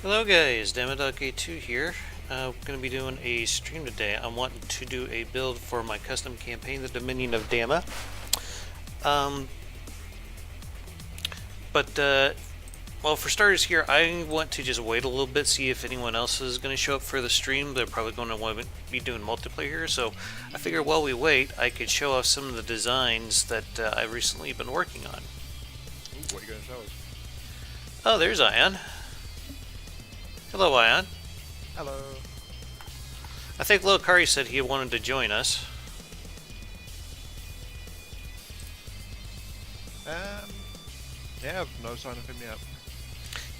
Hello guys, Damas.K2 here. I'm going to be doing a stream today. I'm wanting to do a build for my custom campaign, the Dominion of Dama. Um, well, for starters here, I want to just wait a little bit, see if anyone else is going to show up for the stream. They're probably going to want to be doing multiplayer here, so I figure while we wait, I could show off some of the designs that I've recently been working on. Ooh, what are you going to show us? Oh, there's Ion. Hello, Ion. Hello. I think Lil Kari said he wanted to join us. Yeah, no sign of him yet.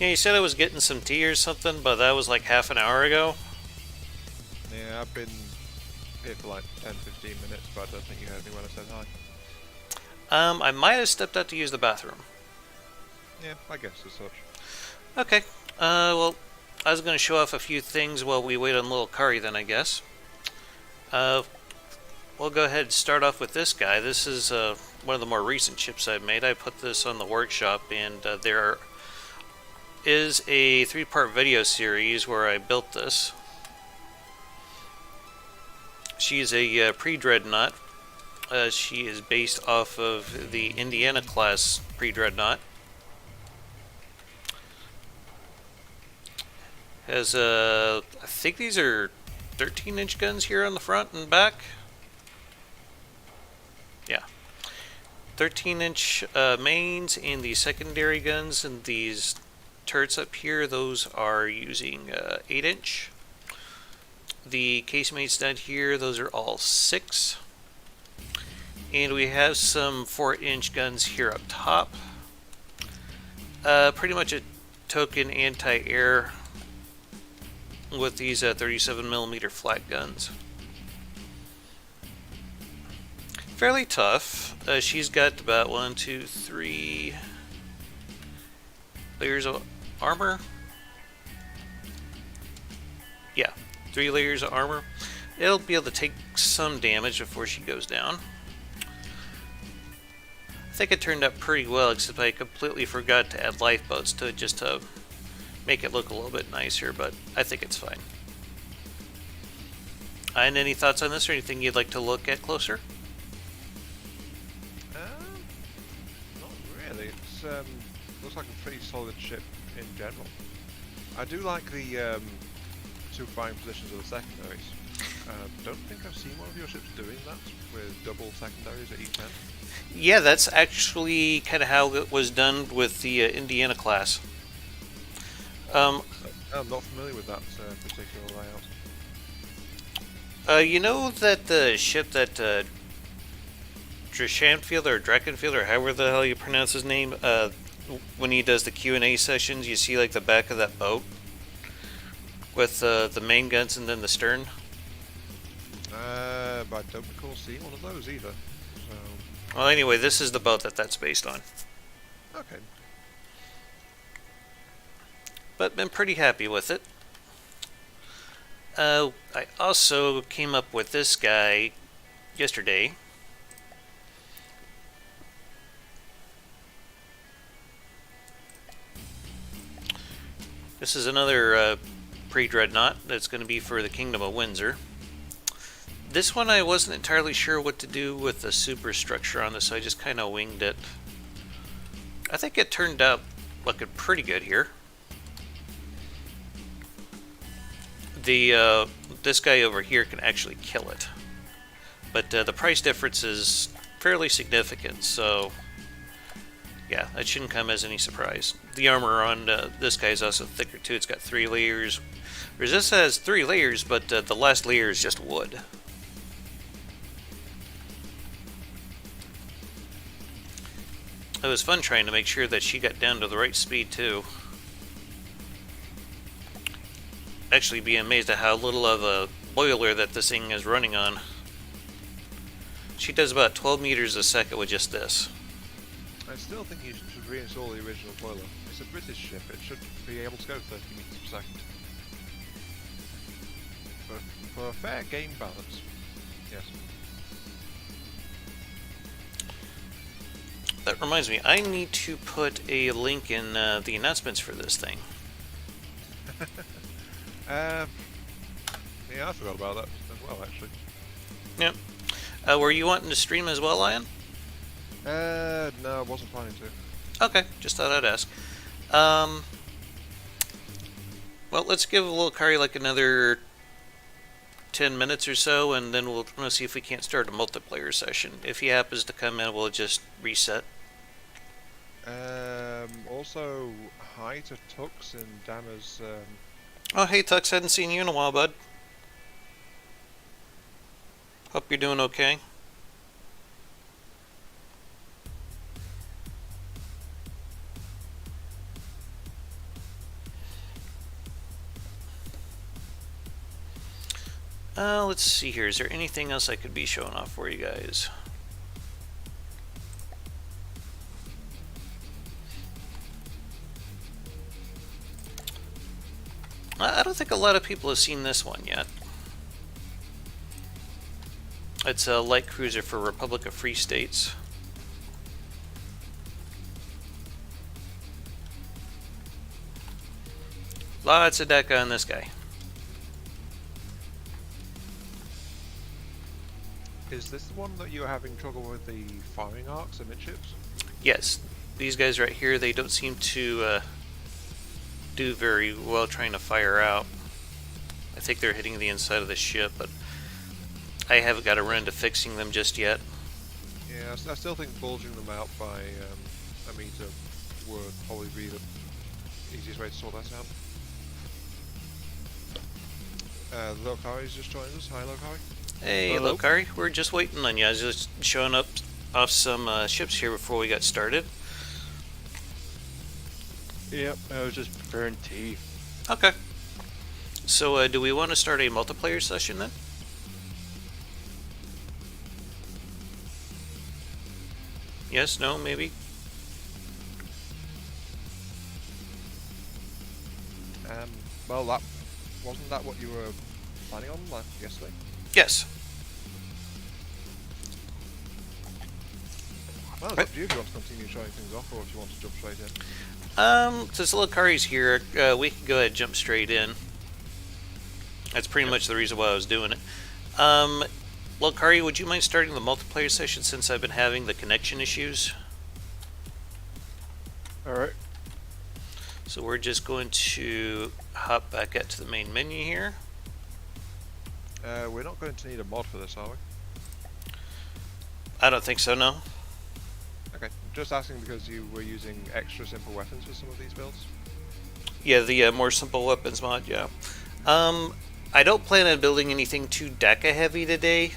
Yeah, he said I was getting some tea or something, but that was like half an hour ago. Yeah, I've been here for like 10-15 minutes, but I don't think you heard me when I said hi. I might have stepped out to use the bathroom. Yeah, I guess as such. Okay, well, I was going to show off a few things while we wait on Lil Kari then, I guess. We'll go ahead and start off with this guy. This is one of the more recent ships I've made. I put this on the workshop, and there is a 3-part video series where I built this. She's a pre-dreadnought. She is based off of the Indiana class pre-dreadnought. Has I think these are 13-inch guns here on the front and back. Yeah, 13-inch mains, and the secondary guns and these turrets up here, those are using 8-inch. The casemates down here, those are all 6. And we have some 4-inch guns here up top. Pretty much a token anti-air with these 37mm flat guns. Fairly tough. She's got about 1, 2, 3 layers of armor. Yeah, 3 layers of armor. It'll be able to take some damage before she goes down. I think it turned out pretty well, except I completely forgot to add lifeboats to it just to make it look a little bit nicer, but I think it's fine. And any thoughts on this or anything you'd like to look at closer? Not really. It's looks like a pretty solid ship in general. I do like the superfiring positions of the secondaries. Don't think I've seen one of your ships doing that with double secondaries at each end. Yeah, that's actually kind of how it was done with the Indiana class. I'm not familiar with that particular layout. You know that the ship that Drachanfield or Drakenfield or however the hell you pronounce his name, when he does the Q&A sessions, you see like the back of that boat with the main guns and then the stern. But I don't recall seeing one of those either. So. Well, anyway, this is the boat that's based on. Okay. But been pretty happy with it. I also came up with this guy yesterday. This is another pre-dreadnought that's going to be for the Kingdom of Windsor. This one I wasn't entirely sure what to do with the superstructure on this, so I just kind of winged it. I think it turned out looking pretty good here. This guy over here can actually kill it, but the price difference is fairly significant, so yeah, that shouldn't come as any surprise. The armor on this guy is also thicker too. It's got 3 layers. Whereas this has 3 layers, but the last layer is just wood. It was fun trying to make sure that she got down to the right speed too. Actually be amazed at how little of a boiler that this thing is running on. She does about 12 meters a second with just this. I still think you should reinstall the original boiler. It's a British ship, it should be able to go 30 meters per second. For a fair game balance, yes. That reminds me, I need to put a link in the announcements for this thing. Yeah, I forgot about that as well, actually. Yep. Were you wanting to stream as well, Lion? No, I wasn't planning to. Okay, just thought I'd ask. Well, let's give Lokari like another 10 minutes or so, and then we'll see if we can't start a multiplayer session. If he happens to come in, we'll just reset. Also, hi to Tux and Damas. Oh, hey, Tux, hadn't seen you in a while, bud. Hope you're doing okay. Let's see here. Is there anything else I could be showing off for you guys? I don't think a lot of people have seen this one yet. It's a light cruiser for Republic of Free States. Lots of deca on this guy. Is this the one that you're having trouble with the firing arcs amidships? Yes, these guys right here, they don't seem to do very well trying to fire out. I think they're hitting the inside of the ship, but I haven't got around to fixing them just yet. Yeah, I still think bulging them out by a meter would probably be the easiest way to sort that out. Lokari's just joined us. Hi, Lokari. Hey, Hello. Lokari, we're just waiting on you. I was just showing up off some ships here before we got started. Yep, I was just preparing tea. Okay. So, do we want to start a multiplayer session then? Yes, no, maybe? Well, wasn't that what you were planning on yesterday? Yes. Well, it's up to you if you want to continue showing things off, or if you want to jump straight in. Since Lokari's here, we can go ahead and jump straight in. That's pretty much the reason why I was doing it. Lokari, would you mind starting the multiplayer session since I've been having the connection issues? Alright. So we're just going to hop back out to the main menu here. We're not going to need a mod for this, are we? I don't think so, no. Okay, just asking because you were using extra simple weapons for some of these builds. Yeah, the more simple weapons mod, yeah. I don't plan on building anything too deca heavy today,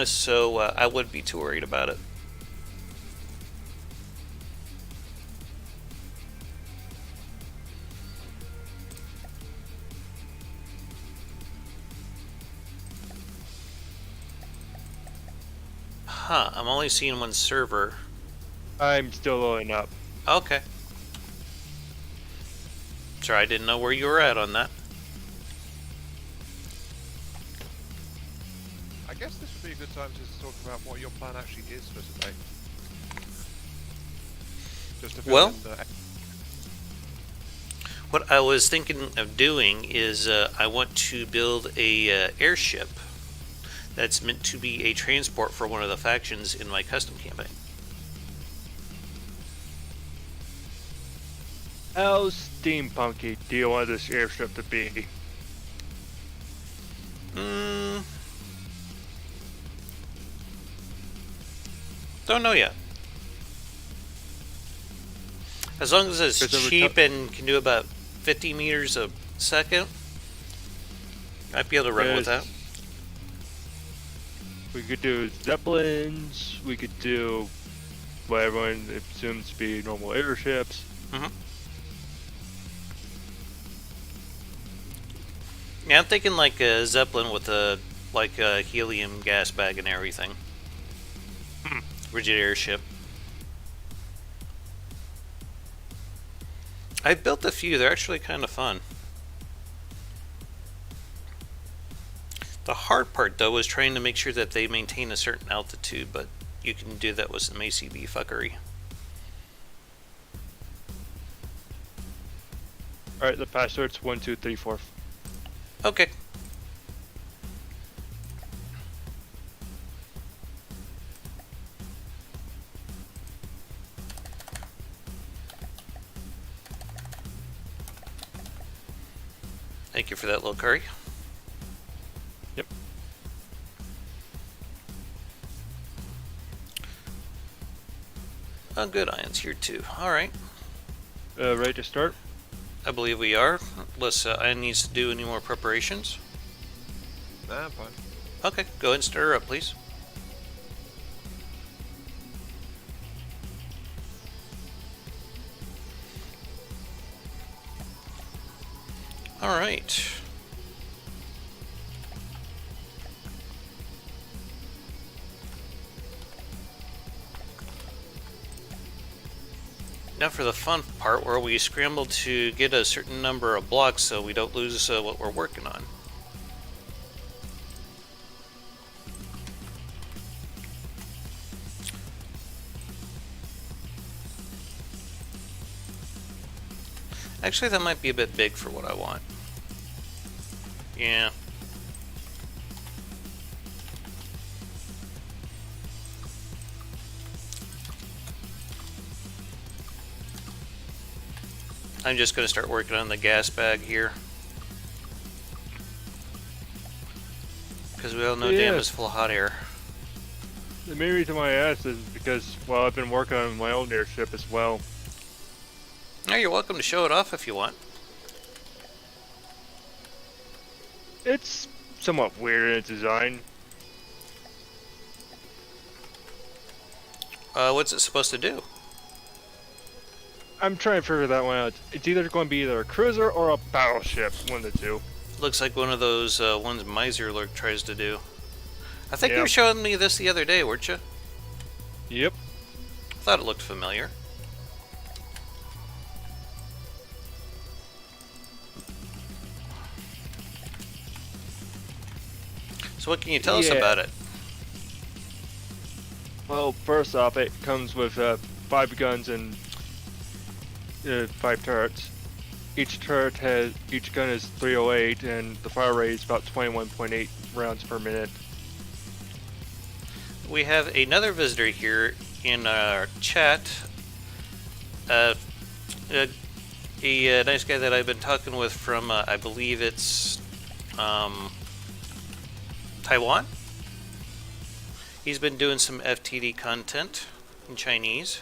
so I wouldn't be too worried about it. Huh, I'm only seeing one server. I'm still loading up. Okay. Sorry, I didn't know where you were at on that. I guess this would be a good time to talk about what your plan actually is for today. Just to fill Well, in the... what I was thinking of doing is I want to build a airship that's meant to be a transport for one of the factions in my custom campaign. How steampunky do you want this airstrip to be? Don't know yet. As long as it's Is there cheap and can do about 50 meters a second, I'd be able to run with that. We could do Zeppelins, we could do what everyone assumes to be normal airships. Mm-hmm. Yeah, I'm thinking like a Zeppelin with a helium gas bag and everything. Rigid airship. I built a few. They're actually kind of fun. The hard part, though, is trying to make sure that they maintain a certain altitude, but you can do that with some ACB fuckery. Alright, the password's 1234. Okay. Thank you for that, little curry. Yep. Oh, good, Iron's here too. Alright. Ready to start? I believe we are. Unless Iron needs to do any more preparations. Nah, I'm fine. Okay, go ahead and start her up, please. Alright. Now for the fun part where we scramble to get a certain number of blocks so we don't lose what we're working on. Actually, that might be a bit big for what I want. Yeah. I'm just going to start working on the gas bag here. Because we all know Yeah. Damas is full of hot air. The main reason why I asked is because, well, I've been working on my own airship as well. Oh, you're welcome to show it off if you want. It's somewhat weird in its design. What's it supposed to do? I'm trying to figure that one out. It's either going to be either a cruiser or a battleship, one of the two. Looks like one of those ones Miser Lurk tries to do. I think you Yep. were showing me this the other day, weren't you? Yep. I thought it looked familiar. So what can you tell us Yeah. about it? Well, first off, it comes with 5 guns and 5 turrets. Each gun is 308, and the fire rate is about 21.8 rounds per minute. We have another visitor here in our chat. A nice guy that I've been talking with from, I believe it's Taiwan. He's been doing some FTD content in Chinese.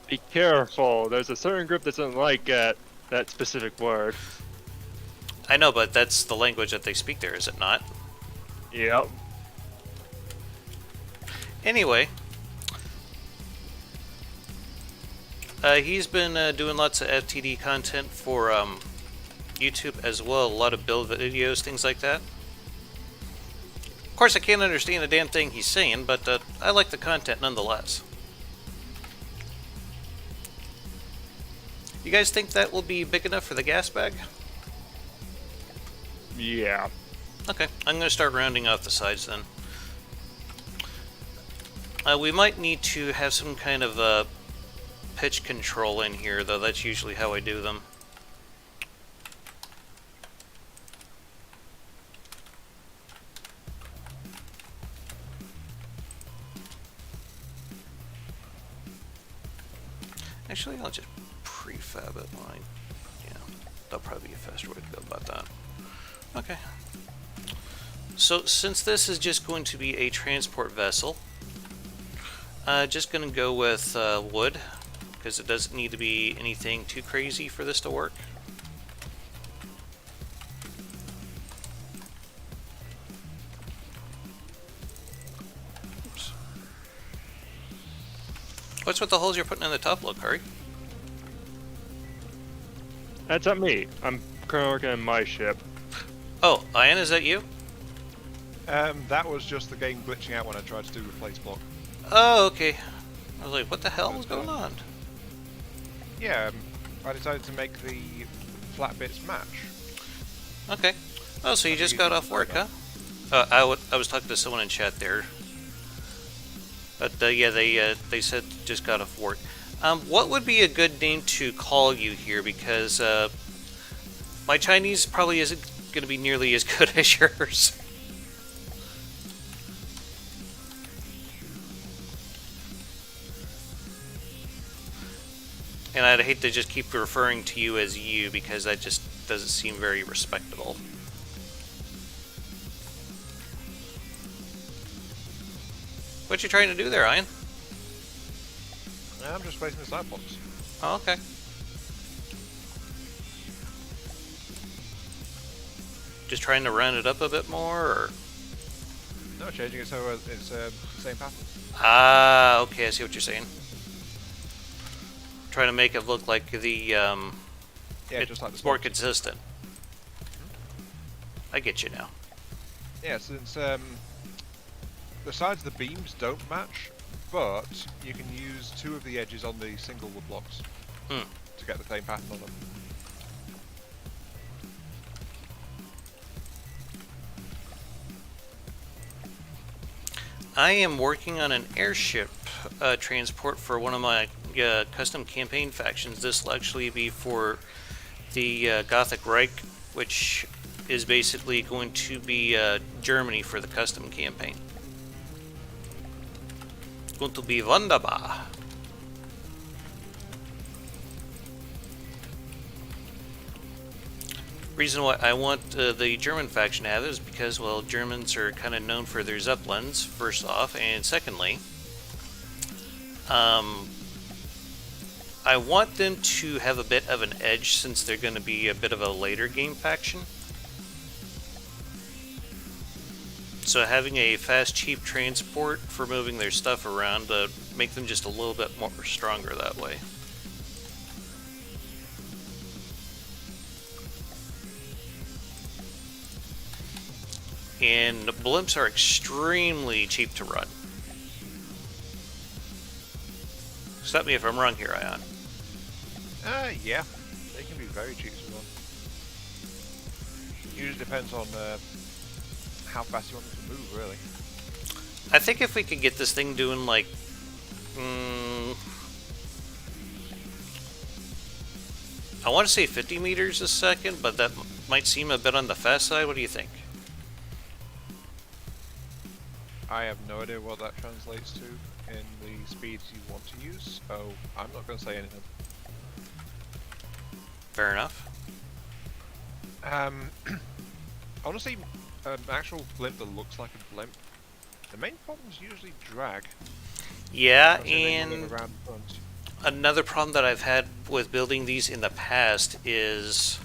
Be careful. There's a certain group that doesn't like that specific word. I know, but that's the language that they speak there, is it not? Yep. Anyway, he's been doing lots of FTD content for YouTube as well, a lot of build videos, things like that. Of course, I can't understand a damn thing he's saying, but I like the content nonetheless. You guys think that will be big enough for the gas bag? Yeah. Okay, I'm going to start rounding off the sides then. We might need to have some kind of pitch control in here, though that's usually how I do them. Actually, I'll just prefab it line. Yeah, that'll probably be a faster way to go about that. Okay. So, since this is just going to be a transport vessel, just going to go with wood, because it doesn't need to be anything too crazy for this to work. Oops. What's with the holes you're putting in the top, look, Curry? That's not me. I'm currently working on my ship. Oh, Ian, is that you? That was just the game glitching out when I tried to do replace block. Oh, okay. I was like, what the hell was going on? Yeah, I decided to make the flat bits match. Okay. Oh, so you just got off work, huh? I was talking to someone in chat there. But yeah, they said just got off work. What would be a good name to call you here? Because My Chinese probably isn't going to be nearly as good as yours. And I'd hate to just keep referring to you as you, because that just doesn't seem very respectable. What you trying to do there, Ian? I'm just placing the side blocks. Oh, okay. Just trying to round it up a bit more, or? No, changing it so it's the same pattern. Ah, okay, I see what you're saying. Trying to make it look like the, Yeah, just like the it's more blocks. consistent. I get you now. Yeah, since the sides of the beams don't match, but you can use 2 of the edges on the single wood blocks to get the same pattern on them. I am working on an airship transport for one of my custom campaign factions. This will actually be for the Gothic Reich, which is basically going to be Germany for the custom campaign. It's going to be wunderbar. Reason why I want the German faction to have it is because, well, Germans are kind of known for their Zeppelins, first off, and secondly, I want them to have a bit of an edge since they're going to be a bit of a later game faction. So having a fast, cheap transport for moving their stuff around make them just a little bit more stronger that way. And blimps are extremely cheap to run. Stop me if I'm wrong here, Ion. Yeah, they can be very cheap to run. Usually depends on how fast you want them to move, really. I think if we could get this thing doing like, I want to say 50 meters a second, but that might seem a bit on the fast side. What do you think? I have no idea what that translates to in the speeds you want to use, so I'm not going to say anything. Fair enough. Honestly, an actual blimp that looks like a blimp, the main problem is usually drag. Yeah, Because they and move around front. another problem that I've had with building these in the past is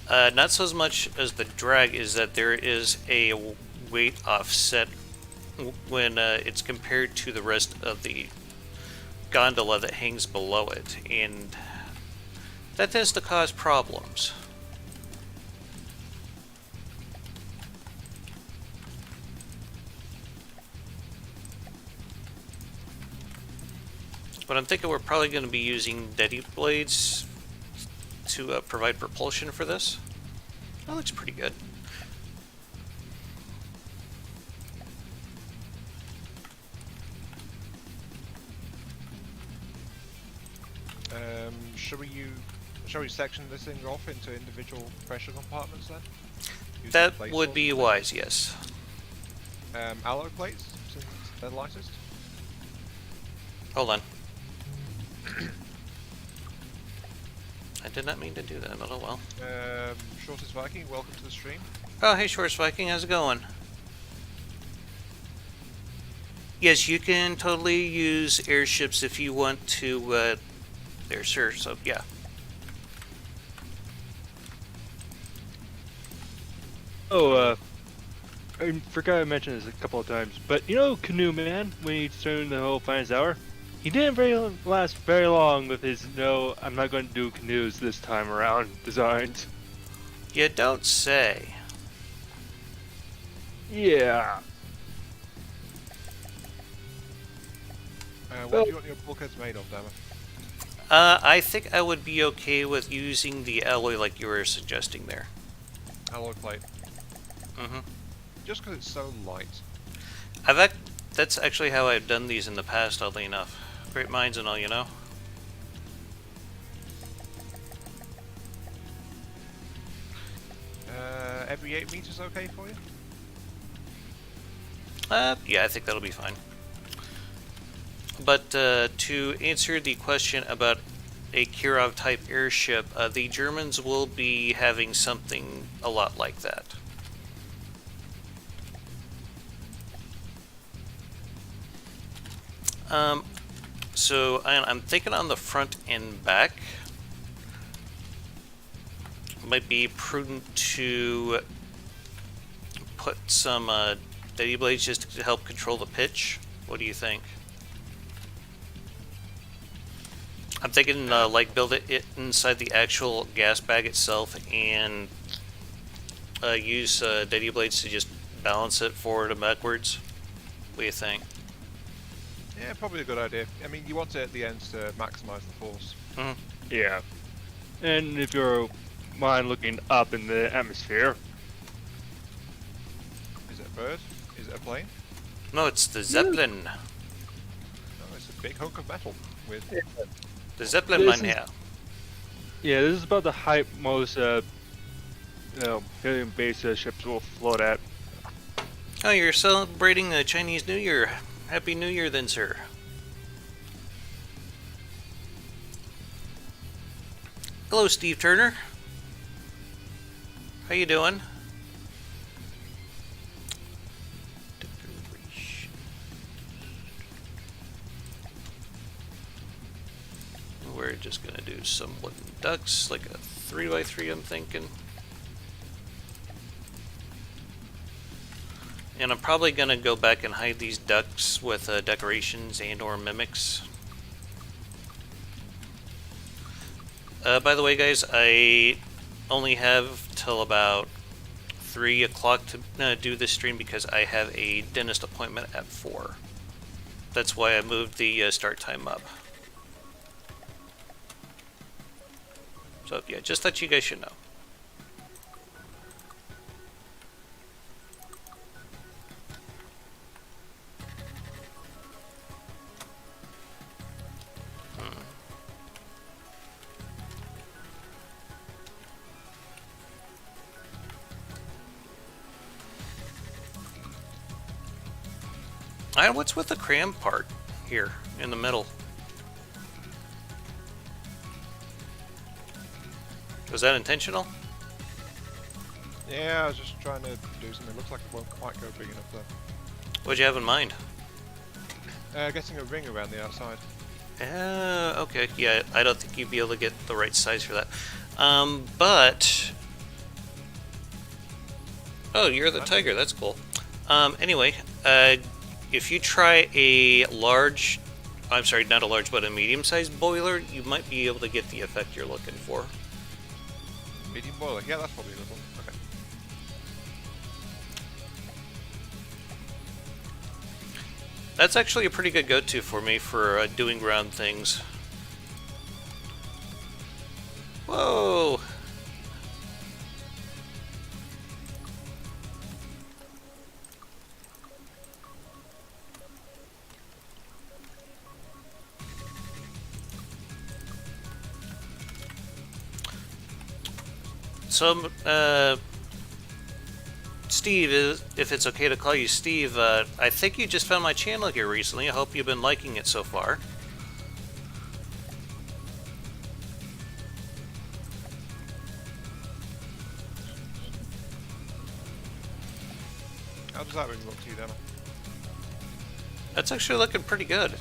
not so much as the drag, is that there is a weight offset when it's compared to the rest of the gondola that hangs below it, and that tends to cause problems. But I'm thinking we're probably going to be using Deddy blades to provide propulsion for this. That looks pretty good. Shall we section this thing off into individual pressure compartments then? Use That plate would sorts be of wise, yes. thing? Alloy plates, since they're lightest. Hold on. I did not mean to do that, but oh well. Shortest Viking, welcome to the stream. Oh, hey, Shorts Viking, how's it going? Yes, you can totally use airships if you want to, there, sir, so yeah. Oh, I forgot I mentioned this a couple of times, but you know Canoe Man, when he's doing the whole Finest Hour? He didn't last very long with his, no, I'm not going to do canoes this time around designs. You don't say. Yeah. What do you want your bulkheads made of, Damas? I think I would be okay with using the alloy like you were suggesting there. Alloy plate. Mm-hmm. Just because it's so light. That's actually how I've done these in the past, oddly enough. Great minds and all, you know. every 8 meters okay for you? Yeah, I think that'll be fine. But to answer the question about a Kirov-type airship, the Germans will be having something a lot like that. So I'm thinking on the front and back, it might be prudent to put some steady blades just to help control the pitch. What do you think? I'm thinking like build it inside the actual gas bag itself and use steady blades to just balance it forward and backwards. What do you think? Yeah, probably a good idea. I mean, you want it at the ends to maximize the force. Mm-hmm. Yeah. And if you mind looking up in the atmosphere, Is it a bird? Is it a plane? No, it's the Zeppelin. No, it's a big hunk of metal with... The Zeppelin, This mein is- Herr. yeah, this is about the height most helium-based ships will float at. Oh, you're celebrating the Chinese New Year. Happy New Year then, sir. Hello, Steve Turner. How you doing? We're just gonna do some wooden ducks, like a 3x3, I'm thinking. And I'm probably gonna go back and hide these ducks with decorations and or mimics. By the way, guys, I only have till about 3 o'clock to do this stream because I have a dentist appointment at 4. That's why I moved the start time up. So yeah, just that you guys should know. And what's with the cram part here in the middle? Was that intentional? Yeah, I was just trying to do something. Looks like it won't quite go big enough though. What'd you have in mind? Getting a ring around the outside. Okay. Yeah, I don't think you'd be able to get the right size for that. But... Oh, you're the tiger. That's cool. Anyway, if you try a large... I'm sorry, not a large, but a medium-sized boiler, you might be able to get the effect you're looking for. Medium boiler. Yeah, that's probably a good one. Okay. That's actually a pretty good go-to for me for doing ground things. Whoa! So, Steve, if it's okay to call you Steve, I think you just found my channel here recently. I hope you've been liking it so far. How does that ring look to you, Dama? That's actually looking pretty good.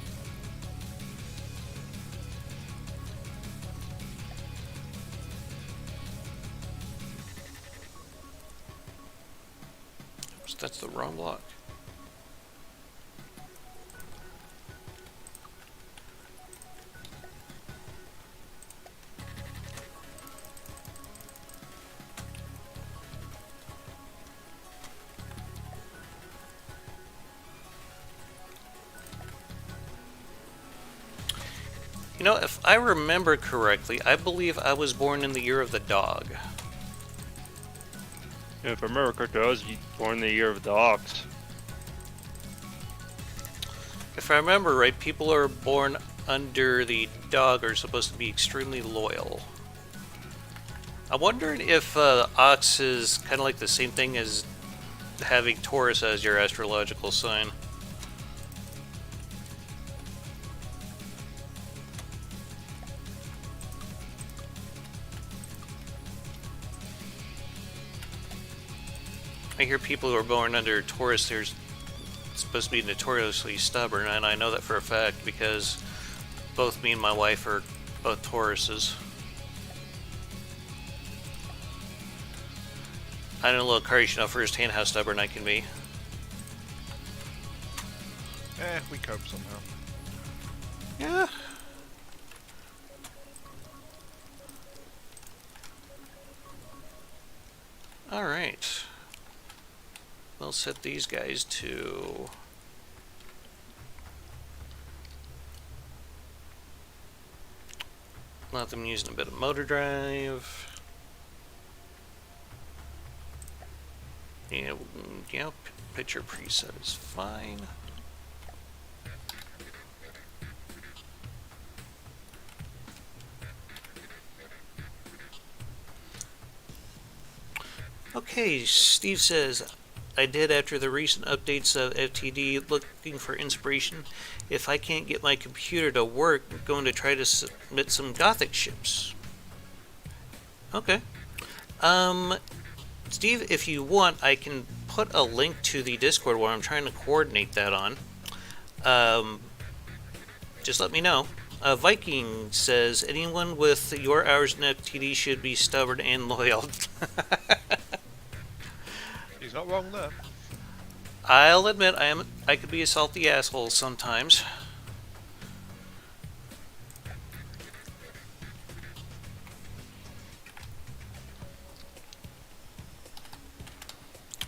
Oops, that's the wrong block. You know, if I remember correctly, I believe I was born in the year of the dog. If America does, you born the year of the ox. If I remember right, people who are born under the dog are supposed to be extremely loyal. I'm wondering if Ox is kind of like the same thing as having Taurus as your astrological sign. I hear people who are born under Taurus, they're supposed to be notoriously stubborn, and I know that for a fact because both me and my wife are both Tauruses. I know little Karish know firsthand how stubborn I can be. We cope somehow. Yeah. Alright. We'll set these guys to... let them using a bit of motor drive. Yeah, picture preset is fine. Okay, Steve says, I did after the recent updates of FTD looking for inspiration. If I can't get my computer to work, I'm going to try to submit some Gothic ships. Okay. Steve, if you want, I can put a link to the Discord where I'm trying to coordinate that on. Just let me know. Viking says, anyone with your hours in FTD should be stubborn and loyal. He's not wrong there. I'll admit I could be a salty asshole sometimes.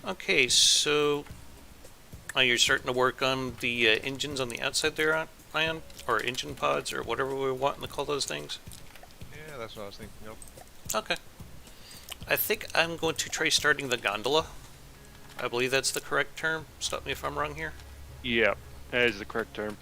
Okay, so you're starting to work on the engines on the outside there, Ion? Or engine pods, or whatever we're wanting to call those things? Yeah, that's what I was thinking of. Okay. I think I'm going to try starting the gondola. I believe that's the correct term. Stop me if I'm wrong here. Yeah, that is the correct term.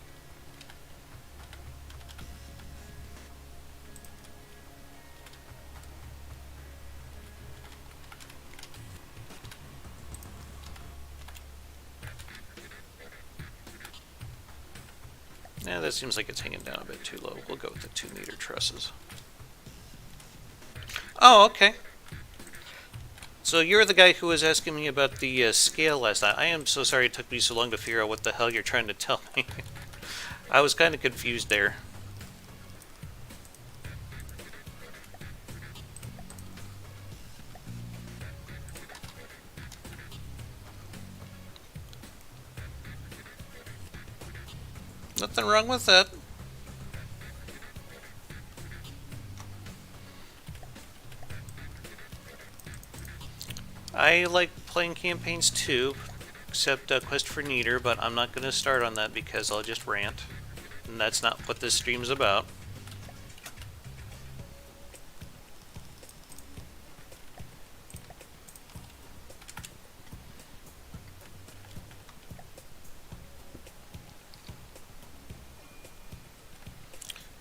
Yeah, that seems like it's hanging down a bit too low. We'll go with the 2-meter trusses. Oh, okay. So you're the guy who was asking me about the scale last night. I am so sorry it took me so long to figure out what the hell you're trying to tell me. I was kind of confused there. Nothing wrong with that. I like playing campaigns too, except Quest for Neater, but I'm not going to start on that because I'll just rant. And that's not what this stream's about.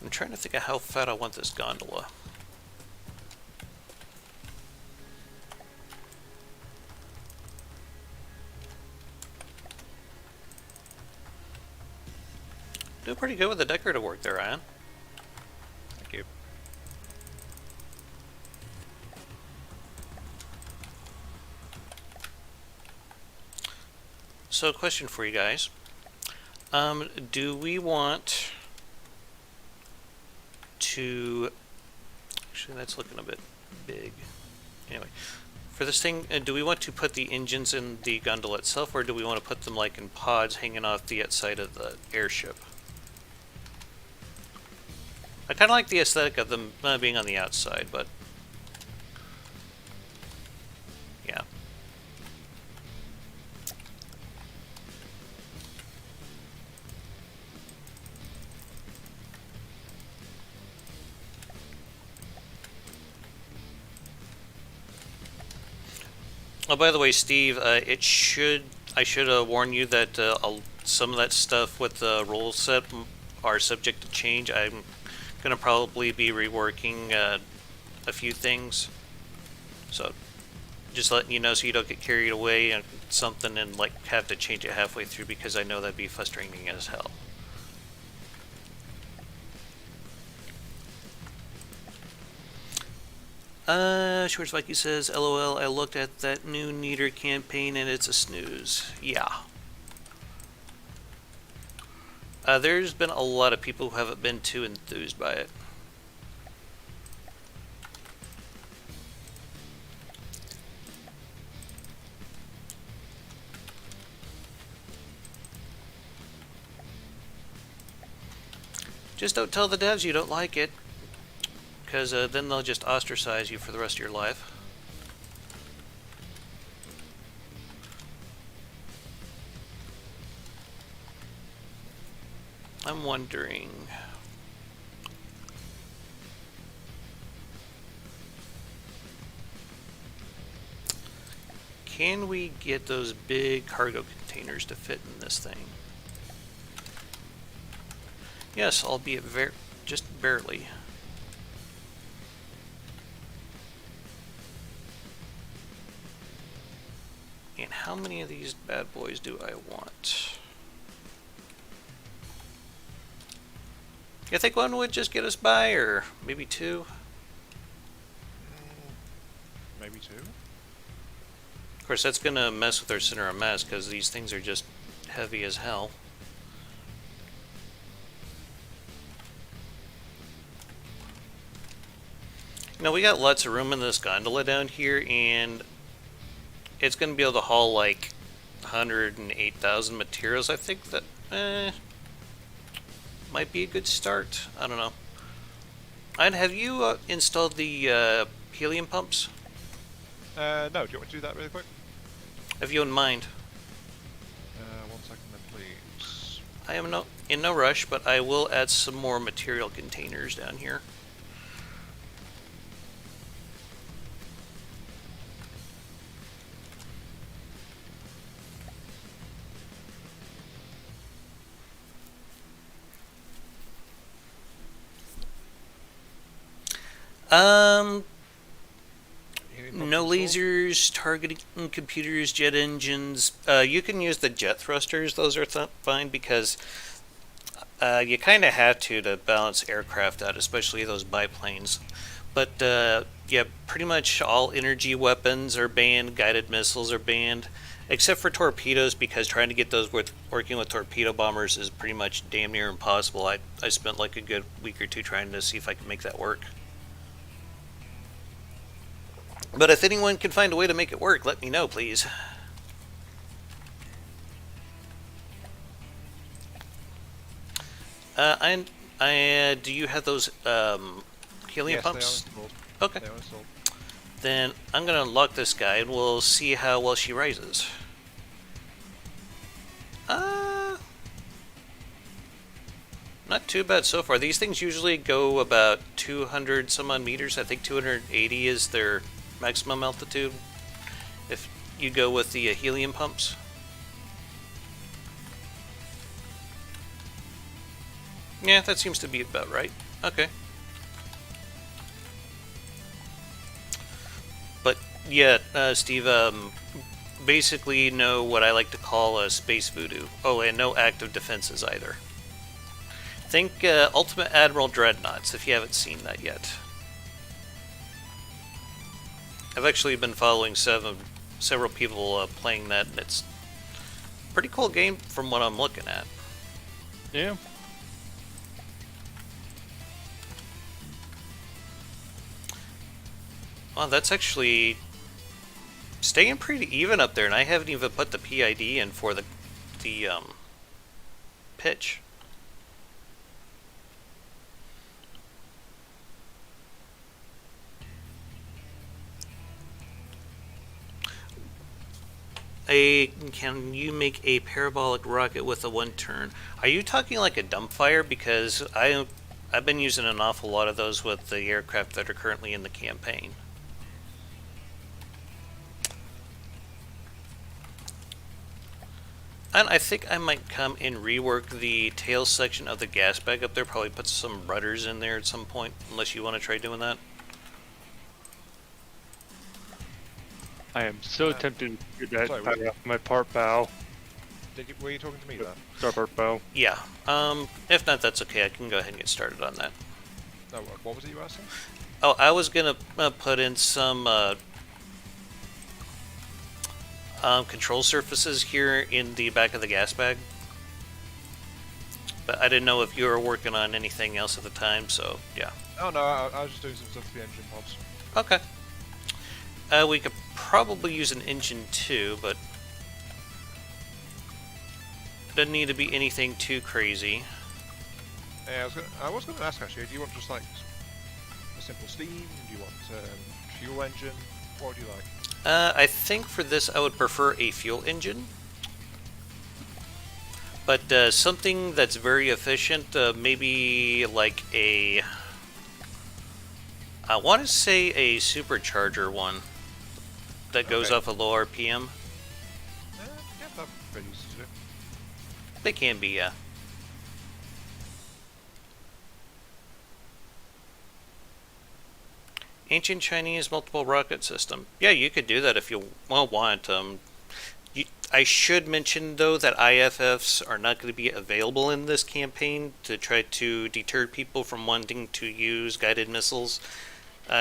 I'm trying to think of how fat I want this gondola. Doing pretty good with the decorative work there, Ian. Thank you. So, question for you guys. Do we want to... Actually, that's looking a bit big. Anyway, for this thing, do we want to put the engines in the gondola itself, or do we want to put them like in pods hanging off the outside of the airship? I kind of like the aesthetic of them being on the outside, but... yeah. Oh, by the way, Steve, I should warn you that some of that stuff with the rule set are subject to change. I'm going to probably be reworking a few things. So just letting you know so you don't get carried away on something and like have to change it halfway through, because I know that'd be frustrating as hell. Shorts Viking says, LOL, I looked at that new Neater campaign and it's a snooze. Yeah. There's been a lot of people who haven't been too enthused by it. Just don't tell the devs you don't like it, because then they'll just ostracize you for the rest of your life. I'm wondering... can we get those big cargo containers to fit in this thing? Yes, albeit just barely. And how many of these bad boys do I want? You think one would just get us by, or maybe two? Maybe two. Of course, that's going to mess with our center of mass, because these things are just heavy as hell. You know, we got lots of room in this gondola down here, and it's going to be able to haul like 108,000 materials. I think that might be a good start. I don't know. And have you installed the helium pumps? No, do you want me to do that really quick? Have you in mind? 1 second then, please. I am in no rush, but I will add some more material containers down here. No lasers, targeting computers, jet engines. You can use the jet thrusters. Those are fine, because you kind of have to balance aircraft out, especially those biplanes. But yeah, pretty much all energy weapons are banned. Guided missiles are banned, except for torpedoes, because trying to get those working with torpedo bombers is pretty much damn near impossible. I spent like a good week or two trying to see if I could make that work. But if anyone can find a way to make it work, let me know, please. Do you have those helium pumps? They are installed. Okay. They are installed. Then I'm going to unlock this guy, and we'll see how well she rises. Not too bad so far. These things usually go about 200 some odd meters. I think 280 is their maximum altitude if you go with the helium pumps. Yeah, that seems to be about right. Okay. But yeah, Steve, basically no what I like to call a space voodoo. Oh, and no active defenses either. Think Ultimate Admiral Dreadnoughts, if you haven't seen that yet. I've actually been following several people playing that, and it's a pretty cool game from what I'm looking at. Yeah. Well, that's actually staying pretty even up there, and I haven't even put the PID in for the pitch. Can you make a parabolic rocket with a one turn? Are you talking like a dumbfire? Because I've been using an awful lot of those with the aircraft that are currently in the campaign. And I think I might come and rework the tail section of the gas bag up there. Probably put some rudders in there at some point, unless you want to try doing that. I am so tempted to get that sorry, fire off my part bow. Were you talking to me there? Starboard bow. Yeah. If not, that's okay. I can go ahead and get started on that. No, what was it you were asking? Oh, I was gonna put in some control surfaces here in the back of the gas bag. But I didn't know if you were working on anything else at the time, so yeah. Oh no, I was just doing some stuff with the engine pods. Okay. We could probably use an engine too, but doesn't need to be anything too crazy. Yeah, I was gonna ask actually. Do you want just like a simple steam? Do you want fuel engine? What would you like? I think for this I would prefer a fuel engine. But something that's very efficient, maybe like a... I want to say a supercharger one that goes Okay. off a low RPM. Yeah, that's pretty easy to do. They can be, yeah. Ancient Chinese multiple rocket system. Yeah, you could do that if you want. I should mention, though, that IFFs are not going to be available in this campaign to try to deter people from wanting to use guided missiles.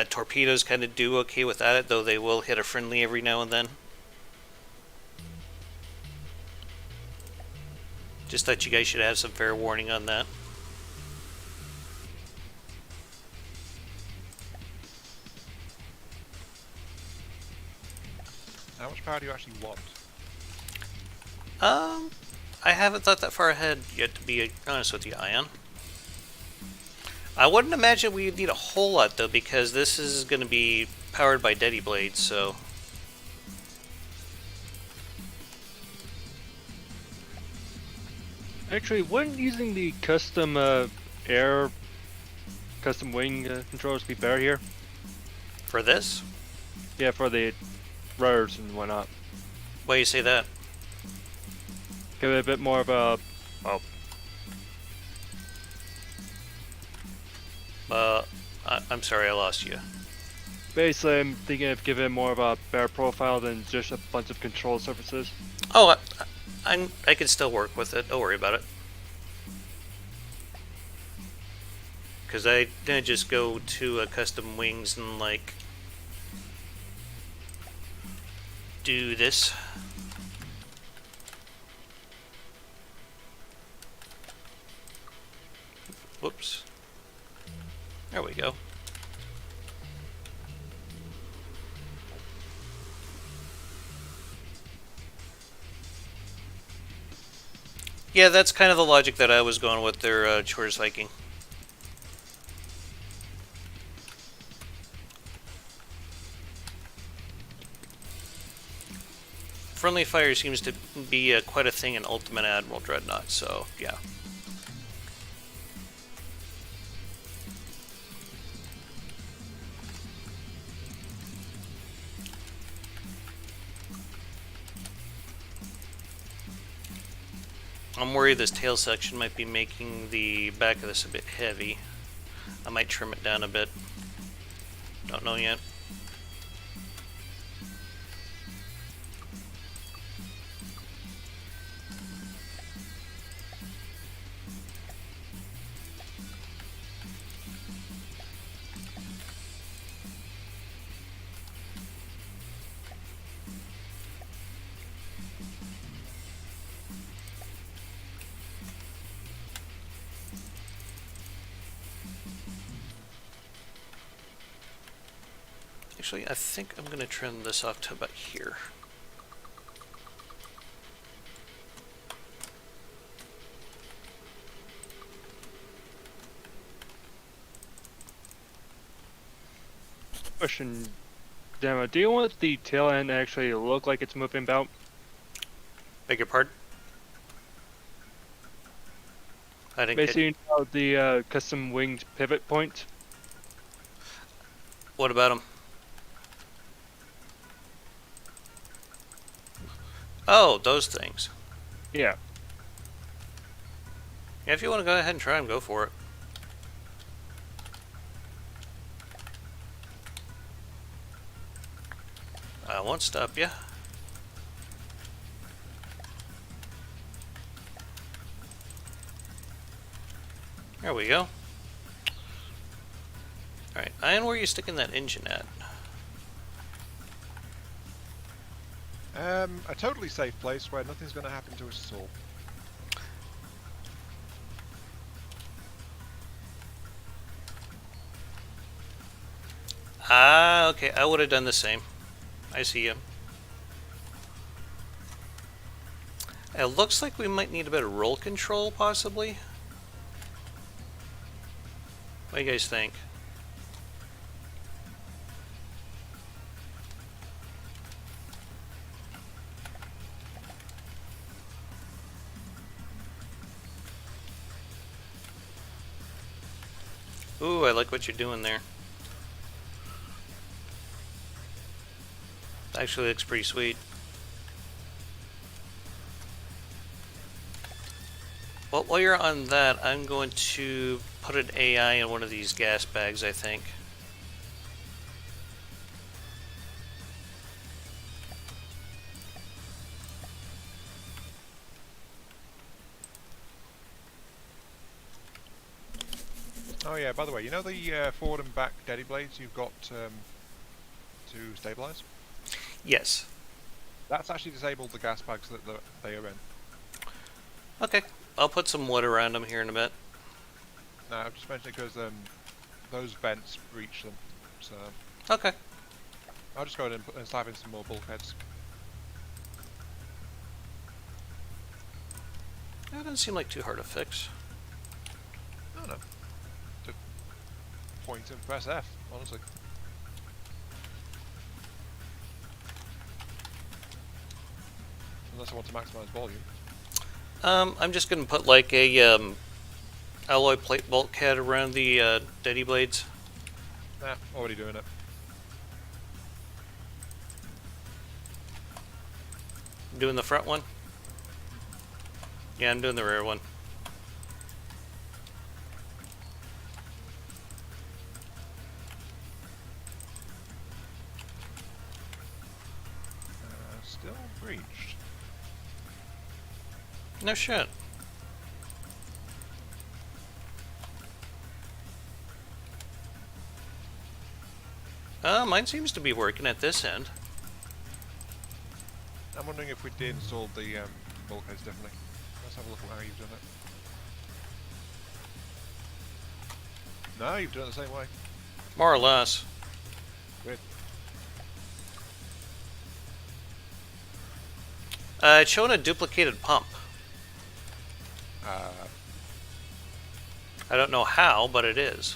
Torpedoes kind of do okay without it, though they will hit a friendly every now and then. Just thought you guys should have some fair warning on that. How much power do you actually want? I haven't thought that far ahead yet, to be honest with you, Ion. I wouldn't imagine we'd need a whole lot, though, because this is going to be powered by Deady Blades, so... Actually, wouldn't using the custom custom wing controllers be better here? For this? Yeah, for the rudders and whatnot. Why do you say that? Give it a bit more of a... I'm sorry, I lost you. Basically, I'm thinking of giving it more of a better profile than just a bunch of control surfaces. Oh, I can still work with it. Don't worry about it. Because I didn't just go to custom wings and, like, do this. Whoops. There we go. Yeah, that's kind of the logic that I was going with their Chores Viking. Friendly fire seems to be quite a thing in Ultimate Admiral Dreadnought, so yeah. I'm worried this tail section might be making the back of this a bit heavy. I might trim it down a bit. Don't know yet. Actually, I think I'm going to trim this off to about here. Question, Demo, do you want the tail end to actually look like it's moving about? Beg your pardon? I didn't Basically, get... you know, the custom winged pivot point. What about them? Oh, those things. Yeah. Yeah, if you want to go ahead and try them, go for it. I won't stop you. There we go. Alright, and where are you sticking that engine at? A totally safe place where nothing's going to happen to us at all. Ah, okay, I would have done the same. I see you. It looks like we might need a bit of roll control, possibly. What do you guys think? Ooh, I like what you're doing there. Actually looks pretty sweet. Well, while you're on that, I'm going to put an AI in one of these gas bags, I think. Oh yeah, by the way, you know the forward and back daddy blades you've got to stabilize? Yes. That's actually disabled the gas bags that they are in. Okay, I'll put some wood around them here in a bit. No, I've just mentioned it because those vents breach them. So Okay. I'll just go ahead and slap in some more bulkheads. That doesn't seem like too hard to fix. No, no. To point and press F, honestly. Unless I want to maximize volume. I'm just gonna put like a alloy plate bulkhead around the daddy blades. Nah, already doing it. Doing the front one? Yeah, I'm doing the rear one. Still breached. No shit. Mine seems to be working at this end. I'm wondering if we did install the bulkheads differently. Let's have a look at how you've done it. No, you've done it the same way. More or less. Good. It's showing a duplicated pump. I don't know how, but it is.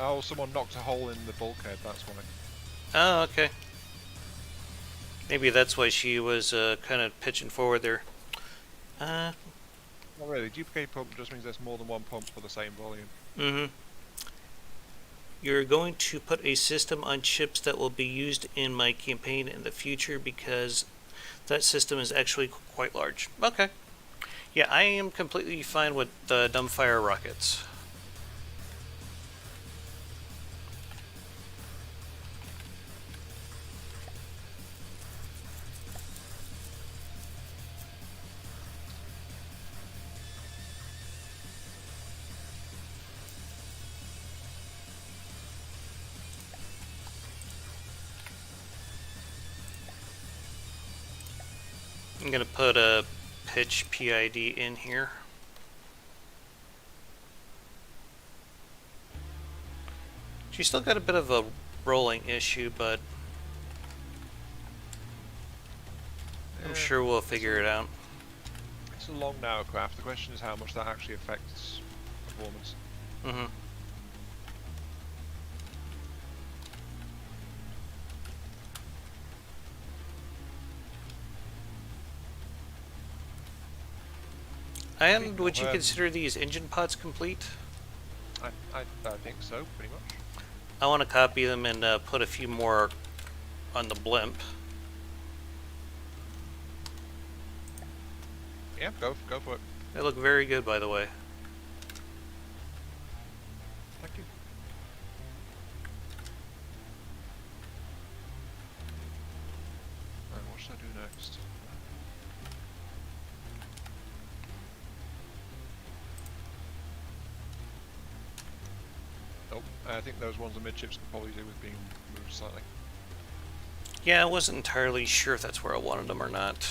Oh, someone knocked a hole in the bulkhead, that's why. Oh, okay. Maybe that's why she was kind of pitching forward there. Not really. Duplicate pump just means there's more than one pump for the same volume. Mm-hmm. You're going to put a system on chips that will be used in my campaign in the future because that system is actually quite large. Okay. Yeah, I am completely fine with the dumbfire rockets. I'm going to put a pitch PID in here. She's still got a bit of a rolling issue, but I'm sure we'll figure it out. It's a long narrow craft. The question is how much that actually affects performance. Mm-hmm. And would you consider these engine pods complete? I think so, pretty much. I want to copy them and put a few more on the blimp. Yeah, go for it. They look very good, by the way. Thank you. I think those ones amidships could probably do with being moved slightly. Yeah, I wasn't entirely sure if that's where I wanted them or not.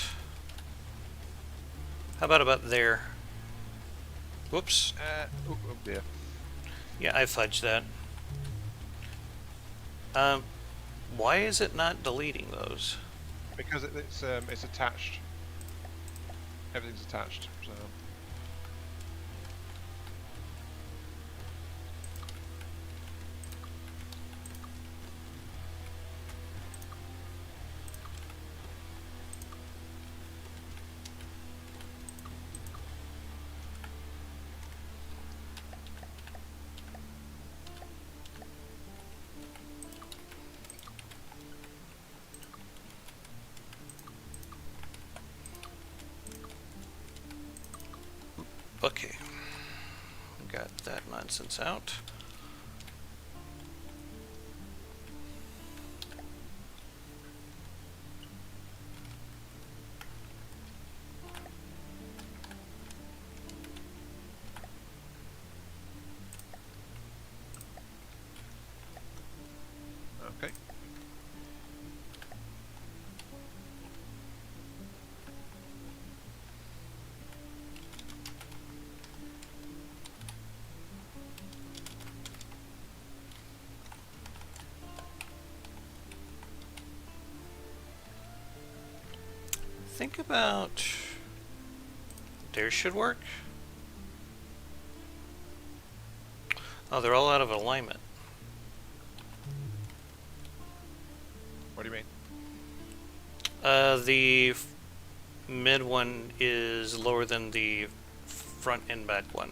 How about there? Whoops. Oh dear. Yeah, I fudged that. Why is it not deleting those? Because it's attached. Everything's attached, so. Okay. Got that nonsense out. Okay. Think about... There should work. Oh, they're all out of alignment. What do you mean? The mid one is lower than the front and back one.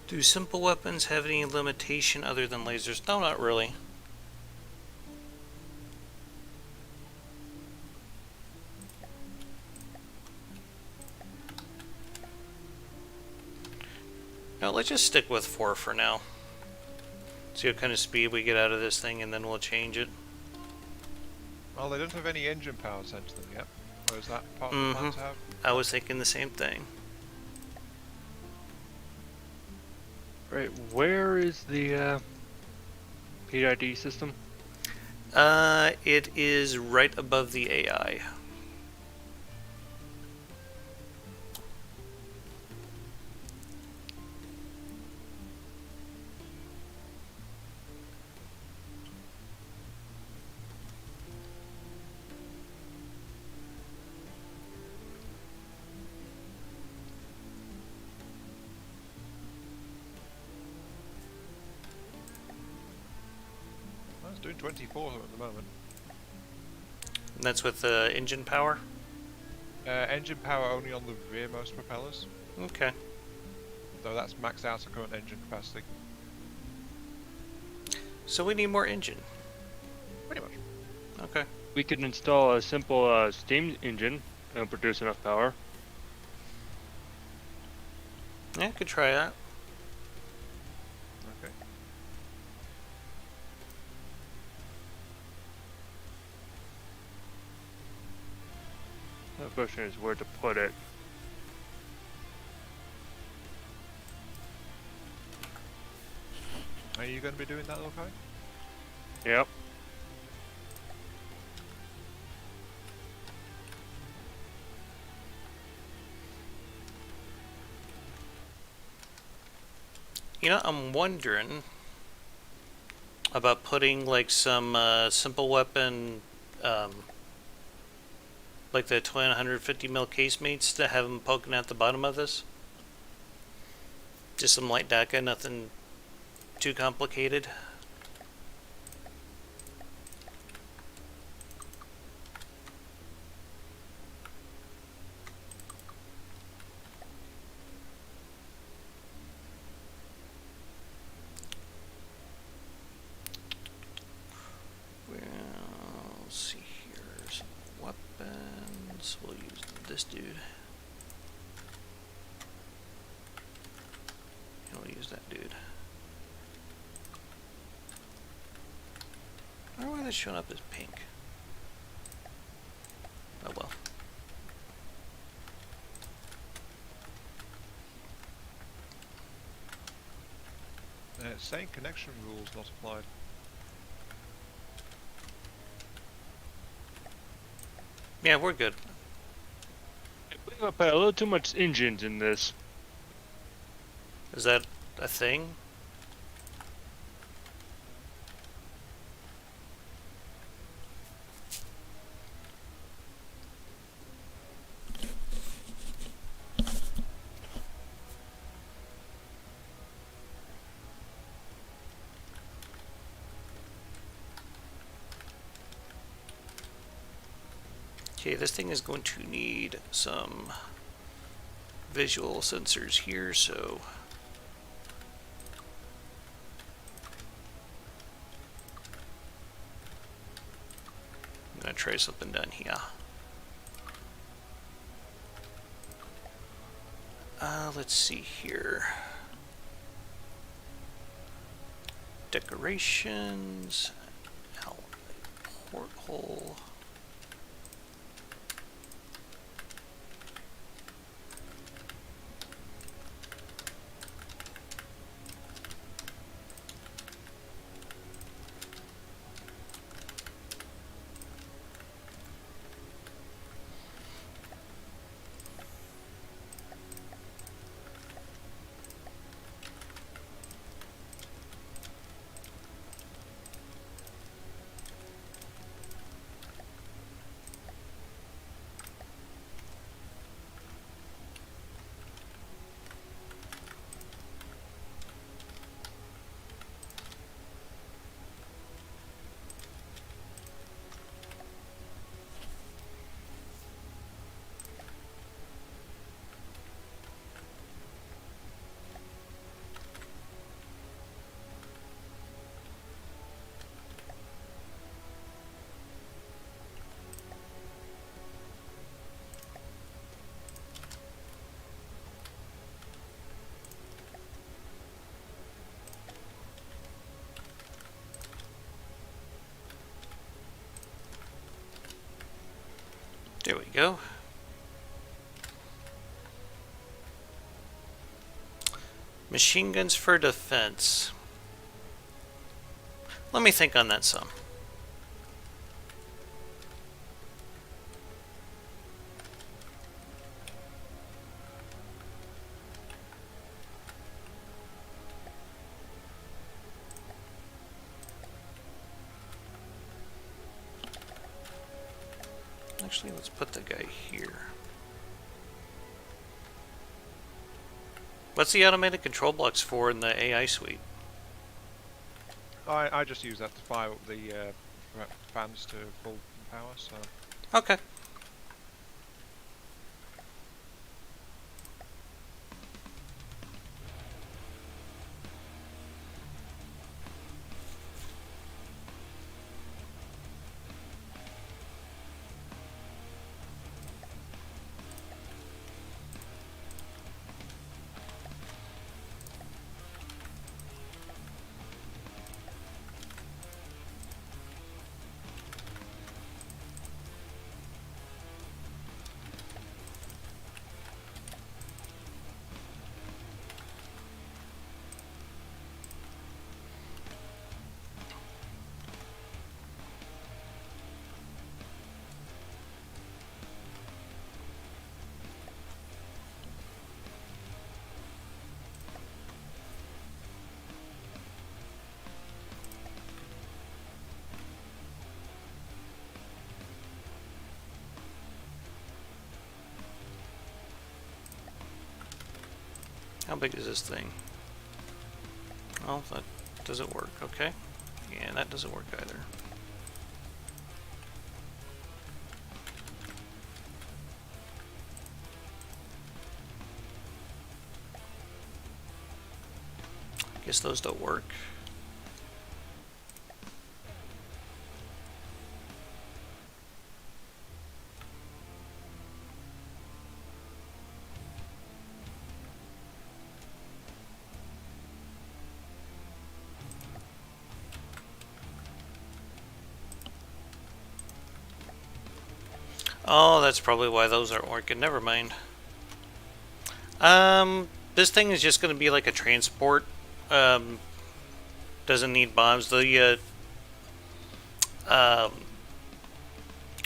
Do simple weapons have any limitation other than lasers? No, not really. No, let's just stick with 4 for now. See what kind of speed we get out of this thing, and then we'll change it. Well, they don't have any engine power sent to them yet. Or is that part of the plan to have? I was thinking the same thing. Right, where is the PID system? It is right above the AI. Well, it's doing 24 at the moment. And that's with the engine power? Engine power only on the rearmost propellers, Okay. though that's maxed out at current engine capacity. So we need more engine. Pretty much. Okay. We could install a simple steam engine and produce enough power. Yeah, could try that. Okay. The question is where to put it. Are you going to be doing that, okay? Yep. You know, I'm wondering about putting like some simple weapon, like the 150 mil casemates to have them poking out the bottom of this. Just some light DACA, nothing too complicated. Well, let's see here. Some weapons. We'll use this dude. And we'll use that dude. that's showing up as pink? Oh well. It's saying connection rules not applied. Yeah, we're good. We got a little too much engines in this. Is that a thing? Okay, this thing is going to need some visual sensors here, so I'm going to try something down here. Let's see here. Decorations, porthole. There we go. Machine guns for defense. Let me think on that some. Actually, let's put the guy here. What's the automated control blocks for in the AI suite? I just use that to fire up the fans to full power, so... Okay. How big is this thing? Oh, that doesn't work. Okay. And that doesn't work either. Guess those don't work. Oh, that's probably why those aren't working. Never mind. This thing is just going to be like a transport. Doesn't need bombs. The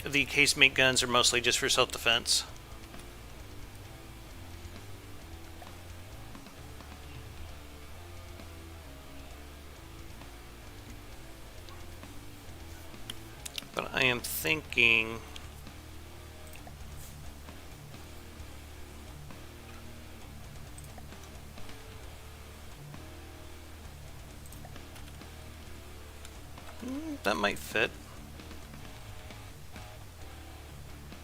casemate guns are mostly just for self-defense. But I am thinking... that might fit.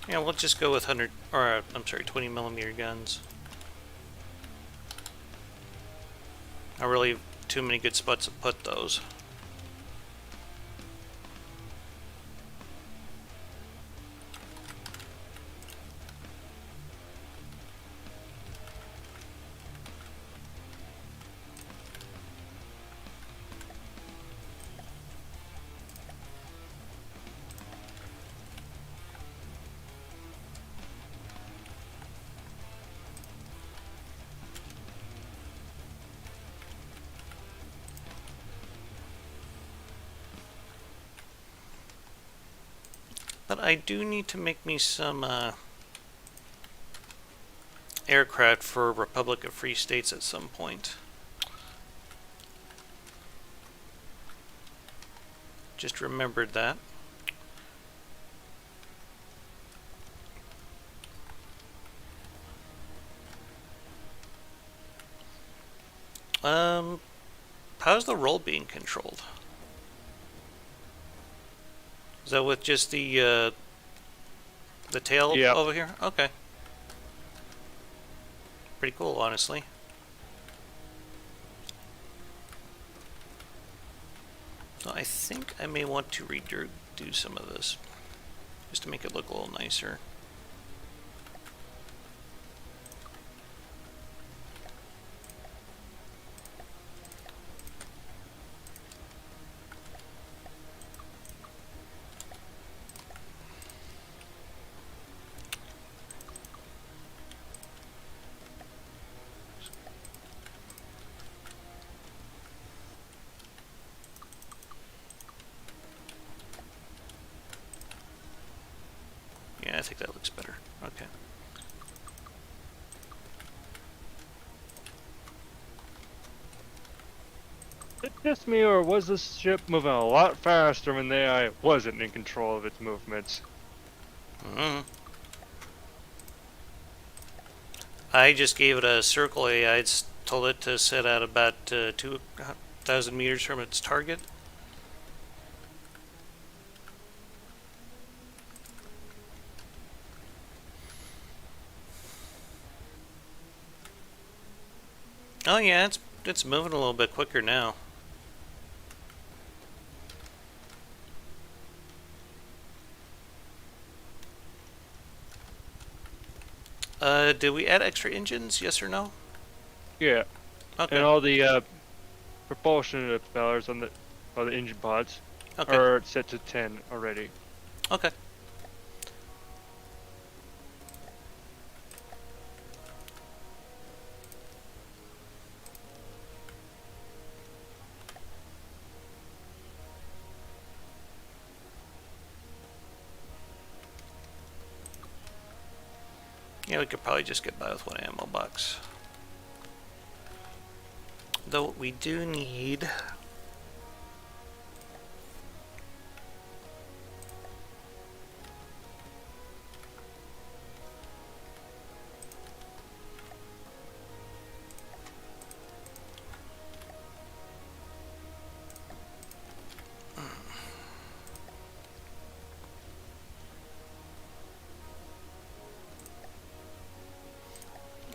Yeah, we'll just go with 100, or I'm sorry, 20 millimeter guns. I really have too many good spots to put those. But I do need to make me some aircraft for Republic of Free States at some point. Just remembered that. How's the roll being controlled? Is that with just the tail Yep. over here? Okay. Pretty cool, honestly. So I think I may want to redo some of this, just to make it look a little nicer. Yeah, I think that looks better. Okay. Is it just me, or was this ship moving a lot faster when the AI wasn't in control of its movements? I just gave it a circle AI. I told it to set at about 2,000 meters from its target. Oh yeah, it's moving a little bit quicker now. Did we add extra engines? Yes or no? Yeah, Okay. and all the propulsion propellers on the engine pods Okay. are set to 10 already. Okay. Yeah, we could probably just get by with one ammo box. Though what we do need...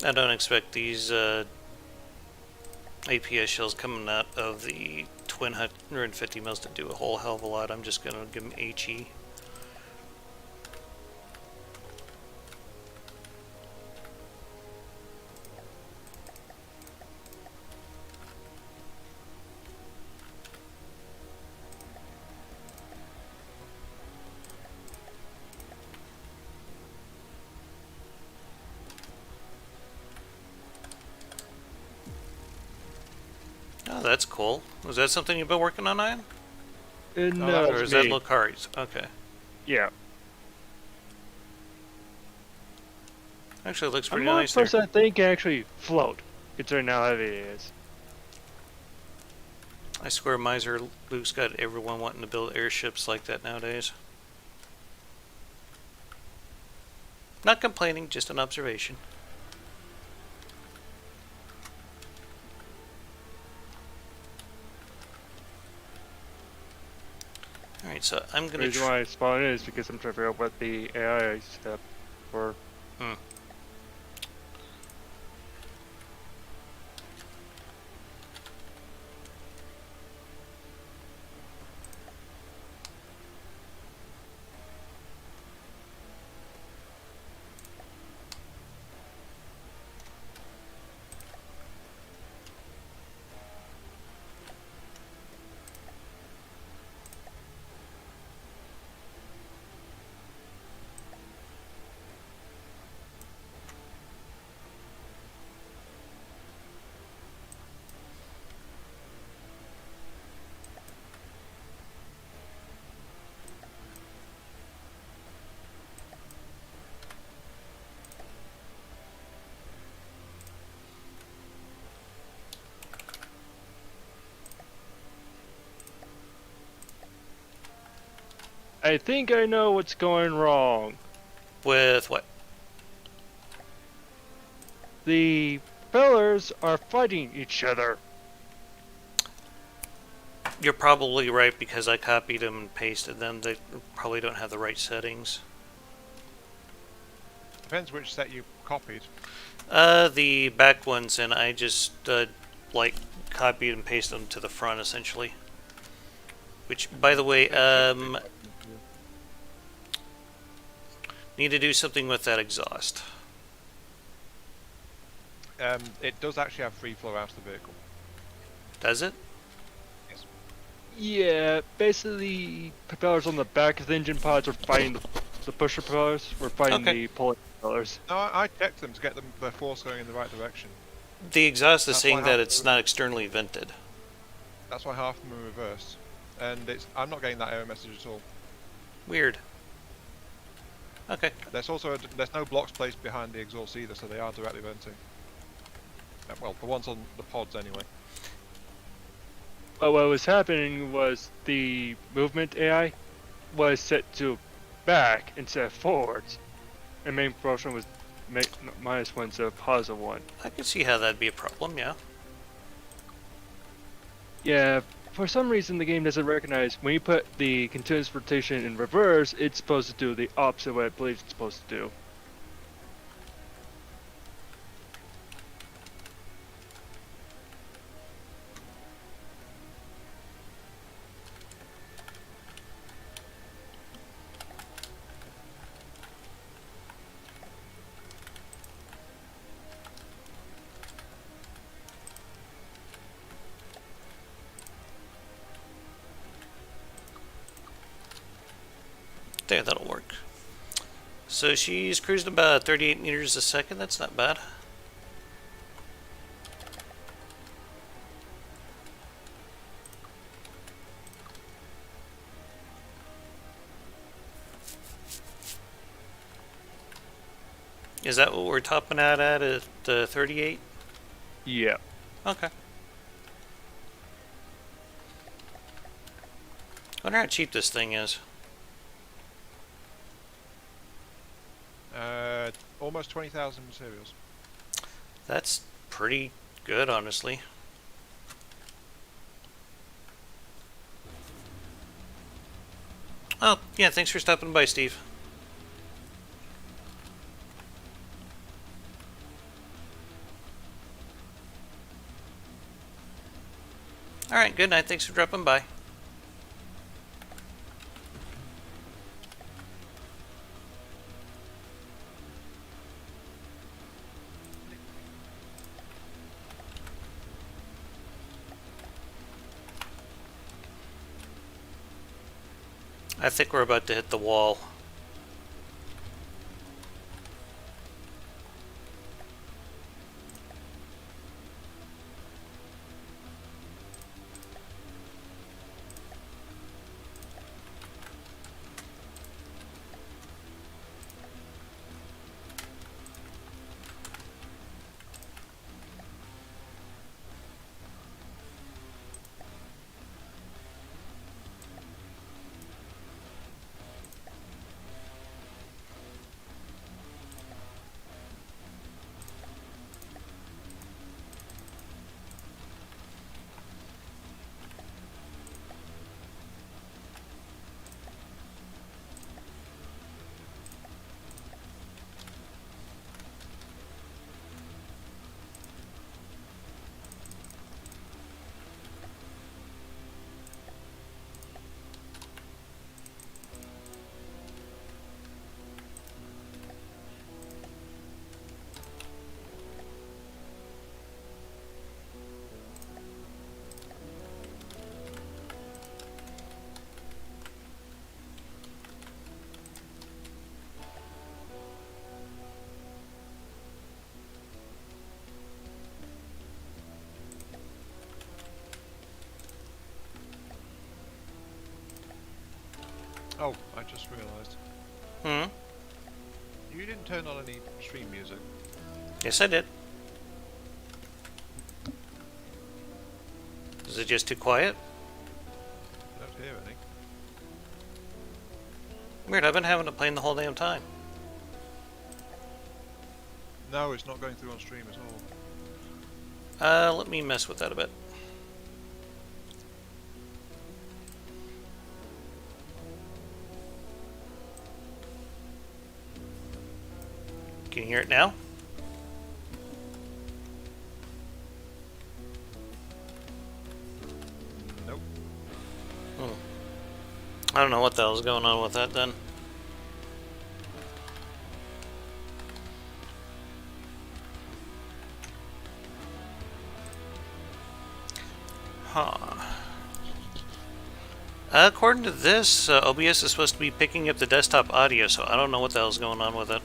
I don't expect these APS shells coming out of the twin 150 mils to do a whole hell of a lot. I'm just going to give them HE. Oh, that's cool. Was that something you've been working on, Ian? And No, Or is that me. Lokari's? Okay. Yeah. Actually, it looks I'm pretty the only nice there. person I think can actually float, considering how heavy it is. I swear Miser Luke's got everyone wanting to build airships like that nowadays. Not complaining, just an observation. Alright, so I'm The gonna reason why I spawn in is because I'm trying to figure out what the AI step for. I think I know what's going wrong. With what? The pillars are fighting each other. You're probably right because I copied them and pasted them. They probably don't have the right settings. Depends which set you copied. The back ones, and I just, like, copied and pasted them to the front, essentially. Which, by the way, need to do something with that exhaust. It does actually have free flow out of the vehicle. Does it? Yes. Yeah, basically, propellers on the back of the engine pods are fighting the pusher propellers. We're fighting Okay. the pulling propellers. No, I checked them to get the force going in the right direction. The exhaust is That's saying why that half it's the- not externally vented. That's why half of them are reversed. And I'm not getting that error message at all. Weird. Okay. There's no blocks placed behind the exhaust either, so they are directly venting. Well, the ones on the pods anyway. But what was happening was the movement AI was set to back instead of forwards, and main propulsion was -1 instead of +1. I can see how that'd be a problem, yeah. Yeah, for some reason the game doesn't recognize when you put the continuous rotation in reverse, it's supposed to do the opposite of what it believes it's supposed to do. There, that'll work. So she's cruising about 38 meters a second. That's not bad. Is that what we're topping out at 38? Yeah. Okay. I wonder how cheap this thing is. Almost 20,000 materials. That's pretty good, honestly. Oh, yeah, thanks for stopping by, Steve. Alright, good night. Thanks for dropping by. I think we're about to hit the wall. Just realised. Hmm? You didn't turn on any stream music. Yes, I did. Is it just too quiet? I don't hear any. Weird, I've been having it playing the whole damn time. No, it's not going through on stream at all. Let me mess with that a bit. Can you hear it now? Nope. I don't know what the hell's going on with that then. Huh. According to this, OBS is supposed to be picking up the desktop audio, so I don't know what the hell's going on with it.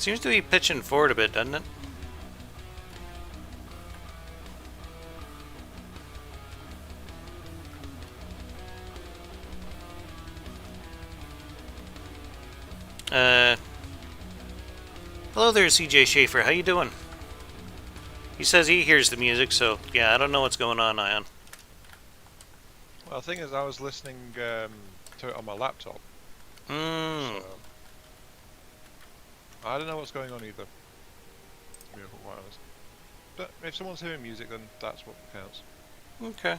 Seems to be pitching forward a bit, doesn't it? Hello there, CJ Schaefer. How you doing? He says he hears the music, so yeah, I don't know what's going on, Ion. Well, the thing is, I was listening to it on my laptop. Hmm. So I don't know what's going on either. To be quite honest. But if someone's hearing music, then that's what counts. Okay.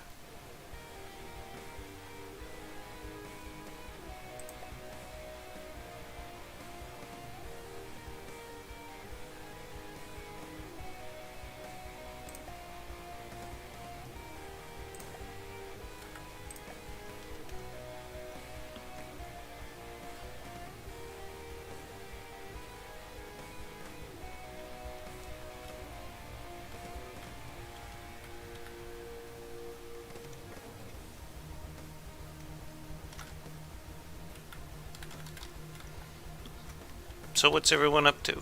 So what's everyone up to?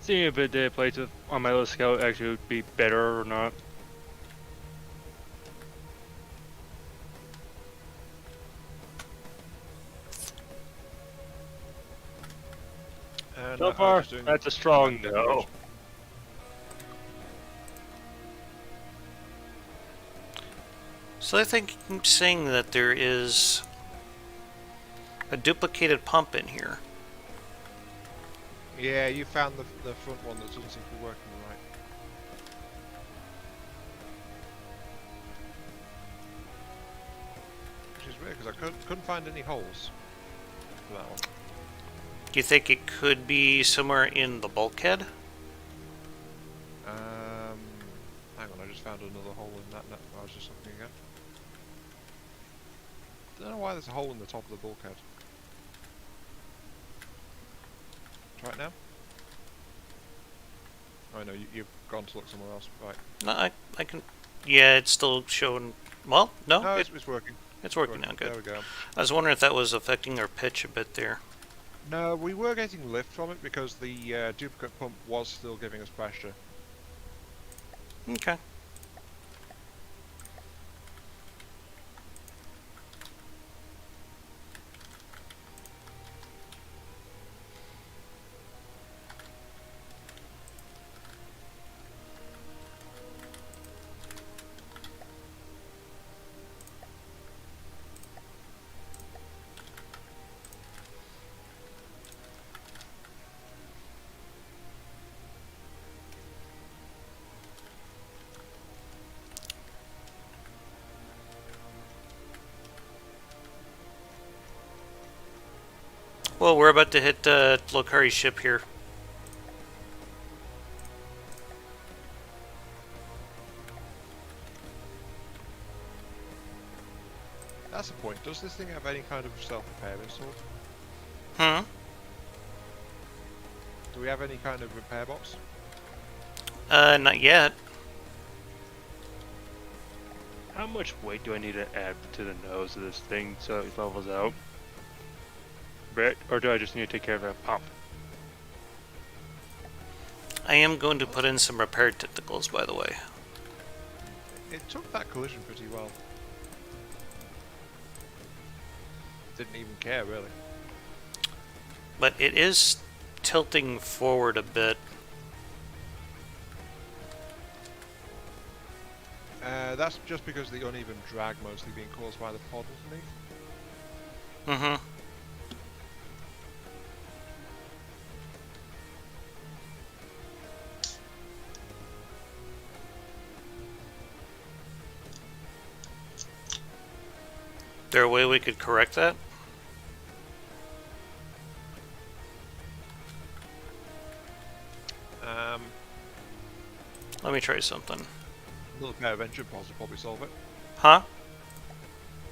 Seeing if it did play to on my little scout actually would be better or not. And So I was far, just doing that's a strong that no. decoration. So I think I'm saying that there is a duplicated pump in here. Yeah, you found the front one that doesn't seem to be working right. Which is weird, because I couldn't find any holes for that one. Do you think it could be somewhere in the bulkhead? Hang on, I just found another hole in that net. I was just looking again. Don't know why there's a hole in the top of the bulkhead. Try it now. Oh no, you've gone to look somewhere else. Right. No, I can. Yeah, it's still showing. Well, no, No, it's working. it's working now. Good. There we go. I was wondering if that was affecting our pitch a bit there. No, we were getting lift from it because the duplicate pump was still giving us pressure. Okay. Well, we're about to hit Lokari's ship here. That's the point. Does this thing have any kind of self-repair installed? Hmm? Do we have any kind of repair box? Not yet. How much weight do I need to add to the nose of this thing so it levels out? Or do I just need to take care of that pump? I am going to put in some repair tentacles, by the way. It took that collision pretty well. Didn't even care, really. But it is tilting forward a bit. That's just because of the uneven drag mostly being caused by the pod underneath. Mm-hmm. There a way we could correct that? Let me try something. Another pair of engine pods would probably solve it. Huh?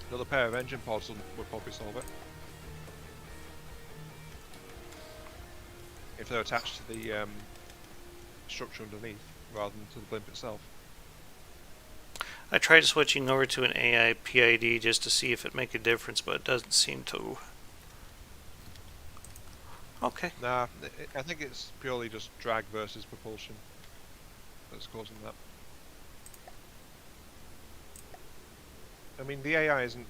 Another pair of engine pods would probably solve it. If they're attached to the structure underneath, rather than to the blimp itself. I tried switching over to an AI PID just to see if it make a difference, but it doesn't seem to. Okay. Nah, I think it's purely just drag versus propulsion that's causing that. I mean, the AI isn't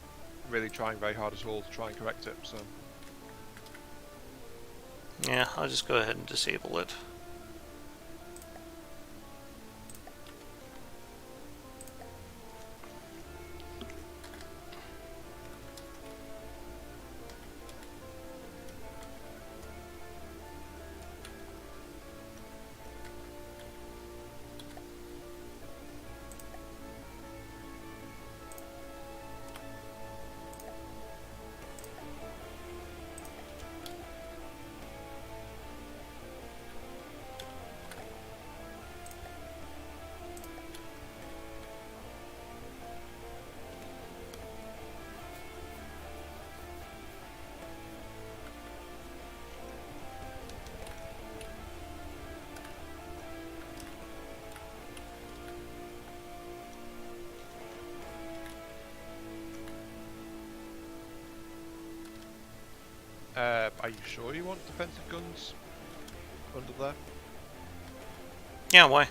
really trying very hard at all to try and correct it, so... Yeah, I'll just go ahead and disable it. Are you sure you want defensive guns under there? Yeah, why?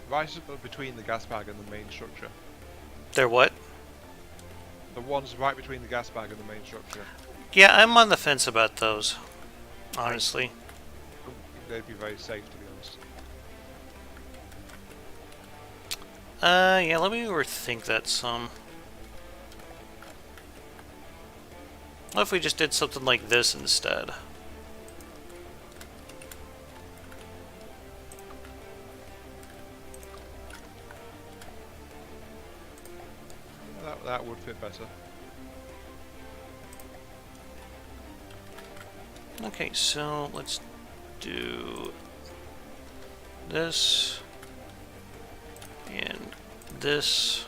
Right between the gas bag and the main structure. They're what? The ones right between the gas bag and the main structure. Yeah, I'm on the fence about those. Honestly. They'd be very safe, to be honest. Yeah, let me rethink that some. What if we just did something like this instead? That would fit better. Okay, so let's do this and this.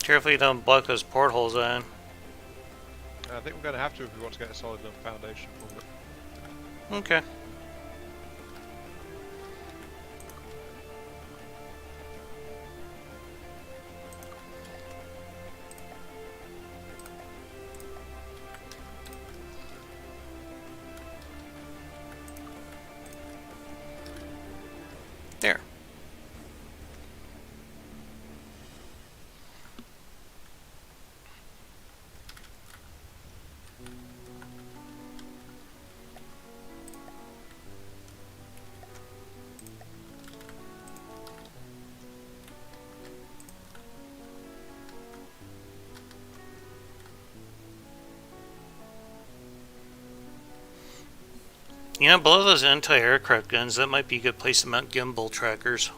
Carefully don't block those portholes in. I think we're going to have to if we want to get a solid enough foundation for it. Okay. You know, below those anti-aircraft guns, that might be a good place to mount gimbal trackers.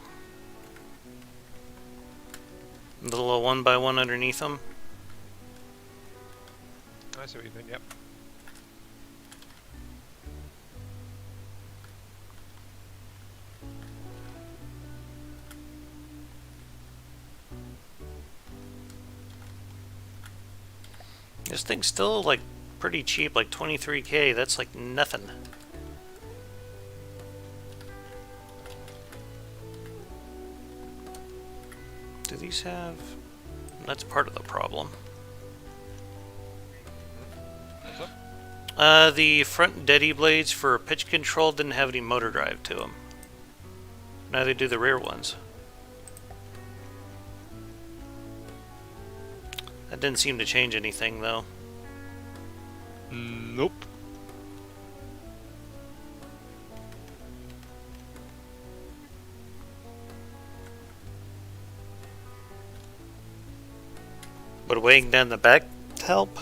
The little 1x1 underneath them. I see what you think, yep. This thing's still like pretty cheap, like 23K. That's like nothing. Do these have... That's part of the problem. What's up? The front Deddy blades for pitch control didn't have any motor drive to them. Now they do the rear ones. That didn't seem to change anything, though. Nope. Would weighing down the back help?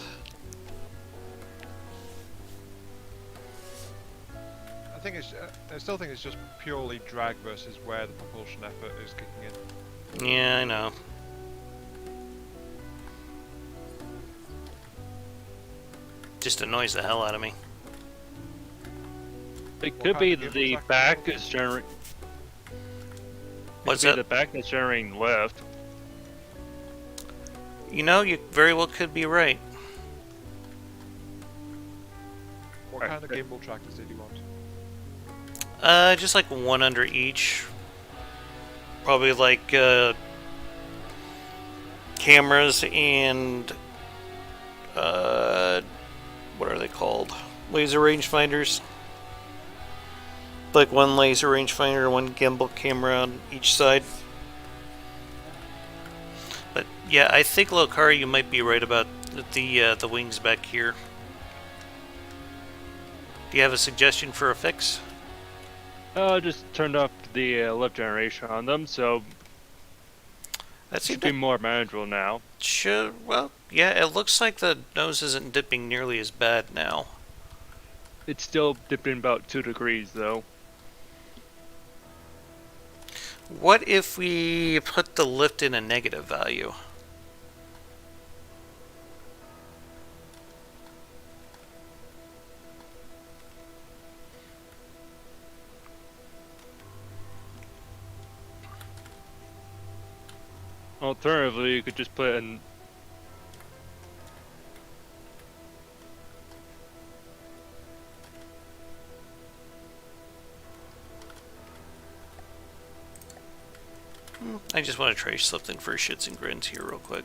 I still think it's just purely drag versus where the propulsion effort is kicking in. Yeah, I know. Just annoys the hell out of me. It What could be kind of the gimbal back tracker? is generating. What's The that? back is generating lift. You know, you very well could be right. What kind of gimbal trackers did you want? Just like one under each. Probably like, cameras and, what are they called? Laser rangefinders. Like one laser rangefinder, one gimbal camera on each side. But yeah, I think Lokari, you might be right about the wings back here. Do you have a suggestion for a fix? Just turned off the lift generation on them, so That it should seemed be to more manageable now. well, yeah, it looks like the nose isn't dipping nearly as bad now. It's still dipped in about 2 degrees, though. What if we put the lift in a negative value? Alternatively, you could just put in. I just want to try something for shits and grins here real quick.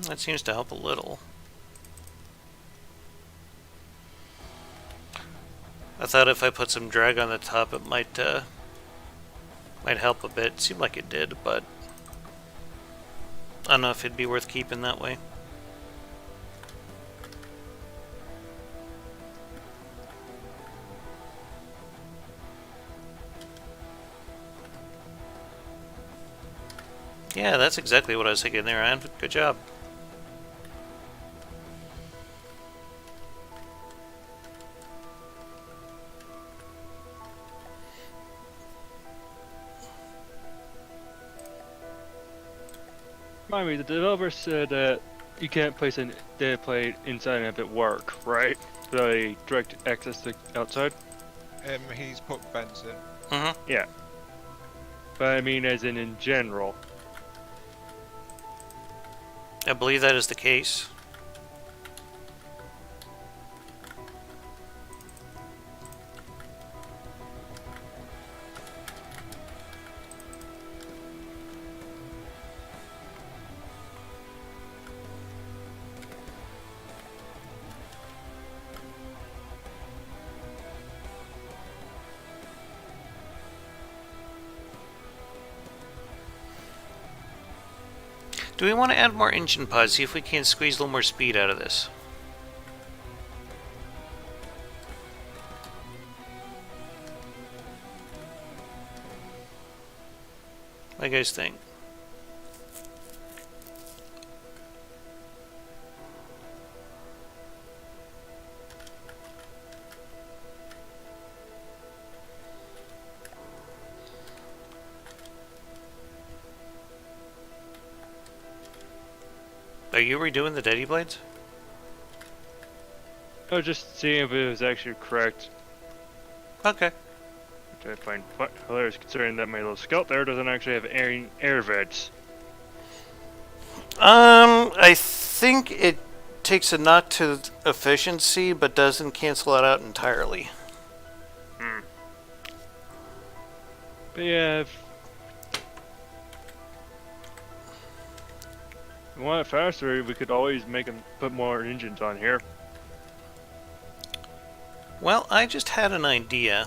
That seems to help a little. I thought if I put some drag on the top, it might help a bit. Seemed like it did, but I don't know if it'd be worth keeping that way. Yeah, that's exactly what I was thinking there, Ann. Good job. Remind me, the developer said that you can't place a data plate inside and have it work, right? So a direct access to outside? He's put vents in. Mm-hmm. Yeah. But I mean, as in general. I believe that is the case. Do we want to add more engine pods, see if we can squeeze a little more speed out of this? What do you guys think? Are you redoing the Deady Blades? I was just seeing if it was actually correct, Okay. which I find quite hilarious considering that my little scout there doesn't actually have air vents. I think it takes a knock to efficiency, but doesn't cancel it out entirely. But yeah, if we want it faster, we could always make them put more engines on here. Well, I just had an idea.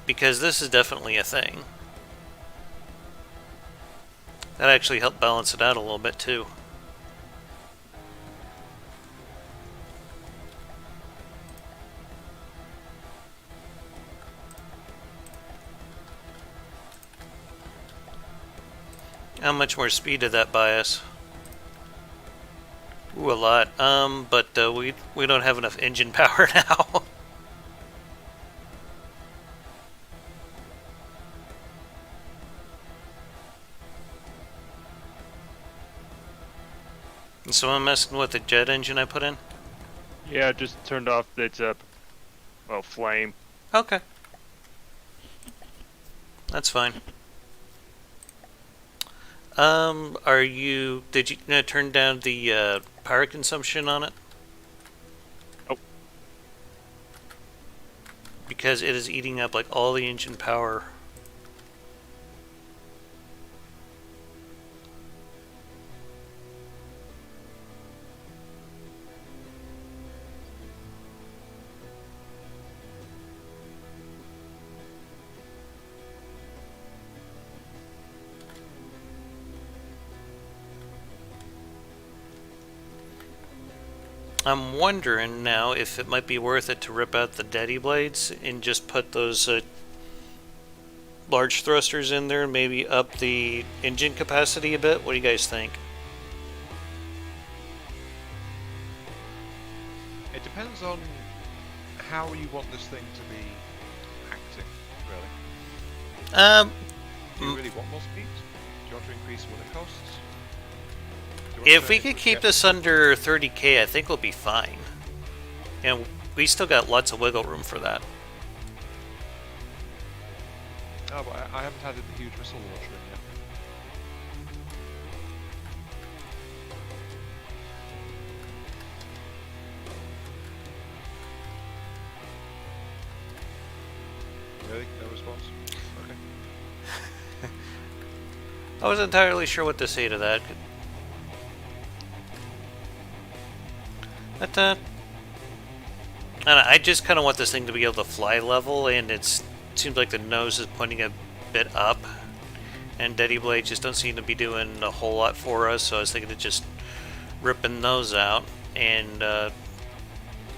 Because this is definitely a thing. That actually helped balance it out a little bit too. How much more speed did that buy us? Ooh, a lot. But we don't have enough engine power now. So I'm messing with the jet engine I put in? Yeah, just turned off its well, flame. Okay. That's fine. Did you turn down the power consumption on it? Oh. Because it is eating up like all the engine power. I'm wondering now if it might be worth it to rip out the Deady Blades and just put those large thrusters in there and maybe up the engine capacity a bit. What do you guys think? It depends on how you want this thing to be acting, really. Do you really want more speed? Do you want to increase what it costs? Do you want to If we turn it could into a keep jet? this under 30k, I think we'll be fine. And we still got lots of wiggle room for that. Oh, but I haven't had a huge missile launcher in yet. Really? No response? Okay. I wasn't entirely sure what to say to that. But, I don't know, I just kind of want this thing to be able to fly level, and it seems like the nose is pointing a bit up. And Deady Blades just don't seem to be doing a whole lot for us, so I was thinking of just ripping those out and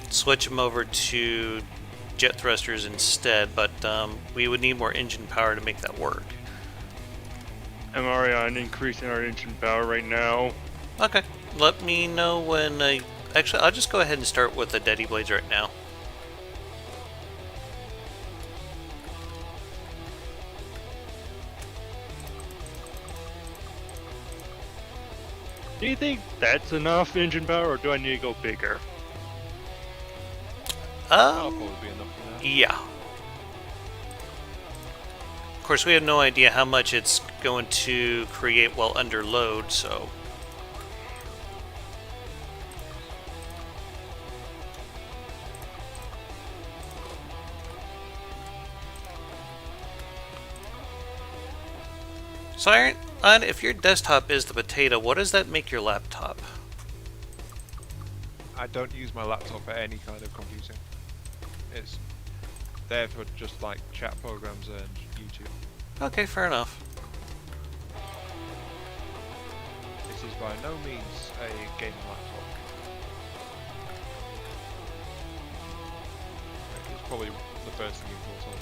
switch them over to jet thrusters instead, but we would need more engine power to make that work. I'm already on increasing our engine power right now. Okay, let me know when... Actually, I'll just go ahead and start with the Deady Blades right now. Do you think that's enough engine power, or do I need to go bigger? That'll probably be enough for now. Yeah. Of course, we have no idea how much it's going to create while under load, so... So, Iron, if your desktop is the potato, what does that make your laptop? I don't use my laptop for any kind of computing. It's there for just like chat programs and YouTube. Okay, fair enough. This is by no means a gaming laptop. probably the first thing you thought of.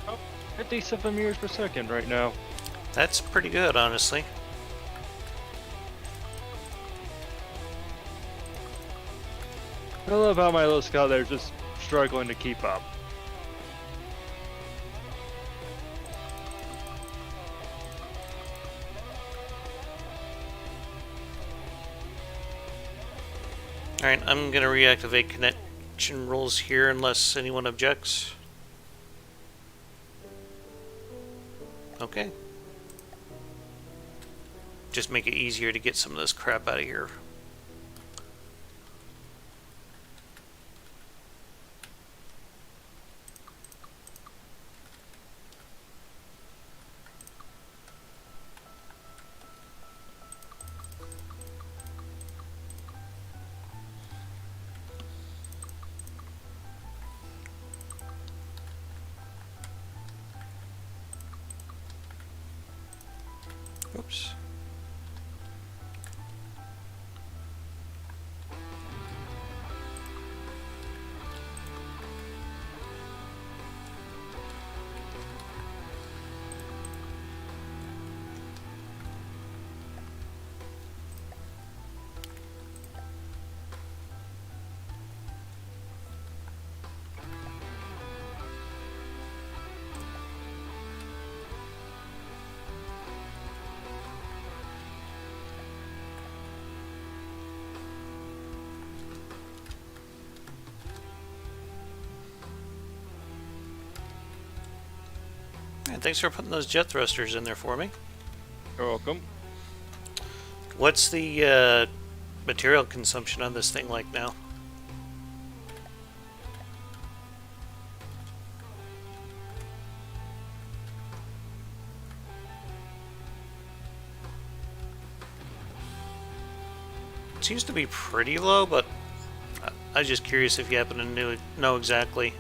Oh, 57 meters per second right now. That's pretty good, honestly. I love how my little scout there is just struggling to keep up. Alright, I'm gonna reactivate connection rules here unless anyone objects. Okay. Just make it easier to get some of this crap out of here. Oops. And thanks for putting those jet thrusters in there for me. You're welcome. What's the material consumption on this thing like now? It seems to be pretty low, but I was just curious if you happen to know exactly.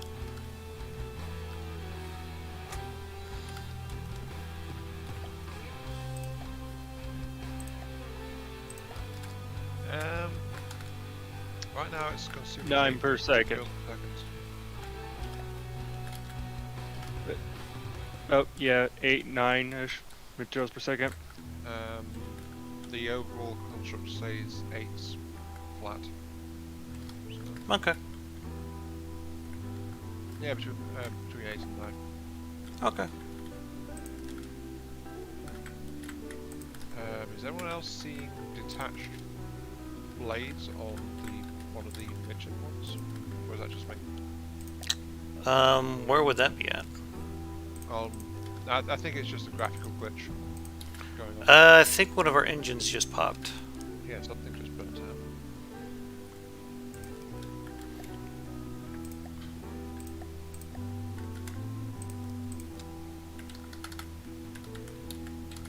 Right now it's consuming 9 per second. seconds. Oh, yeah, 8, 9-ish materials per second. The overall construct says 8 flat. So, Okay. yeah, between 8 and 9. Okay. Is everyone else seeing detached blades on one of the midship ones, or is that just me? Where would that be at? I think it's just a graphical glitch going on. I think one of our engines just popped. Yeah, something just burnt out.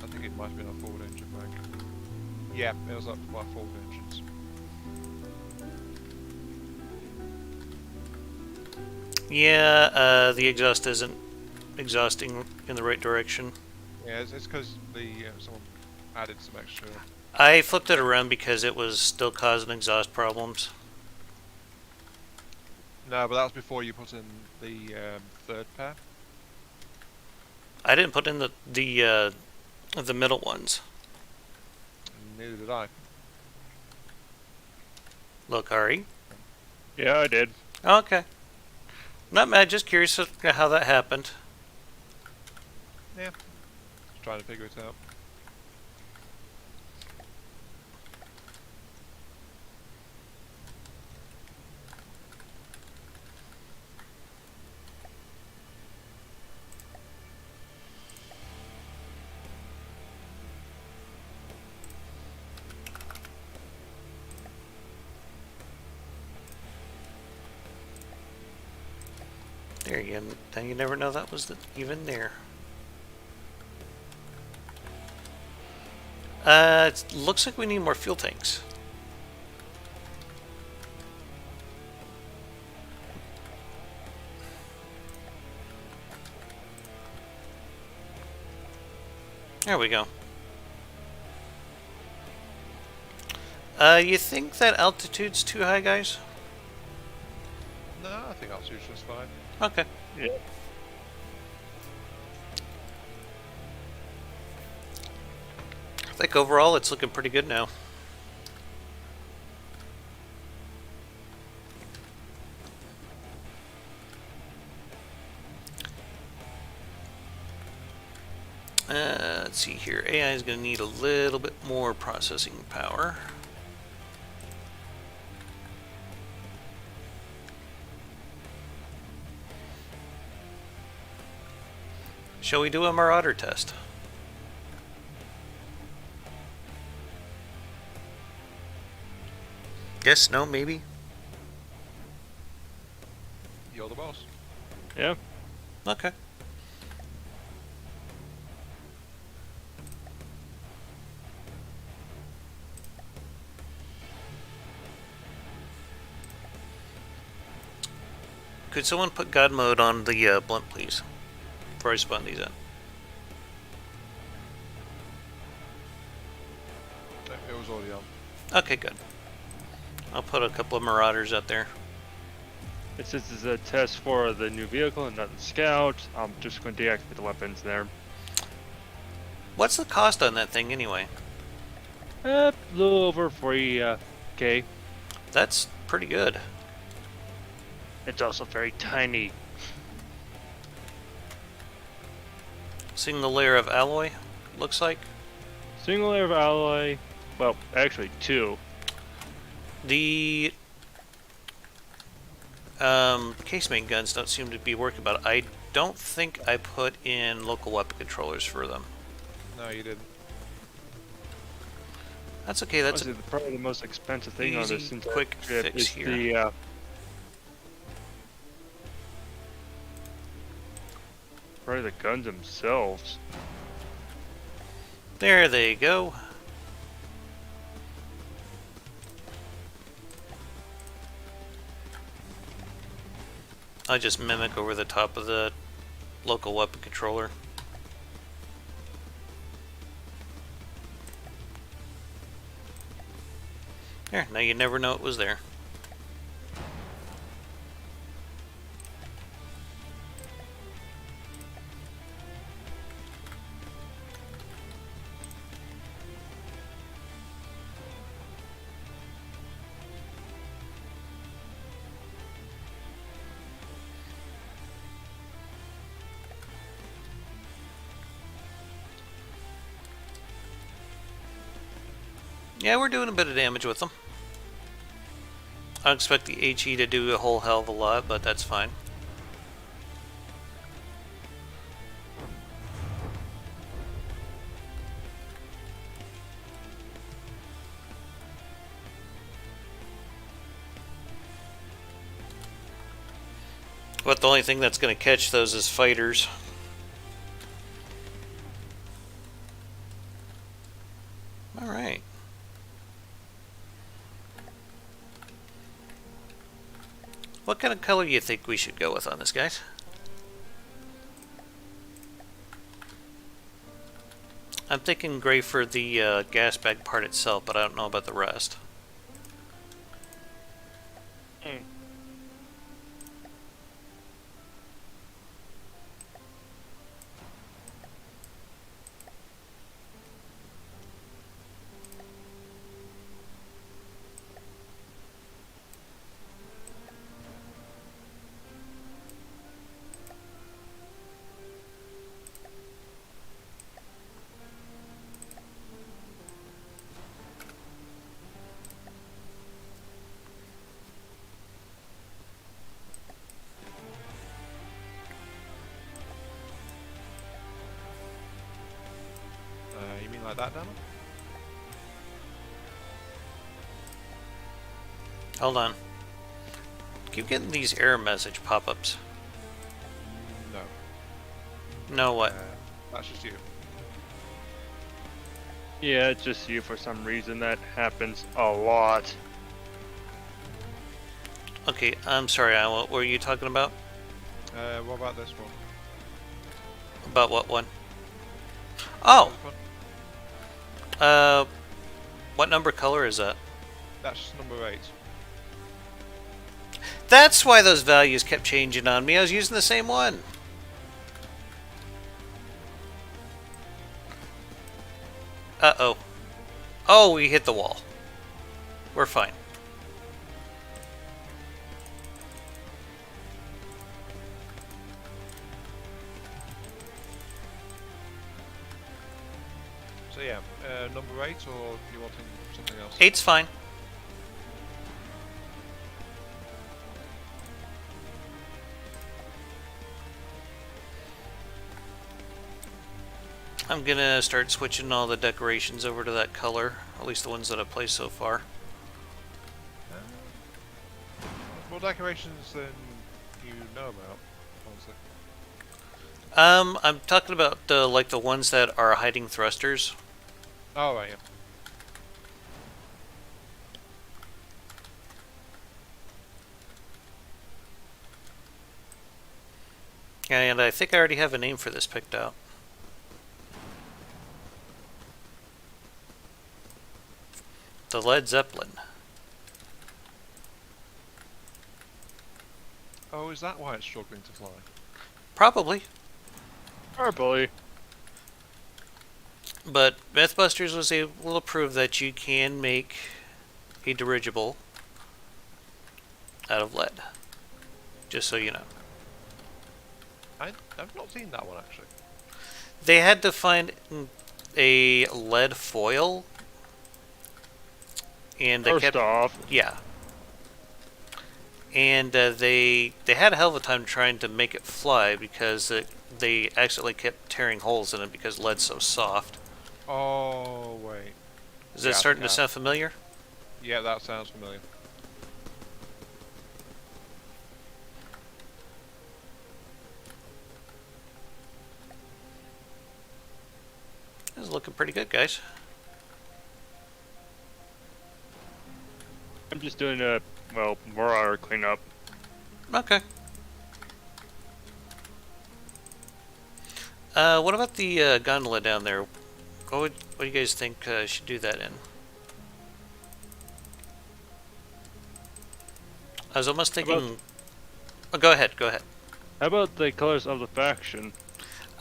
I think it might have been our forward engine bank. Yeah, it was up to our forward engines. Yeah, the exhaust isn't exhausting in the right direction. Yeah, it's because someone added some extra. I flipped it around because it was still causing exhaust problems. No, but that was before you put in the third pair. I didn't put in the middle ones. Neither did I. Look, Ari. Yeah, I did. Okay. Not mad, just curious how that happened. Yeah. Just trying to figure it out. There you go. Now you never know that was even there. It looks like we need more fuel tanks. There we go. You think that altitude's too high, guys? No, I think altitude's just fine. Okay. Yeah. I think overall it's looking pretty good now. Let's see here. AI is going to need a little bit more processing power. Shall we do a Marauder test? Yes, no, maybe? You're the boss. Yeah. Okay. Could someone put God mode on the blunt, please? Before I spawn these in. It was already on. Okay, good. I'll put a couple of Marauders out there. Since this is a test for the new vehicle and not the scout, I'm just going to deactivate the weapons there. What's the cost on that thing anyway? A little over 40K. That's pretty good. It's also very tiny. Single layer of alloy, looks like. Single layer of alloy. Well, actually two. The casemate guns don't seem to be working, but I don't think I put in local weapon controllers for them. No, you didn't. That's okay. That's Honestly, probably the most expensive thing on easy, this entire quick ship fix is here. the probably the guns themselves. There they go. I just mimic over the top of the local weapon controller. There, now you never know it was there. Yeah, we're doing a bit of damage with them. I don't expect the HE to do a whole hell of a lot, but that's fine. But the only thing that's going to catch those is fighters. Alright. What kind of color do you think we should go with on this, guys? I'm thinking gray for the gas bag part itself, but I don't know about the rest. You mean like that, Damas? Hold on. Keep getting these error message pop-ups. No. No, what? That's just you. Yeah, it's just you for some reason. That happens a lot. Okay, I'm sorry, what were you talking about? What about this one? About what one? Oh, That was fun. what number color is that? That's number 8. That's why those values kept changing on me. I was using the same one. Uh-oh. Oh, we hit the wall. We're fine. So yeah, number 8, or you wanting something else? 8's fine. I'm gonna start switching all the decorations over to that color, at least the ones that I've placed so far. More decorations than you know about, honestly. I'm talking about like the ones that are hiding thrusters. Oh, right, yeah. And I think I already have a name for this picked out. The Led Zeppelin. Oh, is that why it's struggling to fly? Probably. Probably. But Mythbusters was able to prove that you can make a dirigible out of lead. Just so you know. I've not seen that one, actually. They had to find a lead foil. And they First kept... off, Yeah. And they had a hell of a time trying to make it fly because they accidentally kept tearing holes in it because lead's so soft. Oh, wait. Is that Yeah, starting to yeah. sound familiar? Yeah, that sounds familiar. This is looking pretty good, guys. I'm just doing a, well, Marauder cleanup. Okay. What about the gondola down there? What do you guys think should do that in? I was almost How thinking... Oh, go ahead, go ahead. How about the colors of the faction?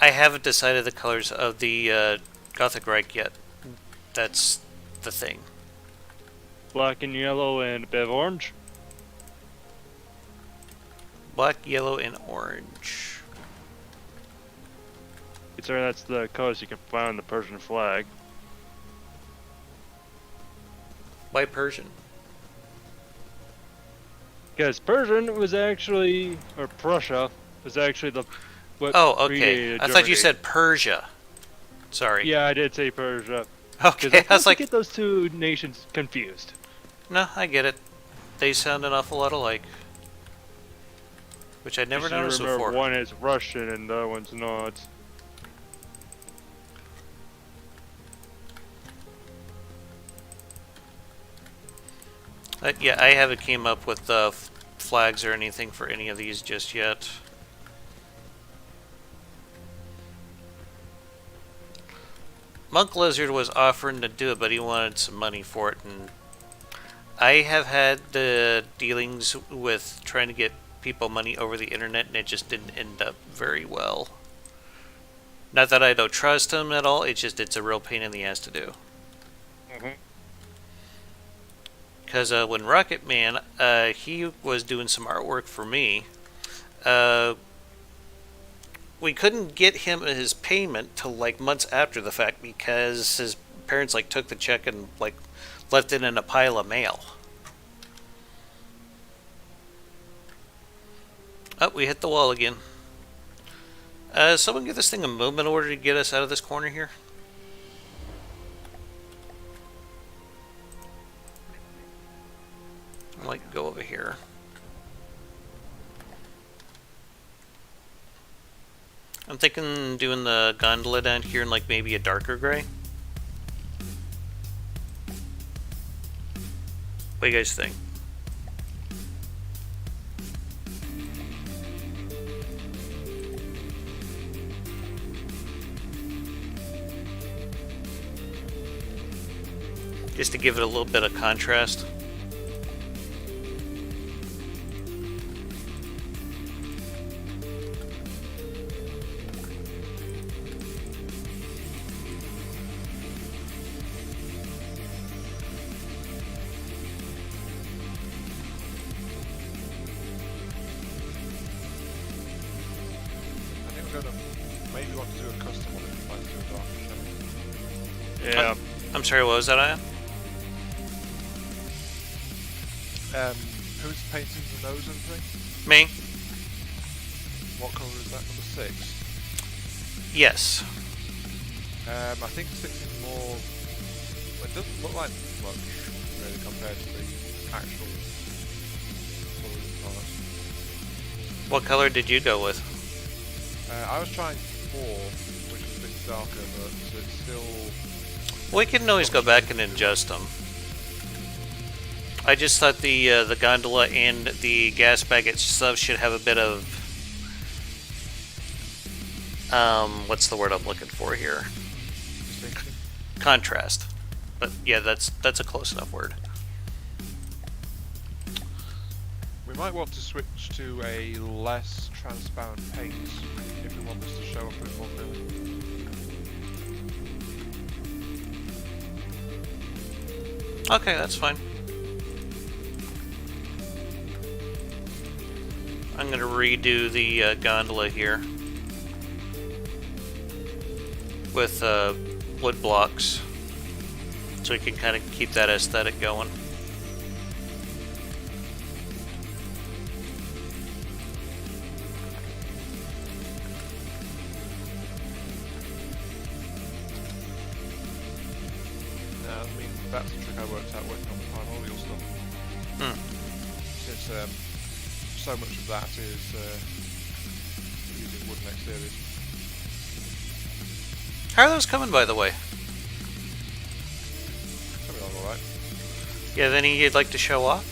I haven't decided the colors of the Gothic Reich yet. That's the thing. Black and yellow and a bit of orange? Black, yellow, and orange. Considering that's the colors you can find on the Persian flag. Why Persian? Because Persian was actually, or Prussia, was actually the, what Oh, okay. predated I thought you Germany. said Persia. Sorry. Yeah, I did say Persia. Because Okay, I was I like, get those two nations confused. no, I get it. They sound an awful lot alike. Which I'd never You should noticed remember before. one is Russian and the other one's not. Yeah, I haven't came up with flags or anything for any of these just yet. Monk Lizard was offering to do it, but he wanted some money for it, and I have had dealings with trying to get people money over the internet, and it just didn't end up very well. Not that I don't trust him at all, it's a real pain in the ass to do. Because when Rocket Man, he was doing some artwork for me, we couldn't get him his payment till like months after the fact because his parents like took the check and like left it in a pile of mail. Oh, we hit the wall again. Someone give this thing a movement order to get us out of this corner here. I'd like to go over here. I'm thinking doing the gondola down here in like maybe a darker gray. What do you guys think? just to give it a little bit of contrast. I think we're gonna maybe want to do a custom one if we plan to do a darker shadow. Yeah. I'm sorry, what was that, Aya? Who's painting the nose and thing? Me? What colour is that? Number 6. Yes. I think 6 is more. It doesn't look like much really compared to the actual colours and colours. What color did you go with? I was trying 4, which is a bit darker, but it's still. We can always go back and adjust them. I just thought the gondola and the gas bag itself should have a bit of what's the word I'm looking for here? Distinction. Contrast. But yeah, that's a close enough word. We might want to switch to a less transparent paint if we want this to show up a bit more clearly. Okay, that's fine. I'm gonna redo the gondola here with wood blocks, so we can kind of keep that aesthetic going. I mean, that's the trick I worked out working on the primordial stuff. Since so much of that is using wooden exteriors. How are those coming, by the way? Coming along alright. You have any you'd like to show off?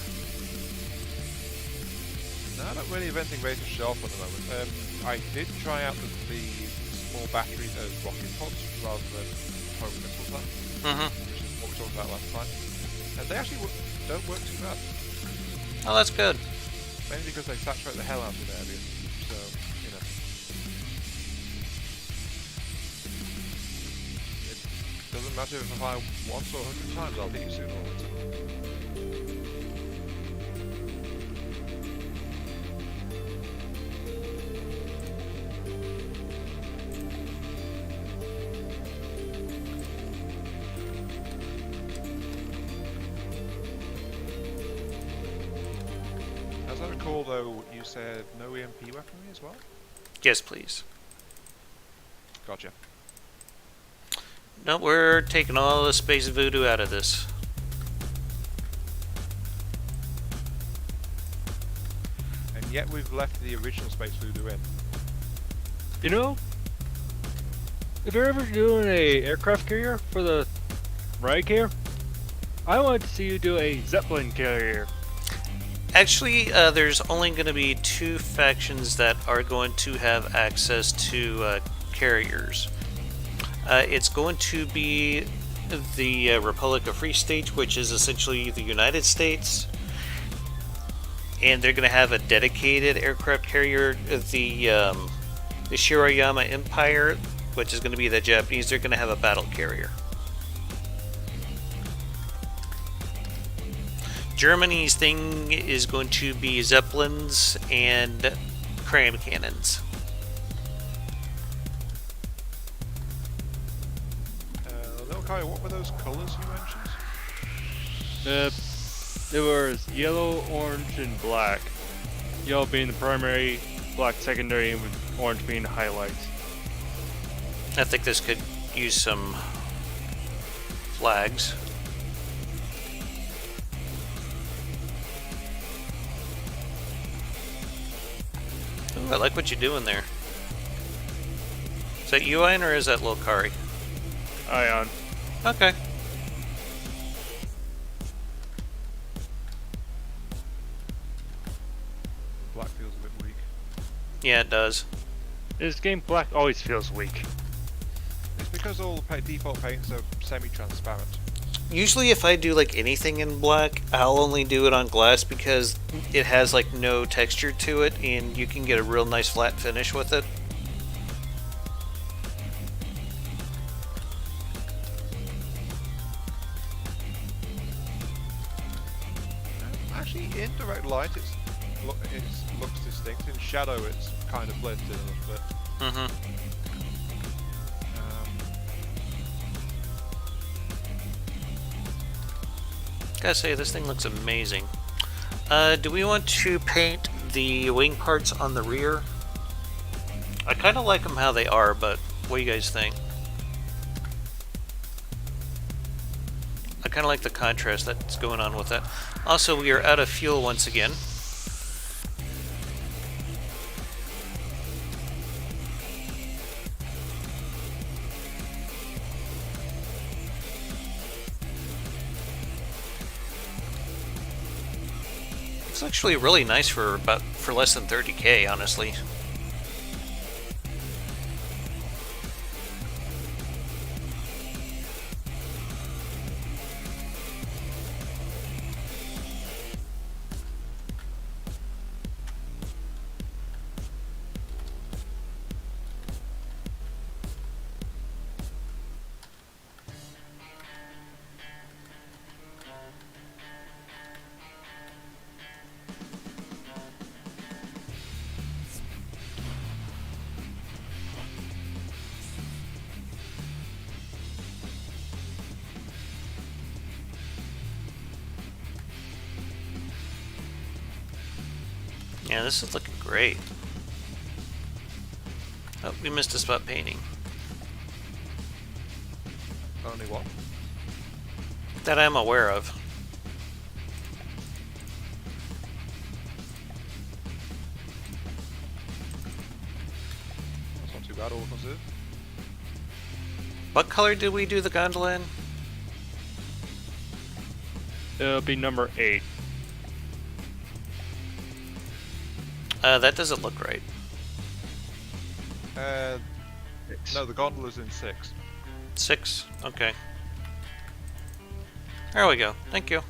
No, I don't really have anything ready to show off at the moment. I did try out the small batteries as rocket pods rather than home missile tanks, Mm-hmm. which is what we talked about last time. And they actually don't work too bad. Oh, that's good. Mainly because they saturate the hell out of the area. So, you know. It doesn't matter if I fire once or 100 times, I'll hit you sooner or later. As I recall though, you said no EMP weaponry as well? Yes, please. Gotcha. No, we're taking all the space voodoo out of this. And yet we've left the original Space Voodoo in. You know, if you're ever doing a aircraft carrier for the ride carrier, I want to see you do a Zeppelin carrier. Actually, there's only going to be 2 factions that are going to have access to carriers. It's going to be the Republic of Free State, which is essentially the United States, and they're going to have a dedicated aircraft carrier. The Shirayama Empire, which is going to be the Japanese, they're going to have a battle carrier. Germany's thing is going to be Zeppelins and cram cannons. Little Kai, what were those colours you mentioned? There was yellow, orange, and black. Yellow being the primary, black secondary, and with orange being the highlights. I think this could use some flags. Ooh, I like what you're doing there. Is that you, Ian, or is that Lokari? Ion. Okay. Black feels a bit weak. Yeah, it does. This game, black always feels weak. It's because all the default paints are semi-transparent. Usually if I do like anything in black, I'll only do it on glass because it has like no texture to it and you can get a real nice flat finish with it. Actually, in direct light, it looks distinct. In shadow, it's kind of blended in a little bit. Mm-hmm. Gotta say, this thing looks amazing. Do we want to paint the wing parts on the rear? I kind of like them how they are, but what do you guys think? I kind of like the contrast that's going on with that. Also, we are out of fuel once again. It's actually really nice for less than 30K, honestly. Yeah, this is looking great. Oh, we missed a spot painting. Only one. That I'm aware of. That's not too bad, all considered. What color did we do the gondola in? It'll be number 8. That doesn't look right. No, the gondola's in 6. 6? Okay. There we go. Thank you.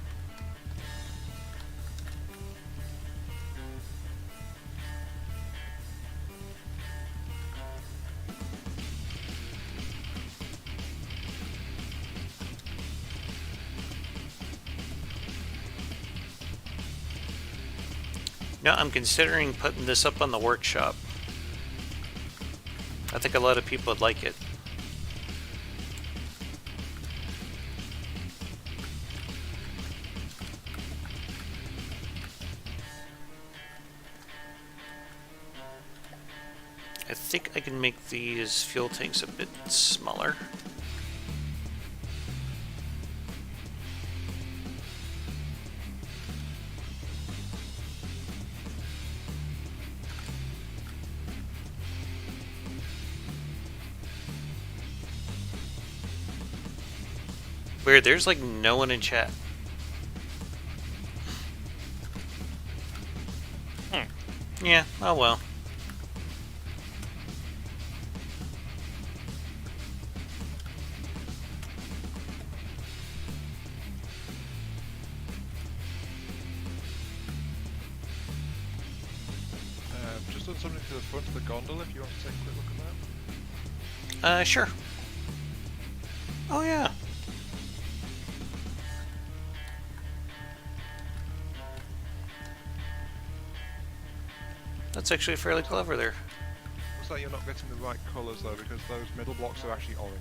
No, I'm considering putting this up on the workshop. I think a lot of people would like it. I think I can make these fuel tanks a bit smaller. Weird, there's like no one in chat. Yeah, oh well. Just done something to the front of the gondola if you want to take a quick look at that. Sure. Oh yeah. That's actually fairly clever there. Looks like you're not getting the right colours though, because those middle blocks are actually orange.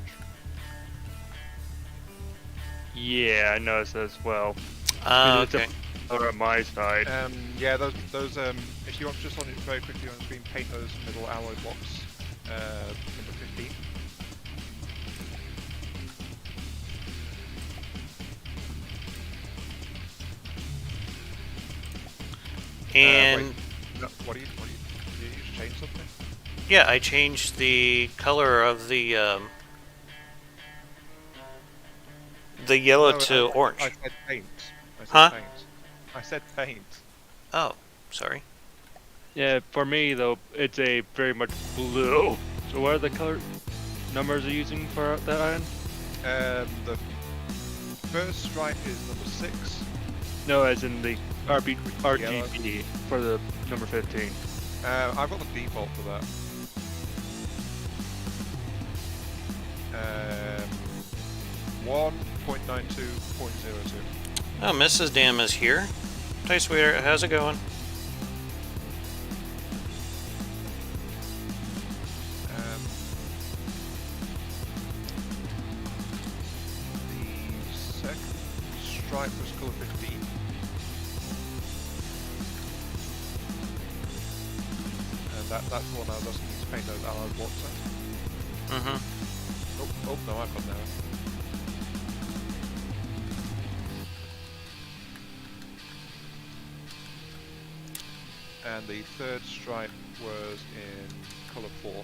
Yeah, I noticed that as well. Okay. Or on my side. Yeah, those if you want to just on it very quickly on the screen, paint those middle alloy blocks number 15. And wait, no, did you just change something? yeah, I changed the color of the yellow No, to orange. I said paint. Huh? I said paint. Oh, sorry. Yeah, for me though, it's a very much blue. So what are the color numbers are you using for that item? The first stripe is number 6. No, as in the RGB for the number 15. I've got the default for that. 1.92.02. Oh, Mrs. Damas here. Hi, sweetheart. How's it going? The second stripe was colour 15. And that's the one I was asking you to paint those allied water. Mm-hmm. Oh, no, I've got an error. And the third stripe was in colour 4.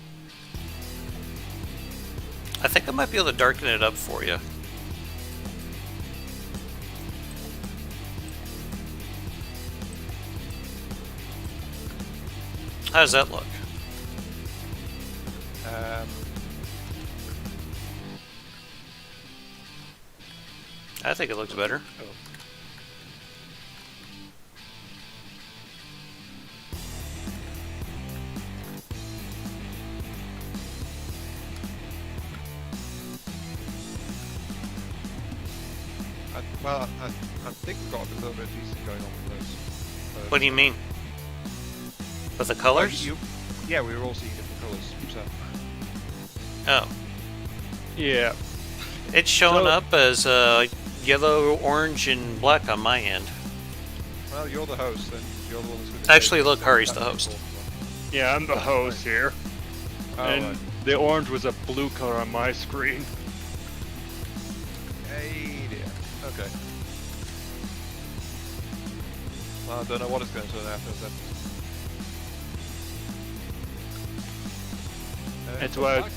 I think I might be able to darken it up for you. How does that look? I think it looks better. Oh. I think we've got a little bit decent going on with those. What do you mean? With the colors? Yeah, we were all seeing different colours. So. Oh. Yeah. It's showing So- up as yellow, orange, and black on my end. Well, you're the host, and you're the one that's going Actually, look, Hari's the host. Yeah, I'm the host here. Oh, And right. the orange was a blue color on my screen. Hey dear. Okay. Well, I don't know what it's going to turn out as then. It's what-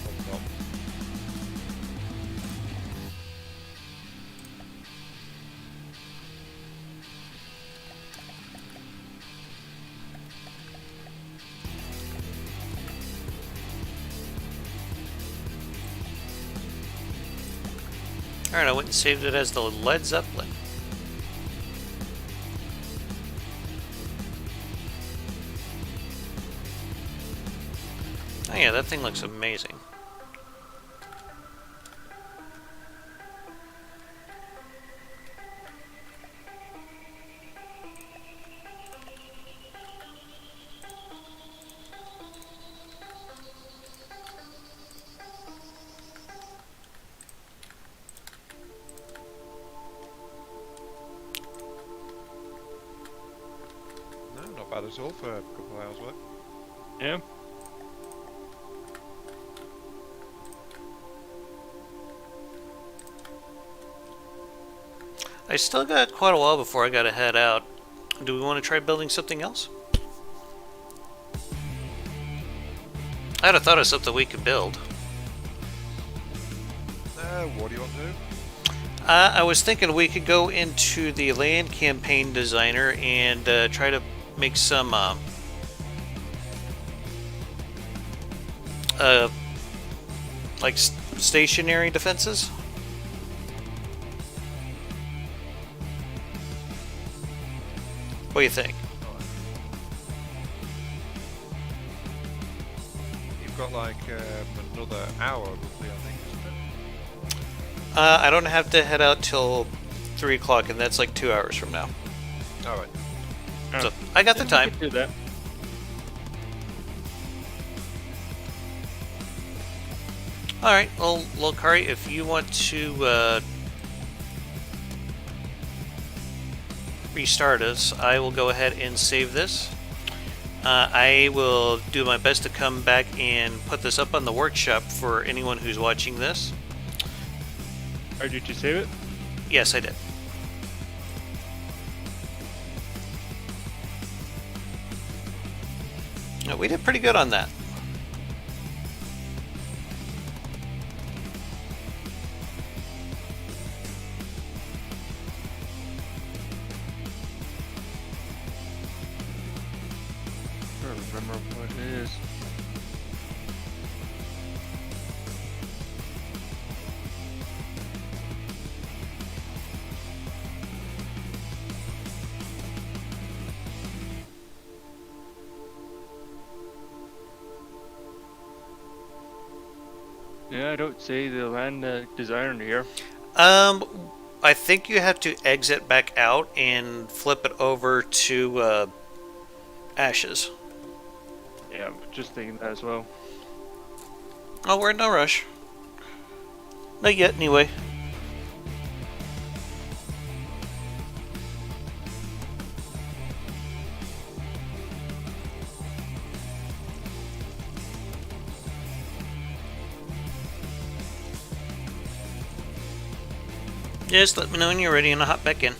Alright, I went and saved it as the Led Zeppelin. Oh yeah, that thing looks amazing. No, not bad at all for a couple of hours work. Yeah. I still got quite a while before I gotta head out. Do we want to try building something else? I had a thought of something we could build. What do you want to do? I was thinking we could go into the land campaign designer and try to make some like stationary defenses. What do you think? You've got like another hour roughly, I think, isn't it? I don't have to head out till 3 o'clock, and that's like 2 hours from now. Alright. So I got the time. Do that. All right. Well, Lokari, if you want to restart us, I will go ahead and save this. I will do my best to come back and put this up on the workshop for anyone who's watching this. Or did you save it? Yes, I did. No, we did pretty good on that. I don't remember what it is. Yeah, I don't see the land designer here. I think you have to exit back out and flip it over to Ashes. Yeah, I'm just thinking that as well. Oh, we're in no rush. Not yet, anyway. Just let me know when you're ready and I'll hop back in.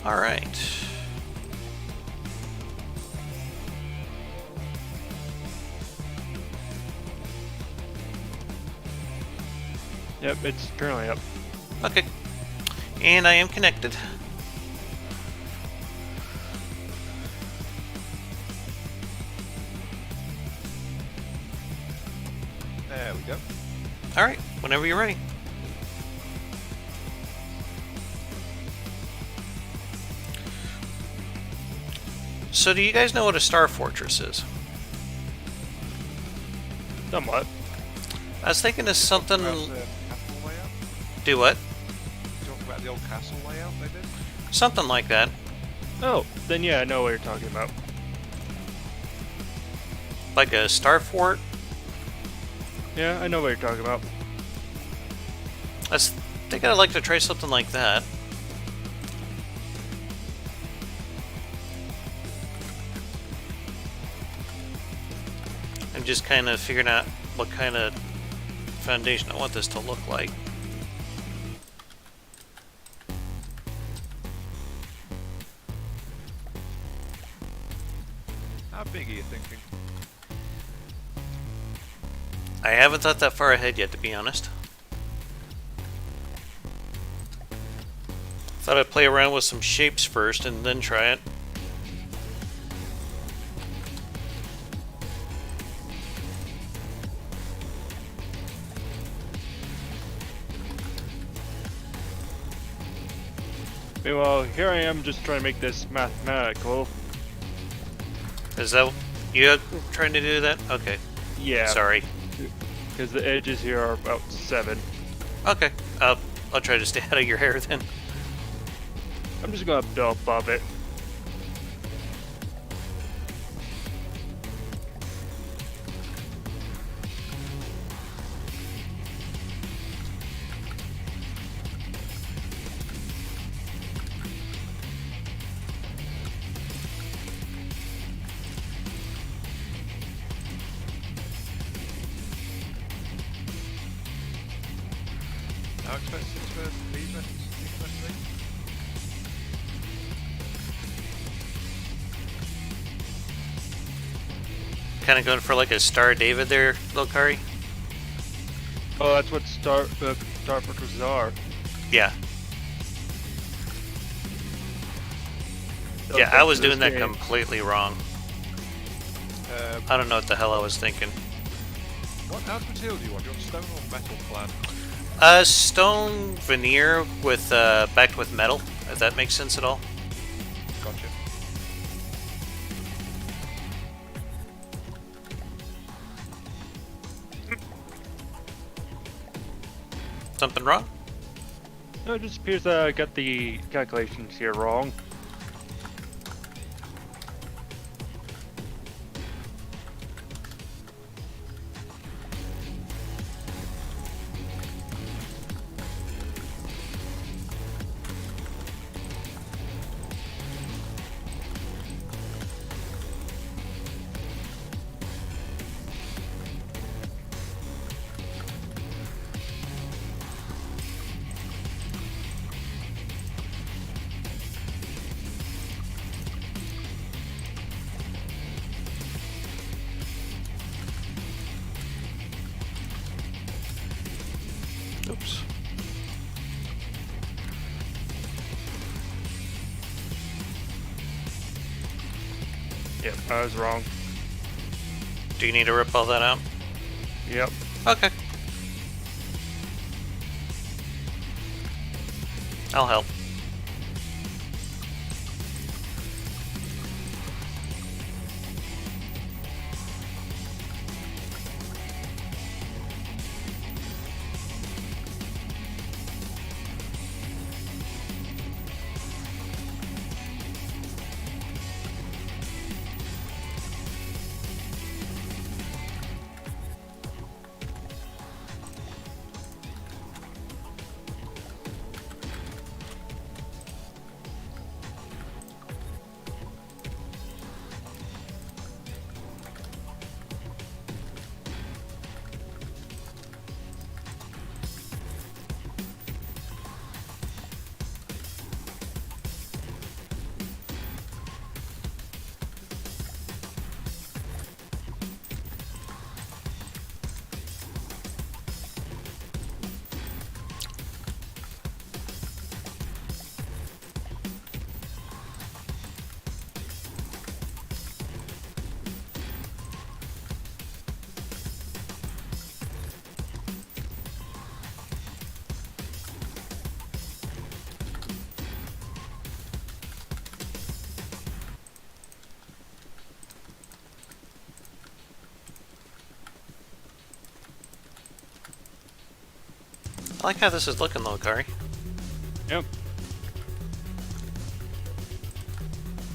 All right. Yep, it's currently up. Okay. And I am connected. There we go. All right. Whenever you're ready. So do you guys know what a star fortress is? Somewhat. I was thinking of something. About the castle layout? Do what? Talk about the old castle layout they did? Something like that. Oh, then yeah, I know what you're talking about. Like a star fort. Yeah, I know what you're talking about. I was thinking I'd like to try something like that. I'm just kind of figuring out what kind of foundation I want this to look like. How big are you thinking? I haven't thought that far ahead yet, to be honest. Thought I'd play around with some shapes first and then try it. Meanwhile, here I am just trying to make this mathematical. Is that you trying to do that? Okay. Yeah. Sorry. Because the edges here are about 7. Okay. I'll try to stay out of your hair then. I'm just gonna build above it. How expensive for these methods? Kind of going for like a Star David there, Lokari? Oh, that's what star fortresses are. Yeah. Those Yeah, I are was for this doing that game. completely wrong. I don't know what the hell I was thinking. What material do you want? Do you want stone or metal clad? Stone veneer with backed with metal, if that makes sense at all. Gotcha. Something wrong? No, it just appears that I got the calculations here wrong. Oops. Yep, I was wrong. Do you need to rip all that out? Yep. Okay. I'll help. I like how this is looking though, Kari. Yep.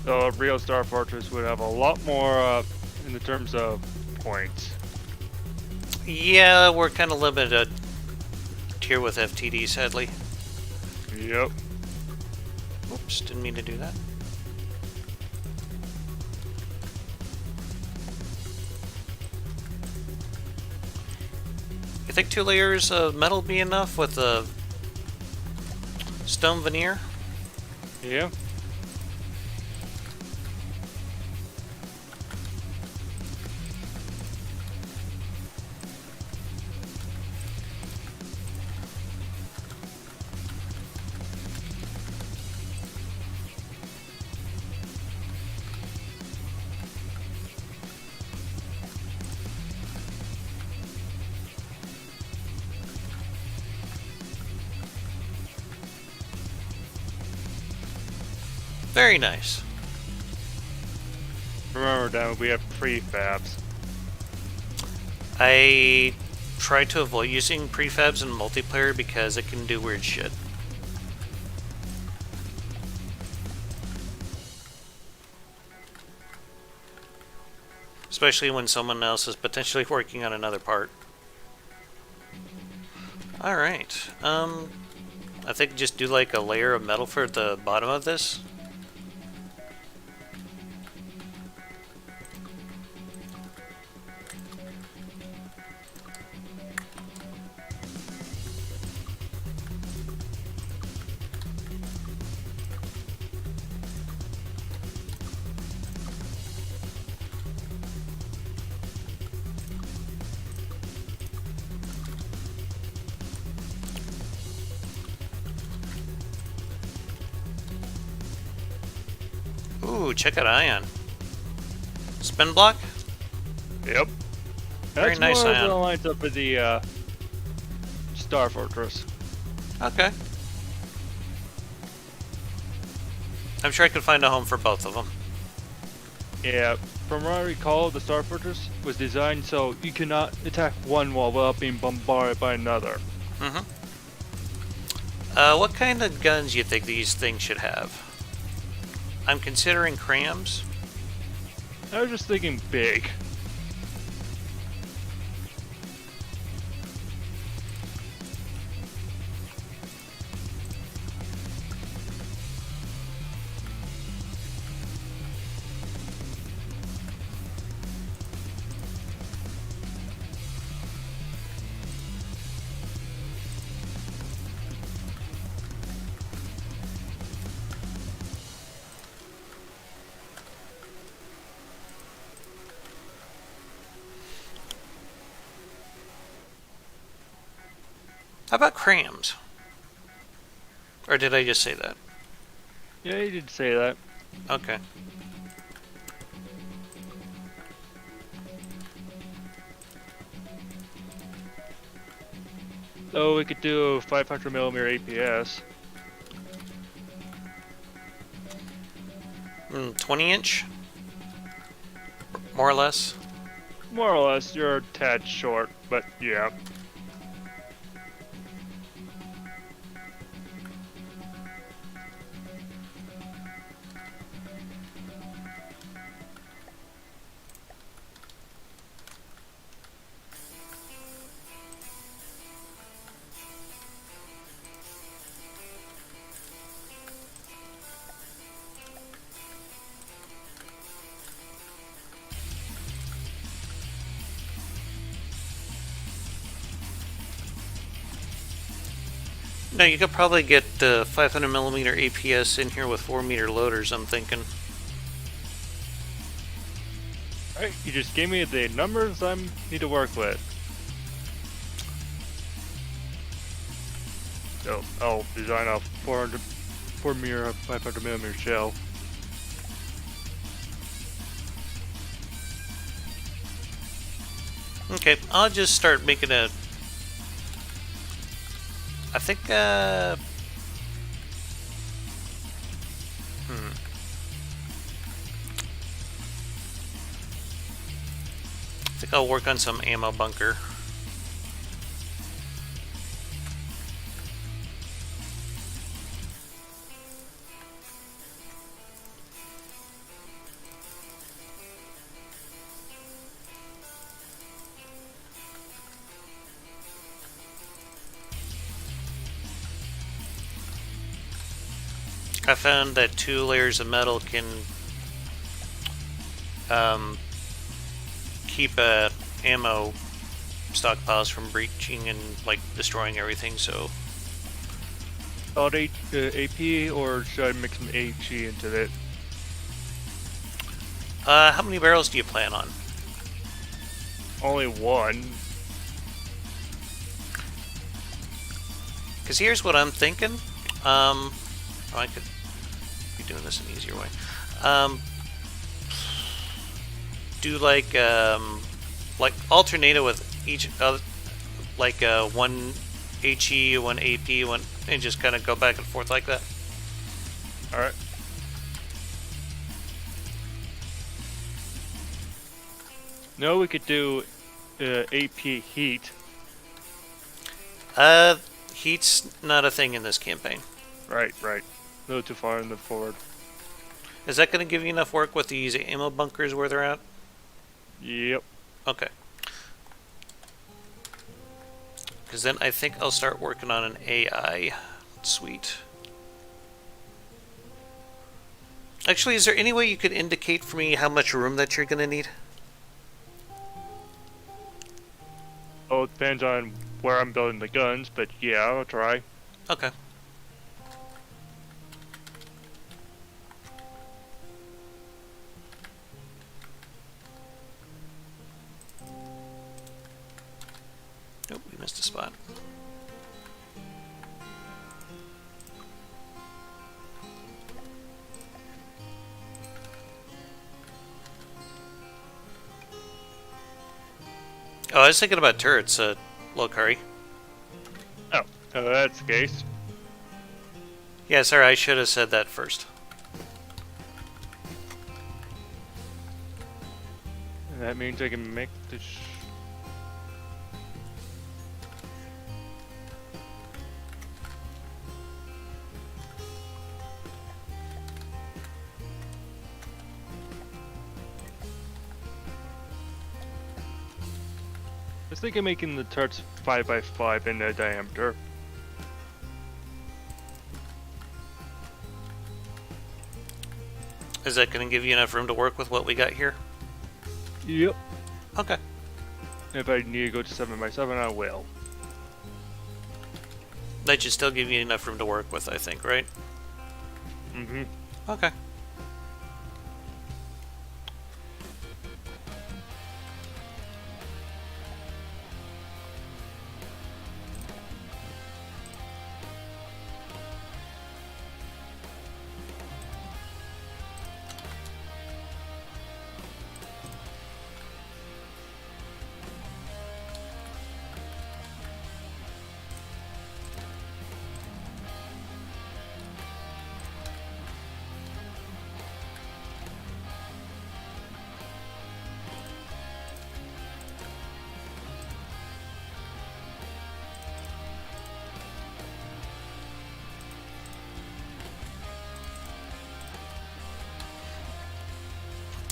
So a real Star Fortress would have a lot more in the terms of points. Yeah, we're kind of limited here with FTD, sadly. Yep. Oops, didn't mean to do that. You think 2 layers of metal be enough with a stone veneer? Yeah. Very nice. Remember, Dan, we have prefabs. I try to avoid using prefabs in multiplayer because it can do weird shit. Especially when someone else is potentially working on another part. Alright, I think just do like a layer of metal for the bottom of this. Ooh, check out Ion. Spin block? Yep. Very That's nice, more Ion. of lines up with the Star Fortress. Okay. I'm sure I could find a home for both of them. Yeah, from what I recall, the Star Fortress was designed so you cannot attack one wall without being bombarded by another. Mm-hmm. What kind of guns do you think these things should have? I'm considering crams. I was just thinking big. How about crams? Or did I just say that? Yeah, you did say that. Okay. So we could do 500mm APS. 20 inch? More or less? More or less, you're a tad short, but yeah. No, you could probably get 500mm APS in here with 4-meter loaders, I'm thinking. Alright, you just gave me the numbers I need to work with. So, I'll design a 4-meter 500mm shell. Okay, I'll just start making a... I think, I think I'll work on some ammo bunker. I found that 2 layers of metal can keep ammo stockpiles from breaching and like destroying everything. So About AP, or should I mix some HE into it? how many barrels do you plan on? Only one. Because here's what I'm thinking. I could be doing this an easier way. Do like alternate it with each other, like one HE, one AP, one, and just kind of go back and forth like that. All right. No, we could do AP heat. Heat's not a thing in this campaign. Right, right. A little too far in the forward. Is that going to give you enough work with these ammo bunkers where they're at? Yep. Okay. Because then I think I'll start working on an AI suite. Actually, is there any way you could indicate for me how much room that you're going to need? Oh, it depends on where I'm building the guns, but yeah, I'll try. Okay. Nope, we missed a spot. Oh, I was thinking about turrets, Lokari. Oh, that's the case. Yeah, sorry, I should have said that first. That means I can make the I was thinking making the turrets 5x5 in their diameter. Is that going to give you enough room to work with what we got here? Yep. Okay. If I need to go to 7x7, I will. That should still give you enough room to work with, I think, right? Mm-hmm. Okay.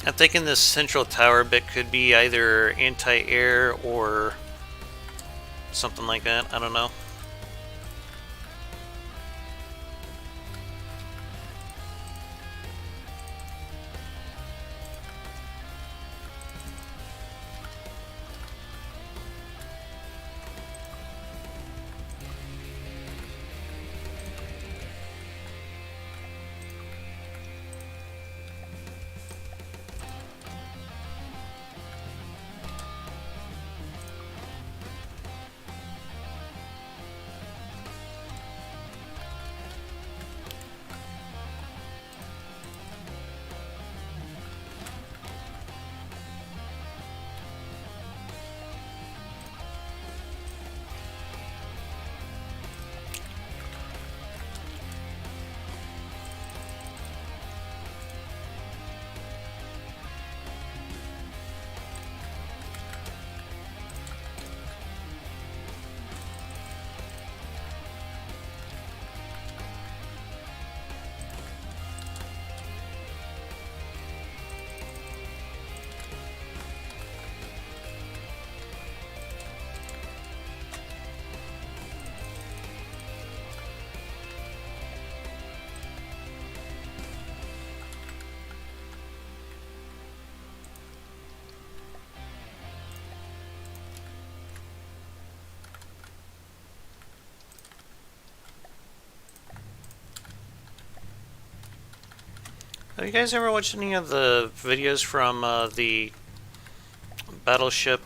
I'm thinking this central tower bit could be either anti-air or something like that. I don't know. Have you guys ever watched any of the videos from the Battleship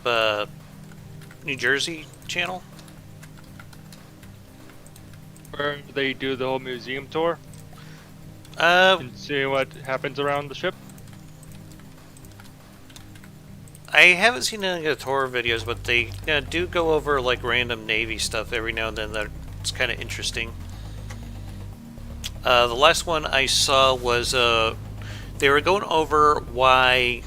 New Jersey channel? Where they do the whole museum tour Uh, and see what happens around the ship. I haven't seen any of the tour videos, but they do go over like random Navy stuff every now and then. That's kind of interesting. The last one I saw was they were going over why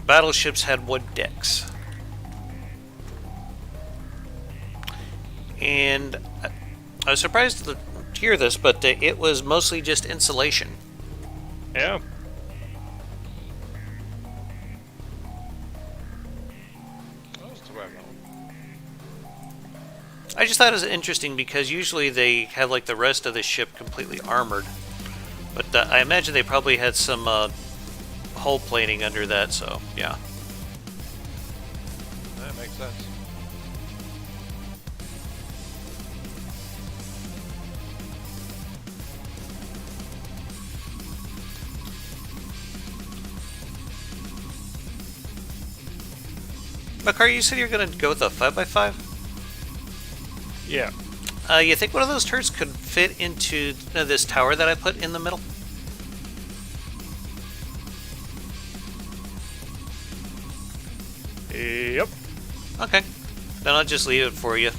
battleships had wood decks, and I was surprised to hear this, but it was mostly just insulation. Yeah. I was aware of that one. I just thought it was interesting because usually they have like the rest of the ship completely armored, but I imagine they probably had some hull plating under that. So yeah. That makes sense. Makar, you said you're gonna go with a 5x5? Yeah. You think one of those turrets could fit into this tower that I put in the middle? Yep. Okay. Then I'll just leave it for you.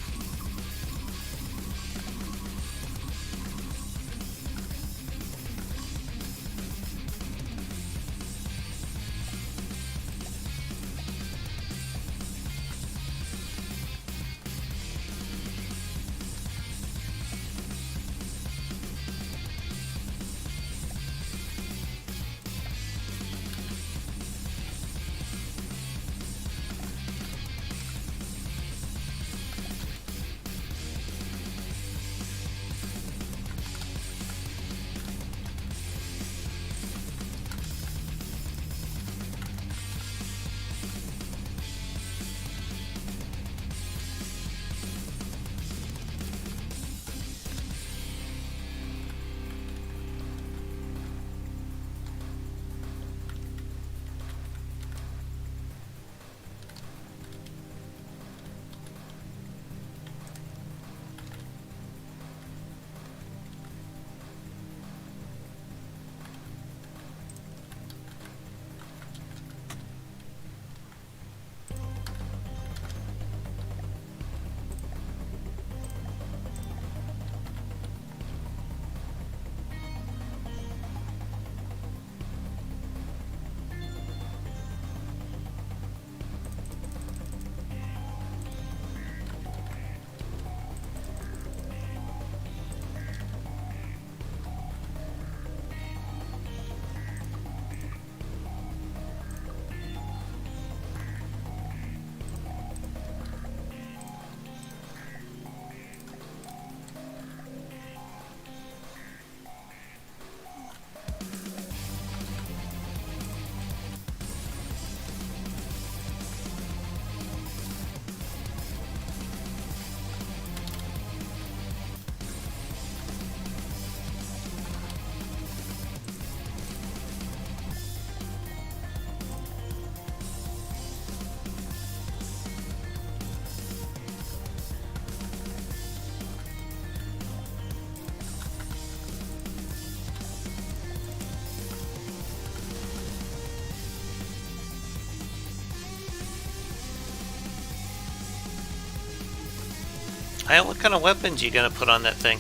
What kind of weapons you gonna put on that thing?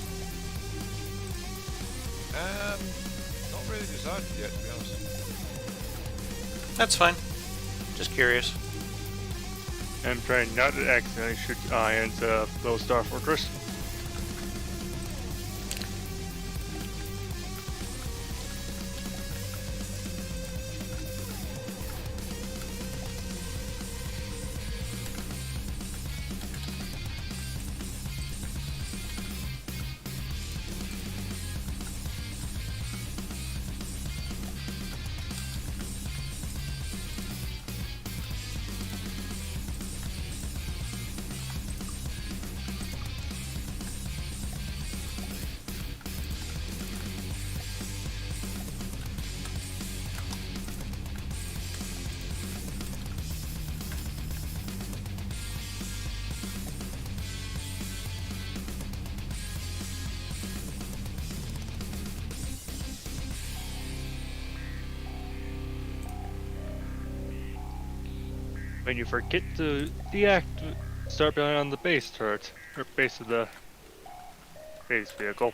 Not really decided yet, to be honest. That's fine. Just curious. I'm trying not to accidentally shoot ions Little Star Fortress. When you forget to start building on the base turret, or base of the base vehicle.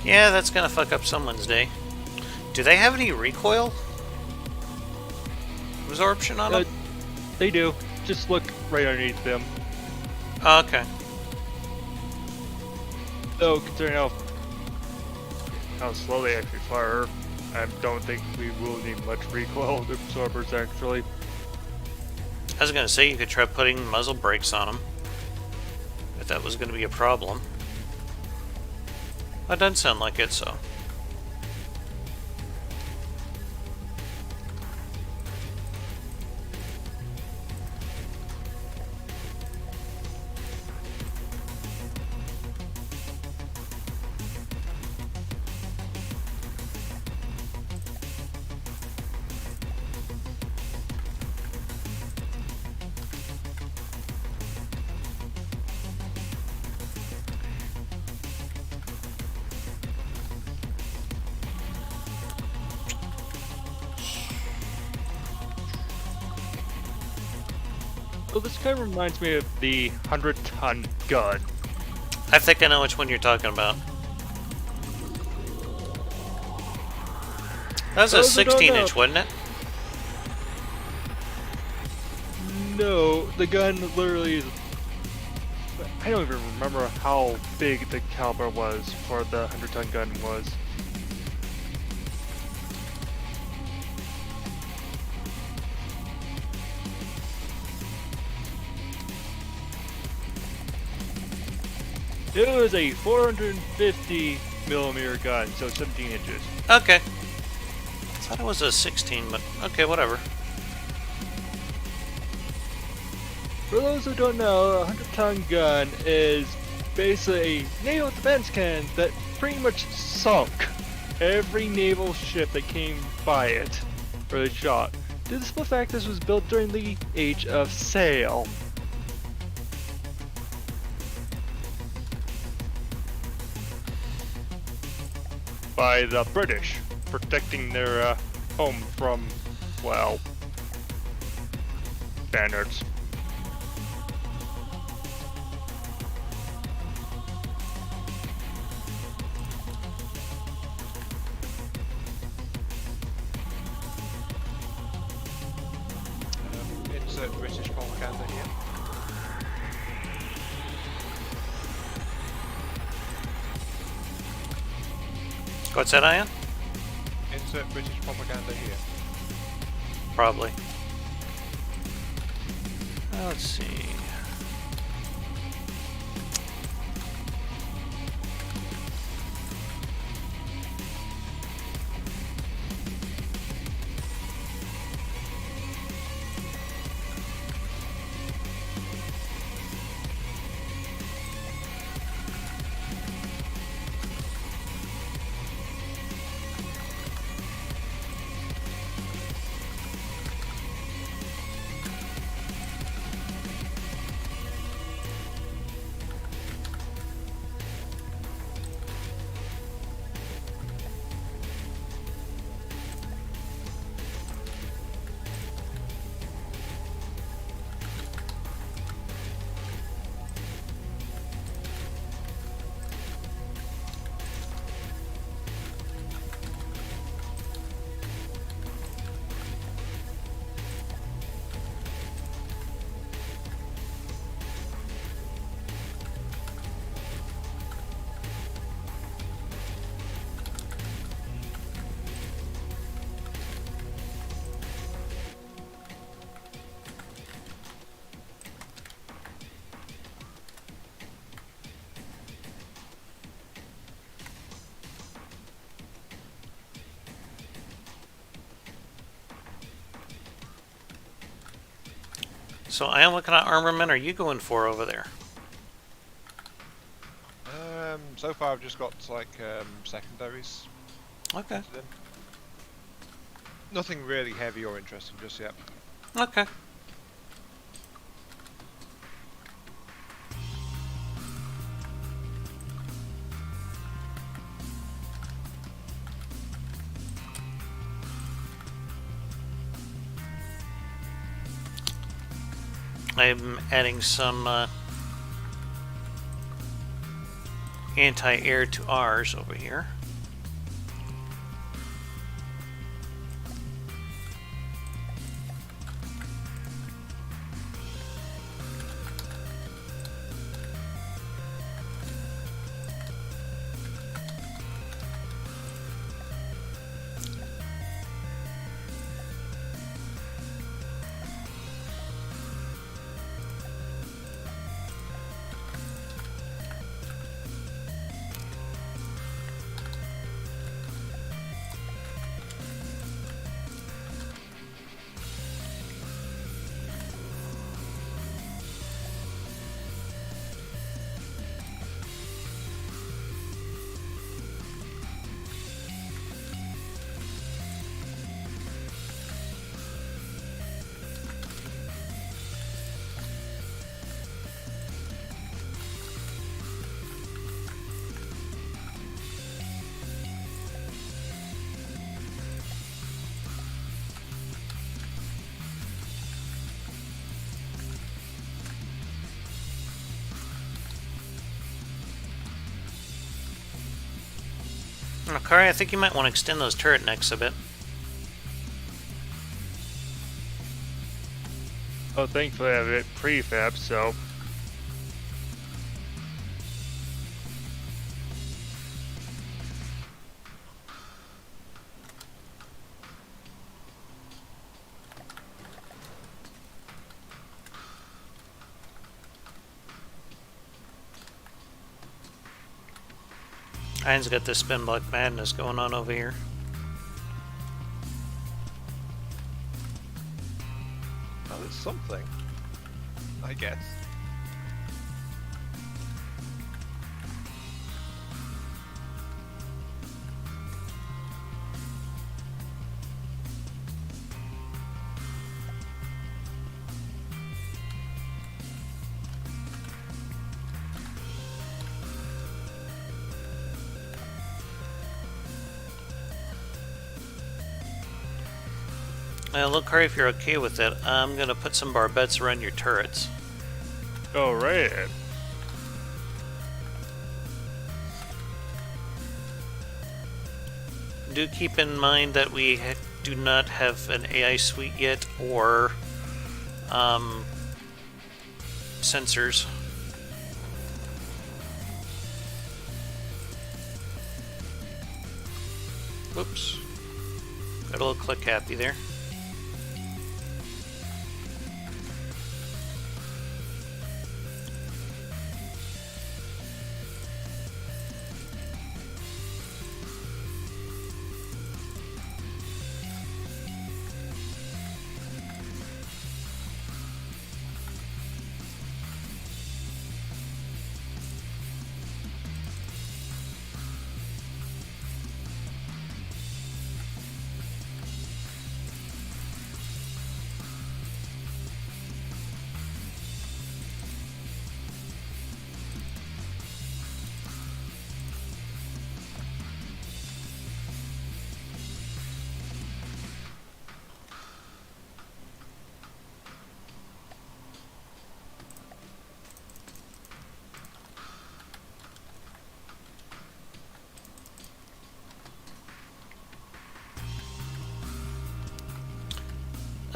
Yeah, that's gonna fuck up someone's day. Do they have any recoil absorption on them? They do. Just look right underneath them. Oh, okay. Though, considering how slow they actually fire, I don't think we will need much recoil absorbers actually. I was gonna say you could try putting muzzle brakes on them, if that was gonna be a problem. That doesn't sound like it, so. So this kind of reminds me of the 100-ton gun. I think I know which one you're talking about. That was a Those who don't 16-inch, know- wasn't it? No, the gun literally is... I don't even remember how big the caliber was for the 100-ton gun was. It was a 450 millimeter gun, so 17 inches. Okay. I thought it was a 16, but okay, whatever. For those who don't know, a 100-ton gun is basically a naval defense cannon that pretty much sunk every naval ship that came by it, or they shot, due to the simple fact this was built during the age of sail. By the British, protecting their home from, well, Spaniards. Insert British propaganda here. What's that, Ian? Insert British propaganda here. Probably. Let's see. So I am looking at armament. Are you going for over there? So far I've just got like secondaries. Okay. fitted in. Nothing really heavy or interesting just yet. Okay. I'm adding some anti-air to ours over here. Kari, I think you might want to extend those turret necks a bit. Oh, thankfully I have it prefab, so Iron's got this spin block madness going on over here. Well, it's something, I guess. Look, Kari, if you're okay with it, I'm going to put some barbettes around your turrets. oh right. Do keep in mind that we do not have an AI suite yet, or sensors. Whoops. Got a little click happy there.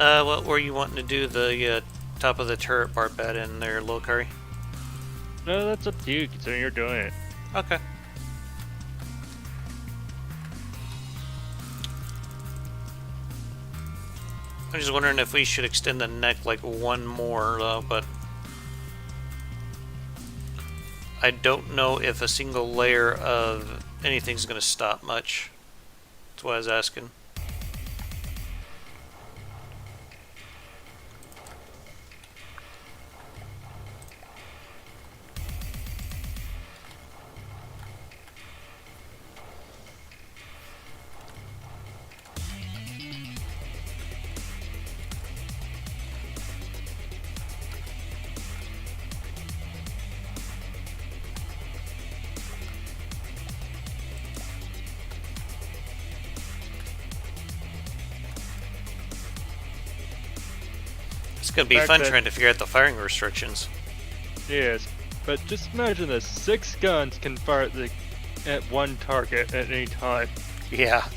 What were you wanting to do? The top of the turret bar bed in there, Lokari? No, that's up to you, considering you're doing it. Okay. I'm just wondering if we should extend the neck like one more, but I don't know if a single layer of anything's going to stop much. That's why I was asking. It's going to be fact fun that- trying to figure out the firing restrictions. Yes, but just imagine this: 6 guns can fire at one target at any time. Yeah.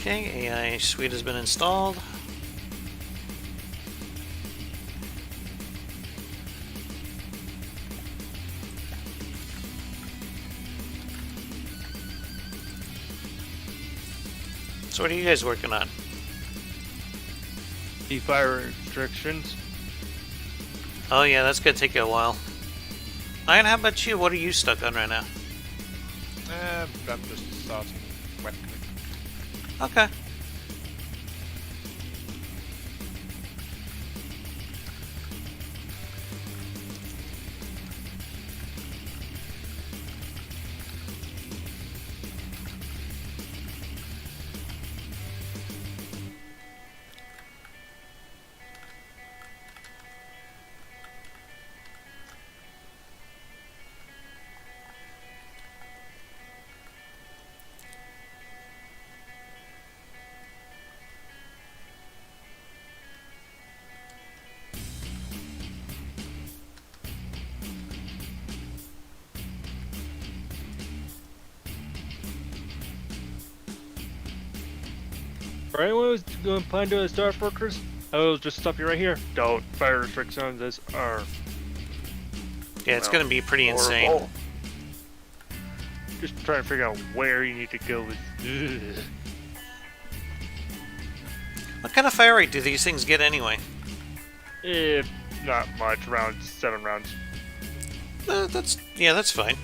Okay, AI suite has been installed. So what are you guys working on? The fire restrictions. Oh yeah, that's gonna take you a while. Ian, how about you? What are you stuck on right now? I'm just starting webcam. Okay. For anyone who's going to plan to start workers, I will just stop you right here. Don't fire restrictions this are Yeah, it's gonna be pretty insane. horrible. Just trying to figure out where you need to go with. What kind of fire rate do these things get anyway? If not much, around 7 rounds. That's fine.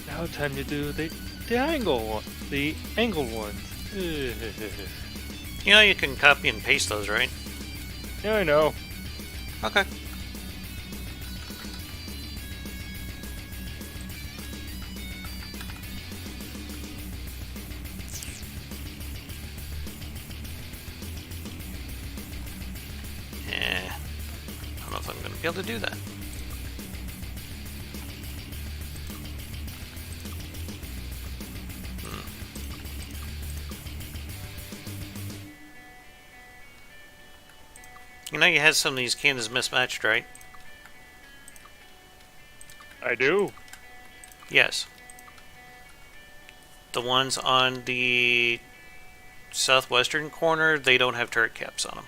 Now time to do the angle ones. You know you can copy and paste those, right? Yeah, I know. Okay. I don't know if I'm going to be able to do that. You know you had some of these cannons mismatched, right? I do. Yes. The ones on the southwestern corner, they don't have turret caps on them.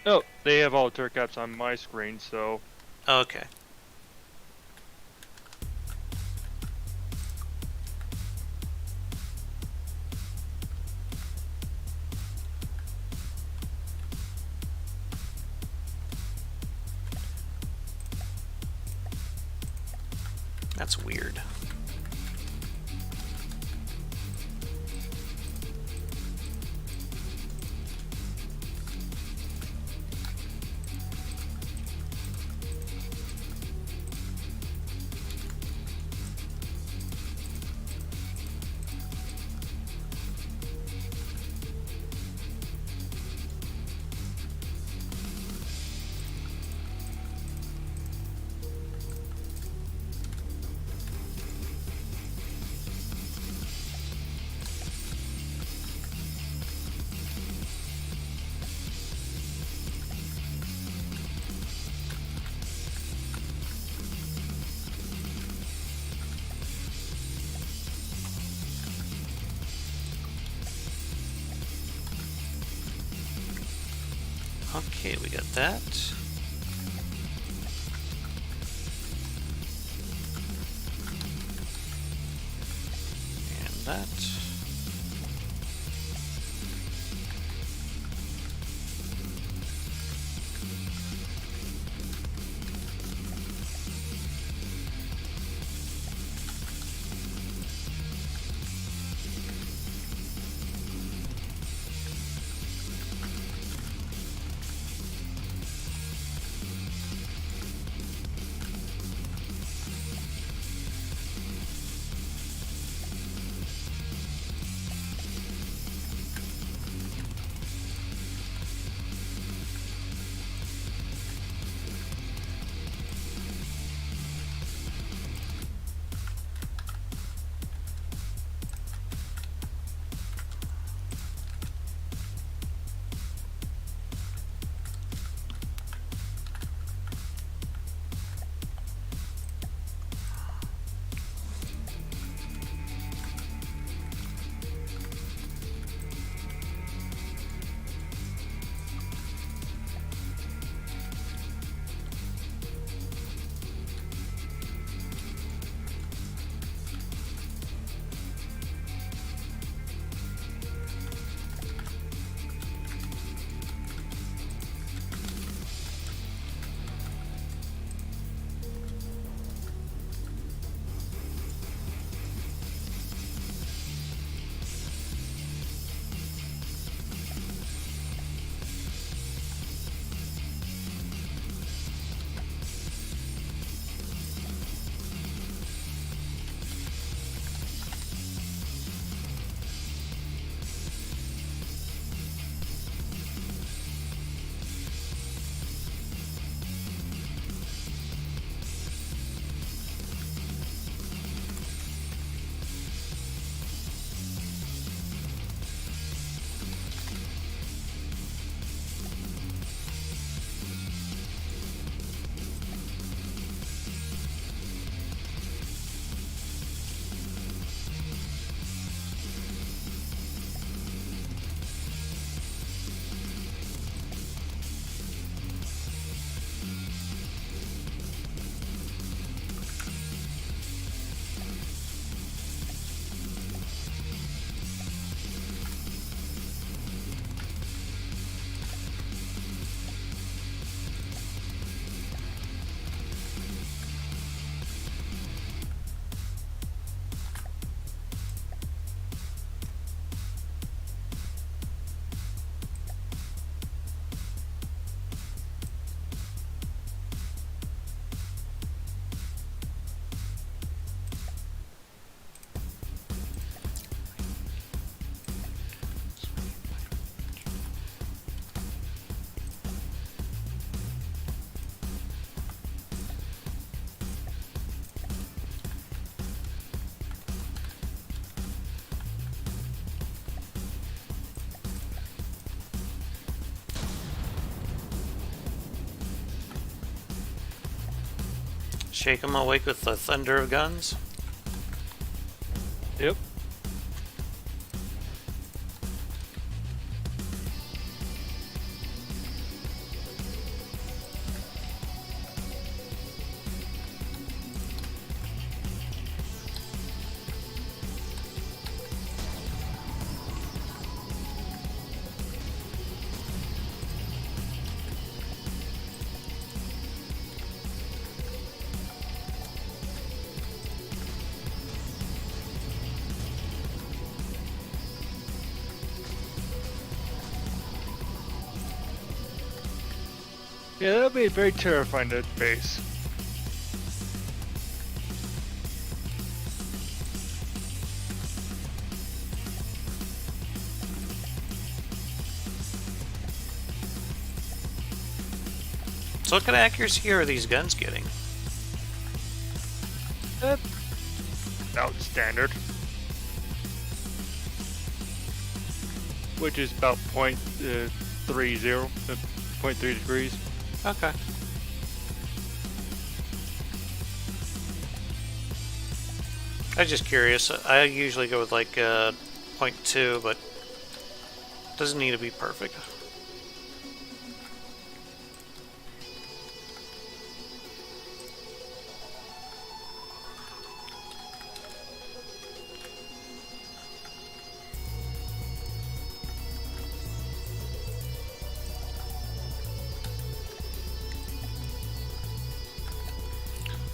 Oh, they have all turret caps on my screen, so Okay. That's weird. Okay, we got that. And that. Shake them awake with the thunder of guns. Yep. Yeah, that'd be very terrifying to face. So what kind of accuracy are these guns getting? About standard. Which is about 0.3 degrees. Okay. I'm just curious. I usually go with like 0.2, but doesn't need to be perfect.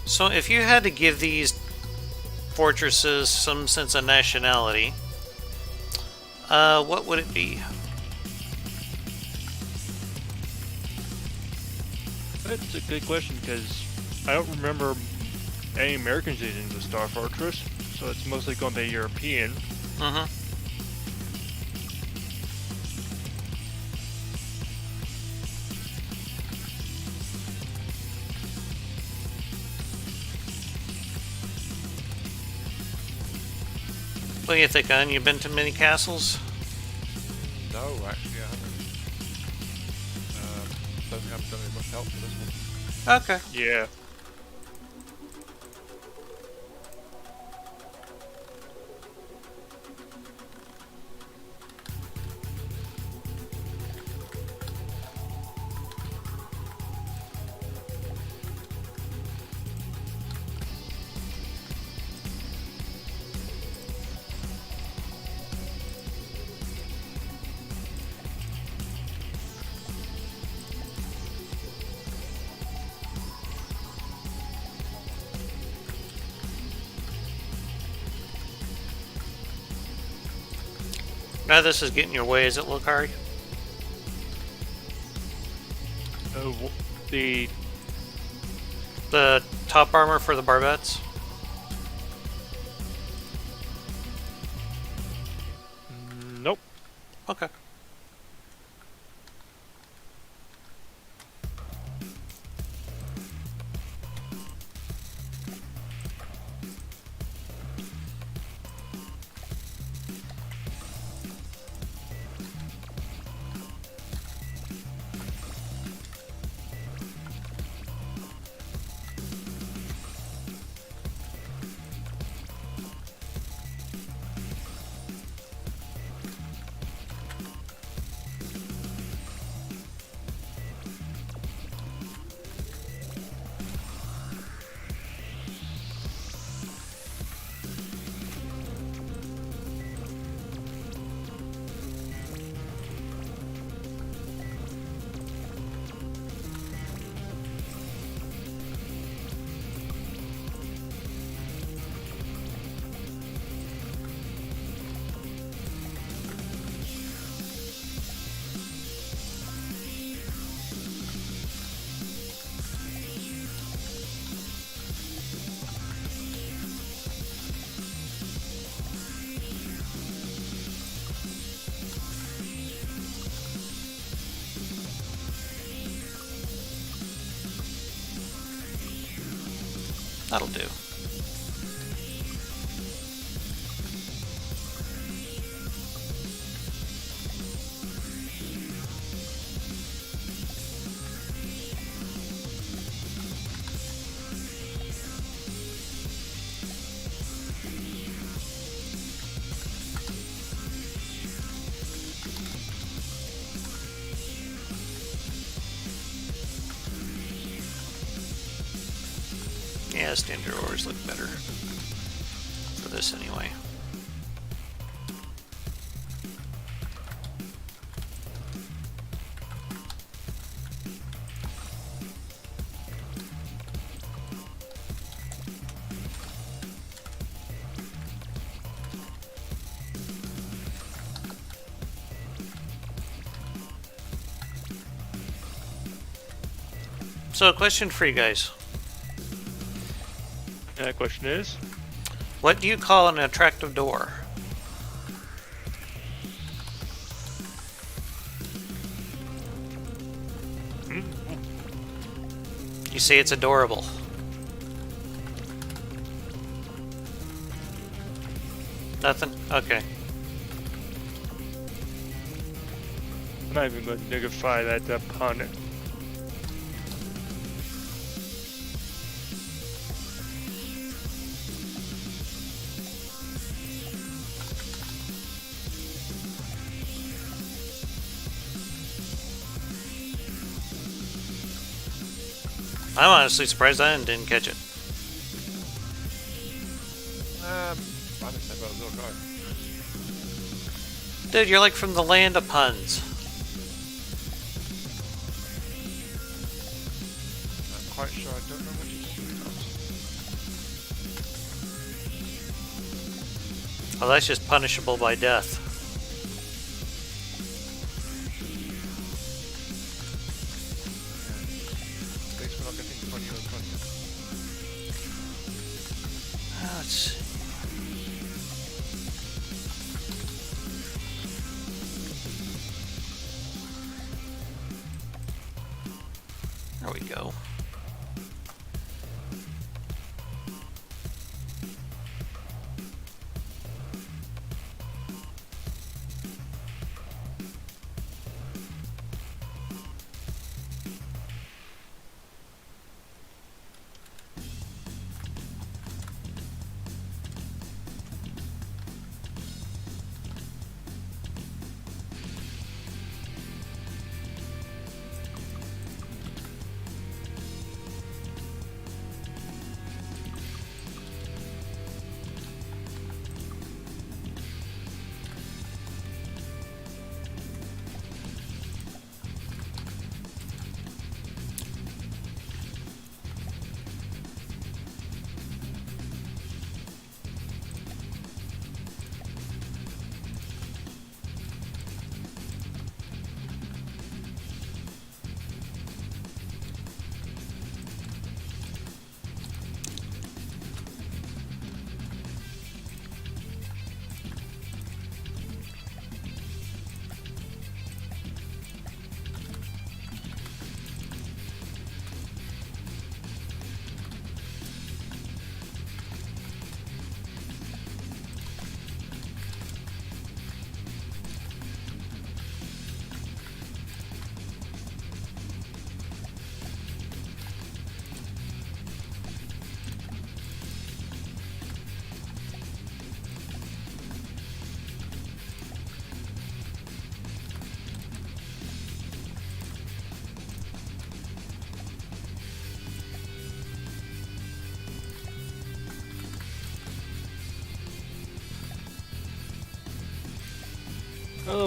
So if you had to give these fortresses some sense of nationality, what would it be? That's a good question because I don't remember any Americans using the Star Fortress, so it's mostly going to be European. Mm-hmm. What do you think, Hun? You been to many castles? No, actually, I haven't. Don't think I've done any much help for this one. Okay. Yeah. Now this is getting your way, is it, Lokari? The The top armor for the barbettes? nope. Okay. That'll do. Yeah, standard oars look better. For this anyway. So, a question for you guys. And the question is, What do you call an attractive door? You say it's adorable. Nothing? Okay. I'm not even going to dignify that pun. I'm honestly surprised I didn't catch it. I didn't say about the little guy. Dude, you're like from the land of puns. I'm quite sure I don't know what he's talking about. Well, that's just punishable by death. At least we're not getting funnier and funnier. Let's see. There we go.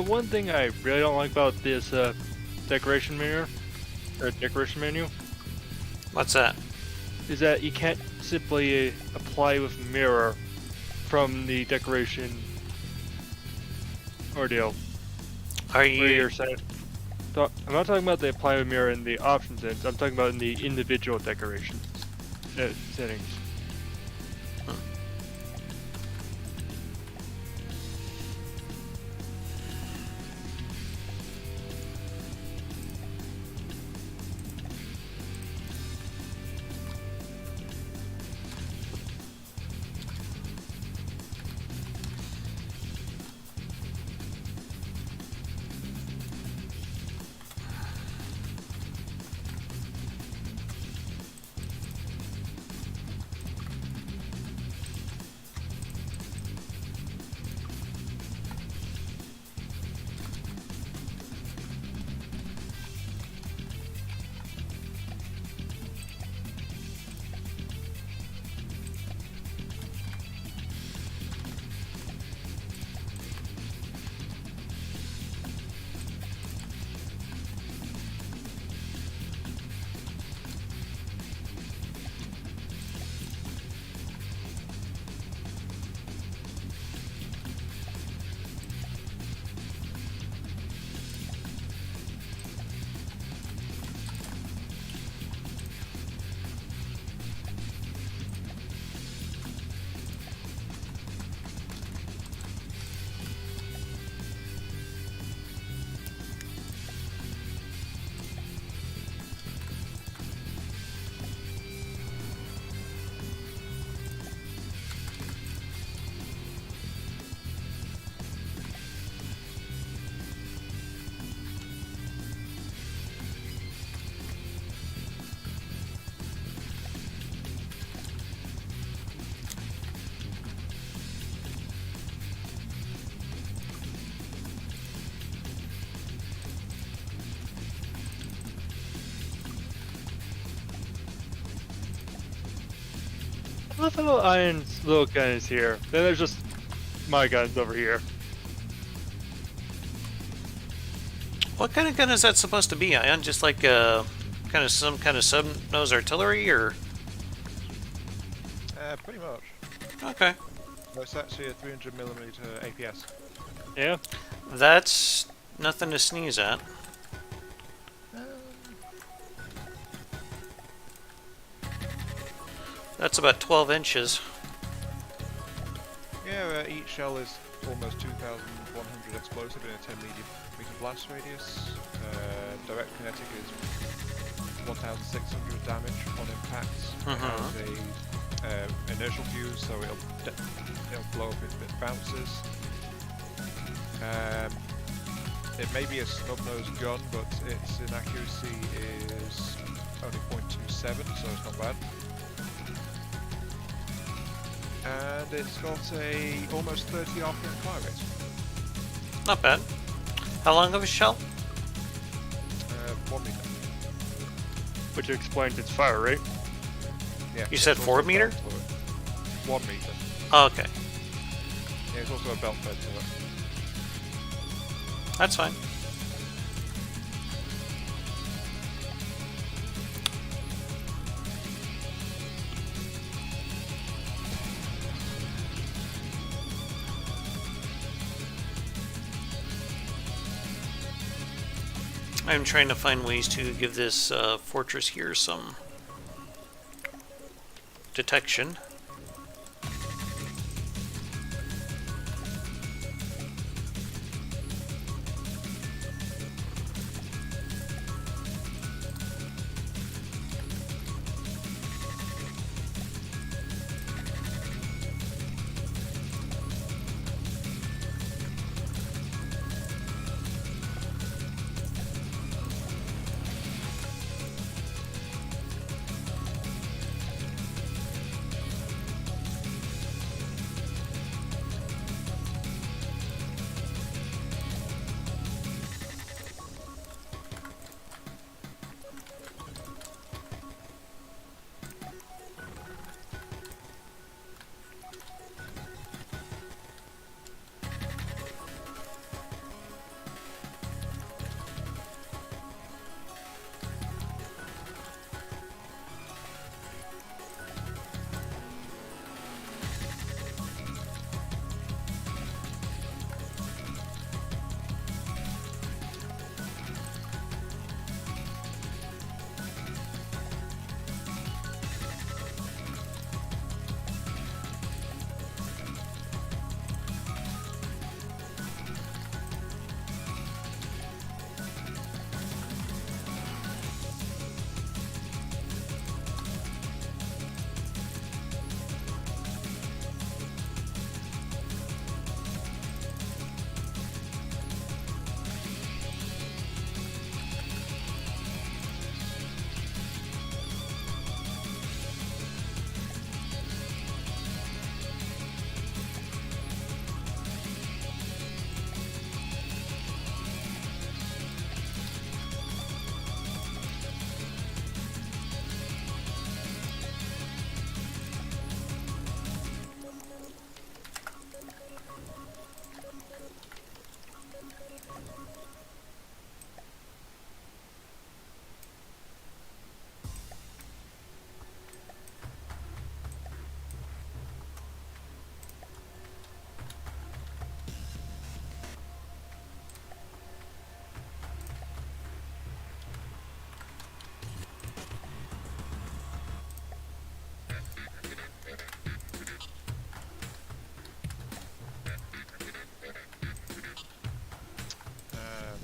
One thing I really don't like about this decoration menu, What's that? is that you can't simply apply with mirror from the decoration ordeal. Are Where you? you're set. So, I'm not talking about the apply with mirror in the options sense. I'm talking about in the individual decoration settings. Little Iron's little gun is here. Then there's just my guns over here. What kind of gun is that supposed to be, Ion? Just like some kind of sub-nose artillery, or? Pretty much. Okay. So it's actually a 300mm APS. Yeah. That's nothing to sneeze at. That's about 12 inches. Yeah, each shell is almost 2,100 explosive in a 10 meter blast radius. Direct kinetic is 1,600 damage on impact. It has a inertial fuse, so it'll blow up if it bounces. It may be a snub-nosed gun, but its inaccuracy is only 0.27, so it's not bad. And it's got a almost 30 RPM fire rate. Not bad. How long of a shell? 1 meter. Which explains its fire rate. Yeah. You said it's 4 also a meter? belt to it. 1 meter. Oh, okay. Yeah, it's also a belt fed to it. That's fine. I'm trying to find ways to give this fortress here some detection.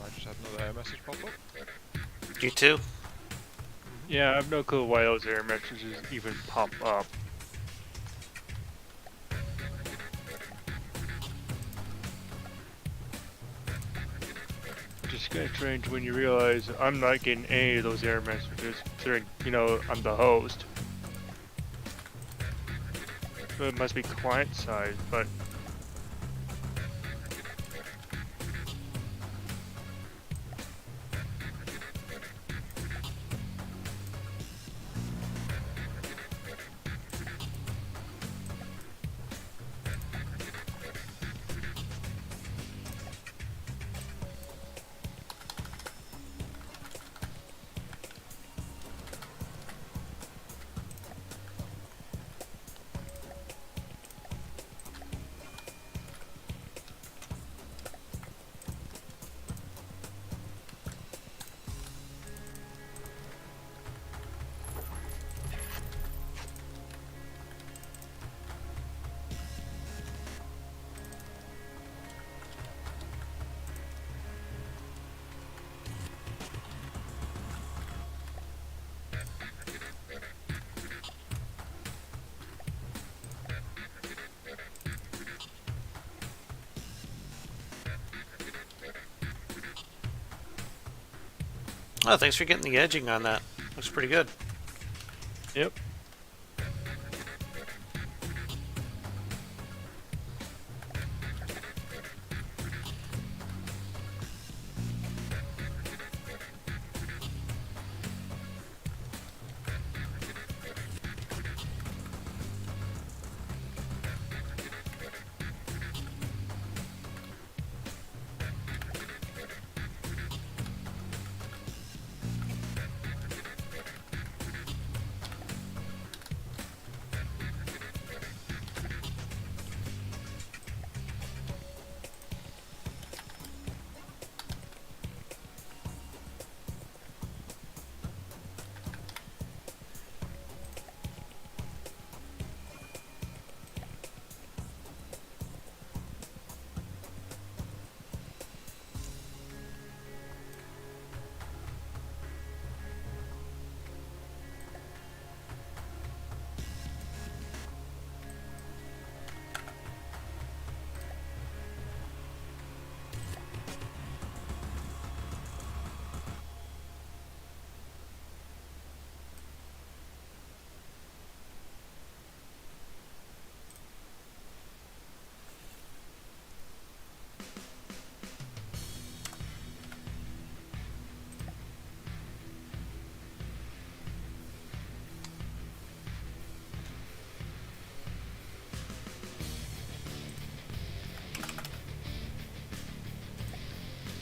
I just had another error message pop up. You too? Yeah, I have no clue why those error messages even pop up. Just kind of strange when you realize I'm not getting any of those error messages, considering, you know, I'm the host. So it must be client side, but Oh, thanks for getting the edging on that. Looks pretty good. Yep.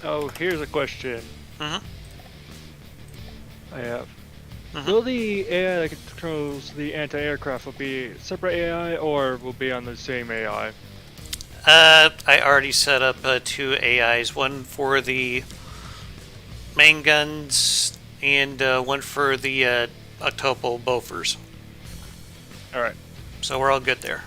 Oh, here's a question Mm-hmm. I have. Mhm. Will the AI that controls the anti-aircraft will be separate AI or will be on the same AI? I already set up 2 AIs, one for the main guns and one for the octuple bofers. All right. So we're all good there.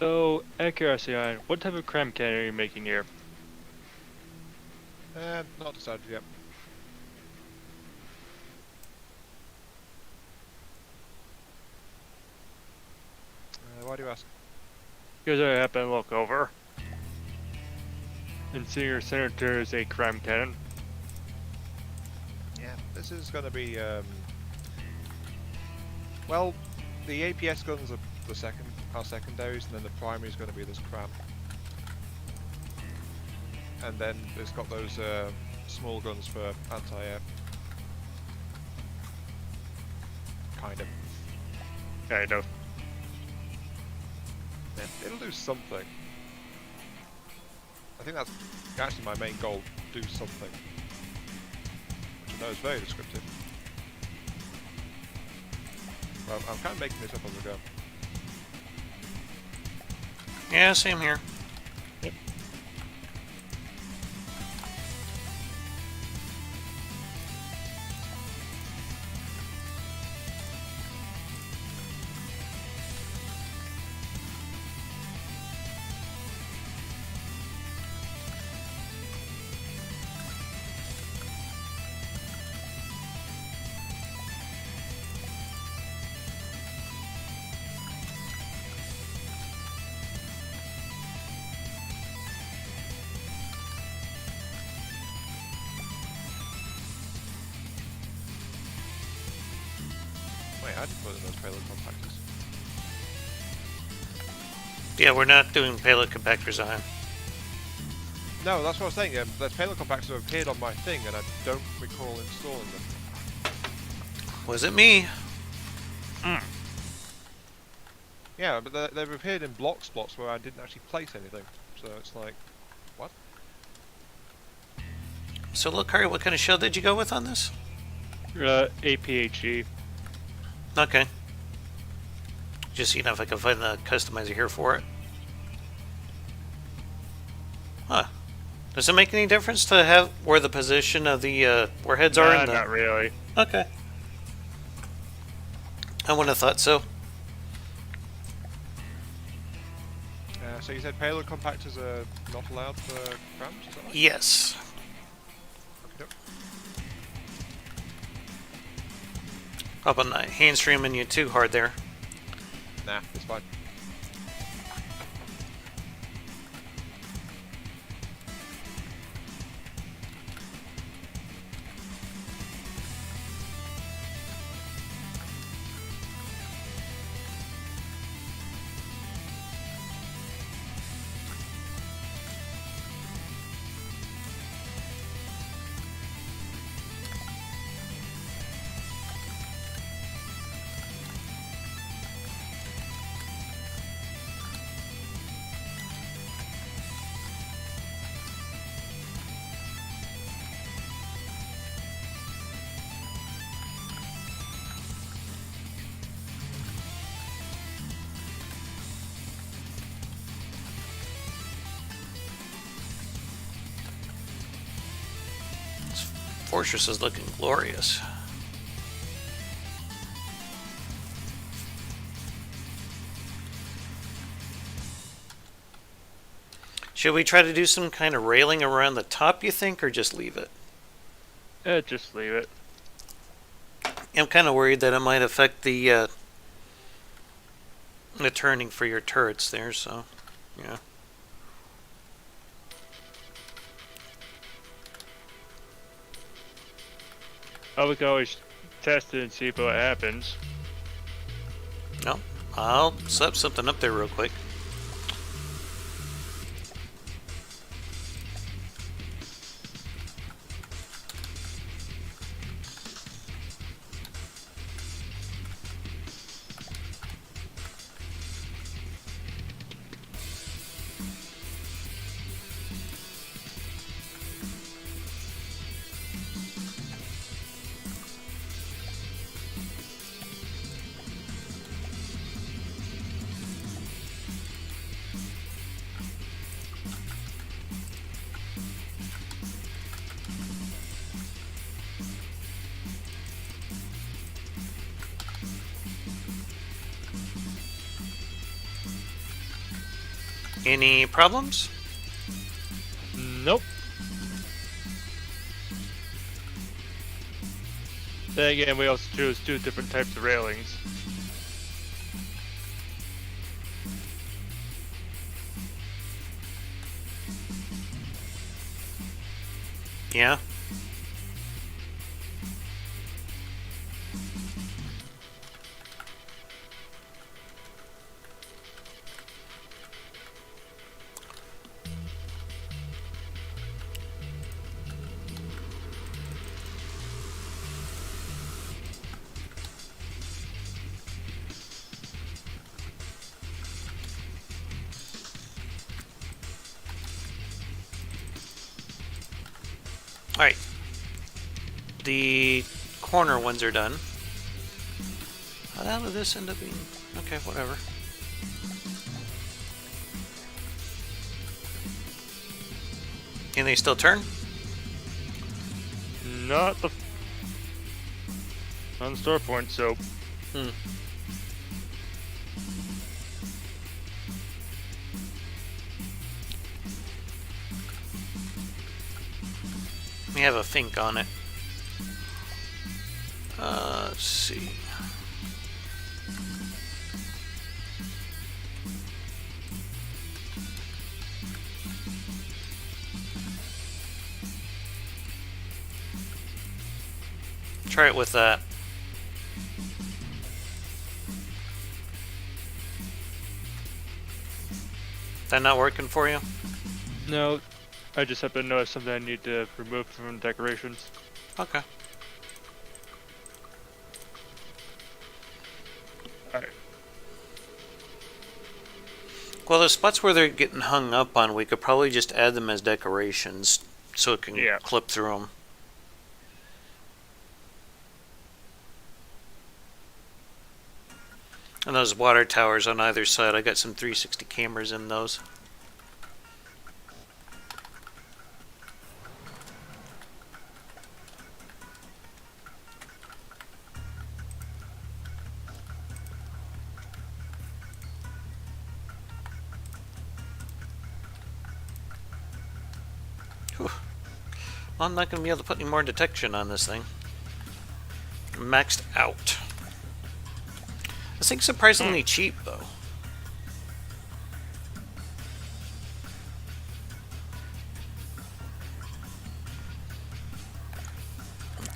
So, accuracy on what type of cram cannon are you making here? Not decided yet. Why do you ask? Because I happen to look over and see your senator is a cram cannon. Yeah, this is going to be Well, the APS guns are are secondaries, and then the primary is going to be this cram. And then it's got those small guns for anti-air. Kind of. Kind of. Yeah, it'll do something. I think that's actually my main goal, do something. Which I know is very descriptive. Well, I'm kind of making this up as I go. Yeah, same here. Yep. Wait, I didn't put in those payload compactors. Yeah, we're not doing payload compactors on. No, that's what I was saying. There's payload compactors have appeared on my thing, and I don't recall installing them. Was it me? Yeah, but they've appeared in block spots where I didn't actually place anything. So it's like, what? So, look, Harry, what kind of shell did you go with on this? APHE. Okay. Just seeing if I can find the customizer here for it. Huh. Does it make any difference to have where the position of the warheads are in the... Not really. Okay. I wouldn't have thought so. So you said payload compactors are not allowed for crams, is that right? Yes. Okay. Hope I'm not hand streaming you too hard there. Nah, it's fine. Fortress is looking glorious. Should we try to do some kind of railing around the top, you think, or just leave it? Just leave it. I'm kind of worried that it might affect the turning for your turrets there, so, yeah. We can always test it and see what happens. No, I'll set something up there real quick. Any problems? Nope. Then again, we also choose 2 different types of railings. Yeah. The corner ones are done. How the hell did this end up being? Okay, whatever. Can they still turn? Not the on store point, so Hmm. We have a fink on it. Let's see. Try it with that. That not working for you? no. I just happen to notice something I need to remove from decorations. Okay. Alright. Well, the spots where they're getting hung up on, we could probably just add them as decorations so it can Yeah. clip through them. And those water towers on either side, I got some 360 cameras in those. Whew. Well, I'm not going to be able to put any more detection on this thing. Maxed out. This thing's surprisingly cheap, though.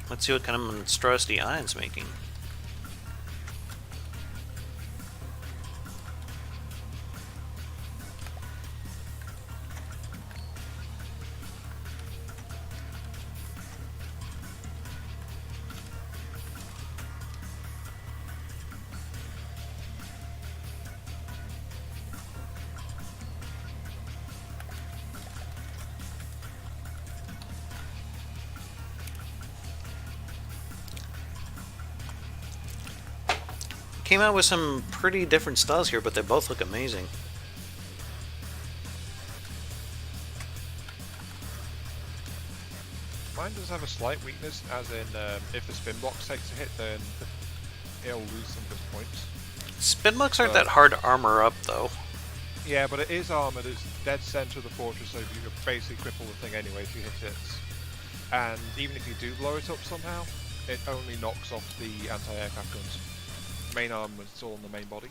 Let's see what kind of monstrosity Iron's making. Came out with some pretty different styles here, but they both look amazing. Mine does have a slight weakness, as in if the spin box takes a hit, then it'll lose some of its points. Spin blocks aren't that hard to armor up, though. Yeah, but it is armoured. It's dead centre of the fortress, so you can basically cripple the thing anyway if you hit it. And even if you do blow it up somehow, it only knocks off the anti-aircraft guns. Main armor is all on the main body.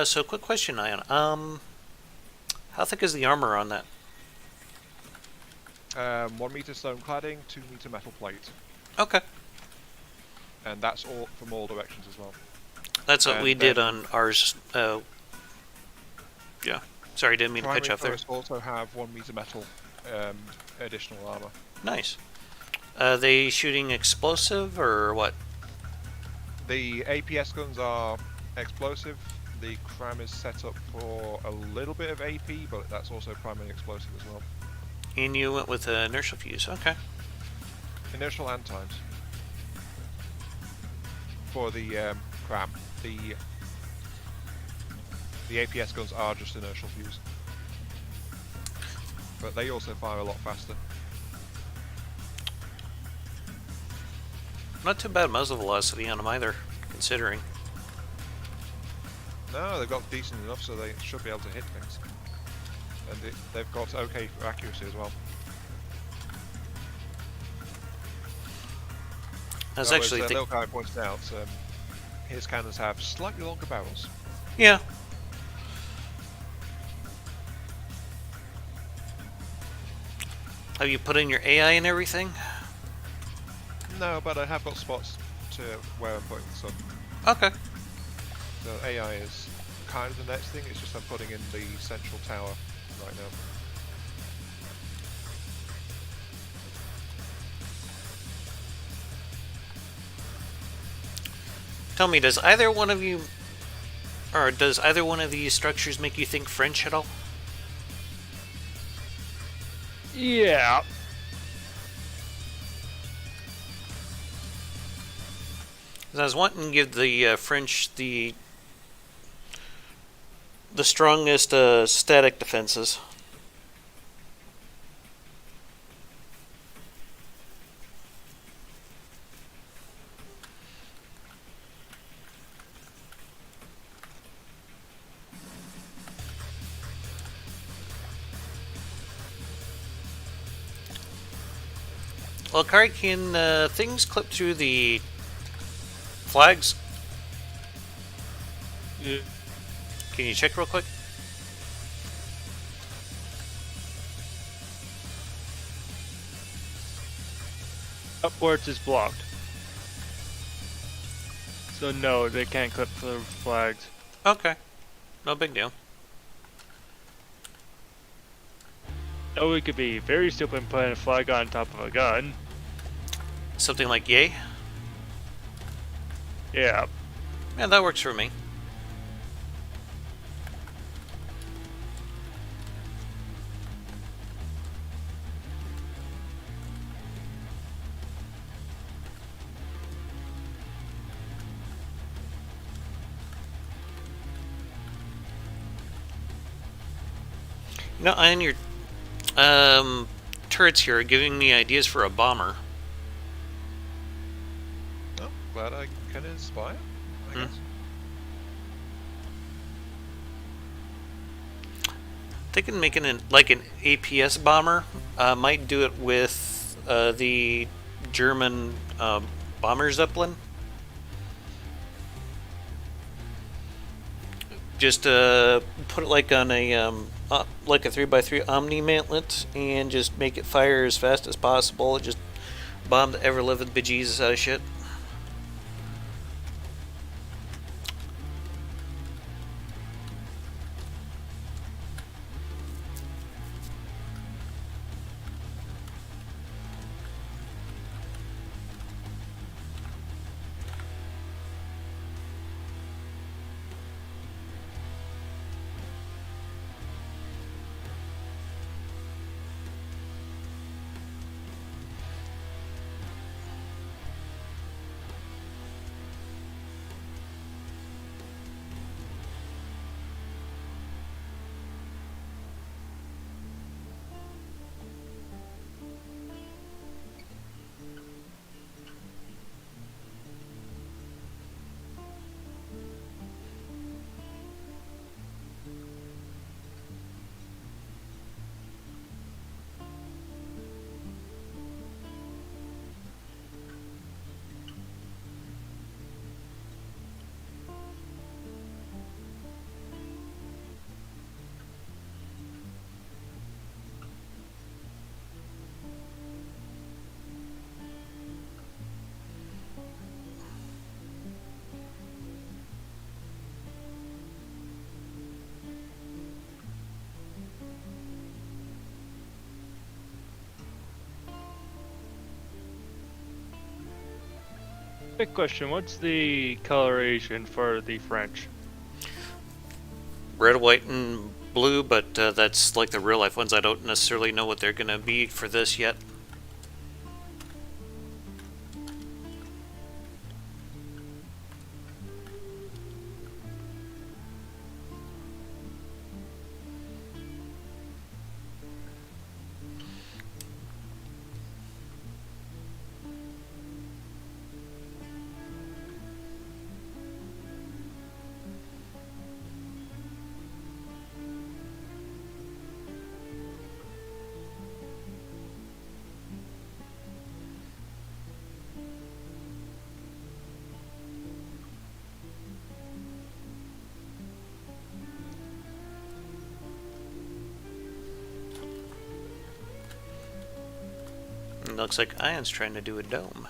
So quick question, Ion. How thick is the armor on that? 1 meter stone cladding, 2 meter metal plate, Okay. and that's all from all directions as well. That's what And we did then- on ours. Yeah. Sorry, didn't mean to cut Primary you off there. forests also have 1 meter metal additional armor. Nice. They shooting explosive or what? The APS guns are explosive. The cram is set up for a little bit of AP, but that's also primarily explosive as well. And you went with an inertial fuse. Okay. Inertial and times. For the cram, the APS guns are just inertial fuse, but they also fire a lot faster. Not too bad muzzle velocity on them either, considering. No, they've got decent enough, so they should be able to hit things. And they've got okay for accuracy as well. I was No, actually as thinking. little guy pointed out, his cannons have slightly longer barrels. Yeah. Have you put in your AI and everything? No, but I have got spots to where I'm putting some. Okay. So AI is kind of the next thing. It's just I'm putting in the central tower right now. Tell me, does either one of you, or does either one of these structures make you think French at all? Yeah. 'Cause I was wanting to give the French the strongest static defenses. Well, Kari, can things clip through the flags? Yeah. Can you check real quick? Upwards is blocked. So no, they can't clip the flags. Okay. No big deal. Oh, we could be very stupid and putting a flag on top of a gun. Something like yay? Yeah. Yeah, that works for me. You know, and your turrets here are giving me ideas for a bomber. Oh, glad I can inspire, I guess. Thinking making like an APS bomber. Might do it with the German bomber Zeppelin. Just put it like on a like a 3x3 Omni mantlet, and just make it fire as fast as possible. Just bomb the ever living bejesus out of shit. Quick question, what's the coloration for the French? Red, white, and blue, but that's like the real life ones. I don't necessarily know what they're gonna be for this yet. It looks like Ian's trying to do a dome.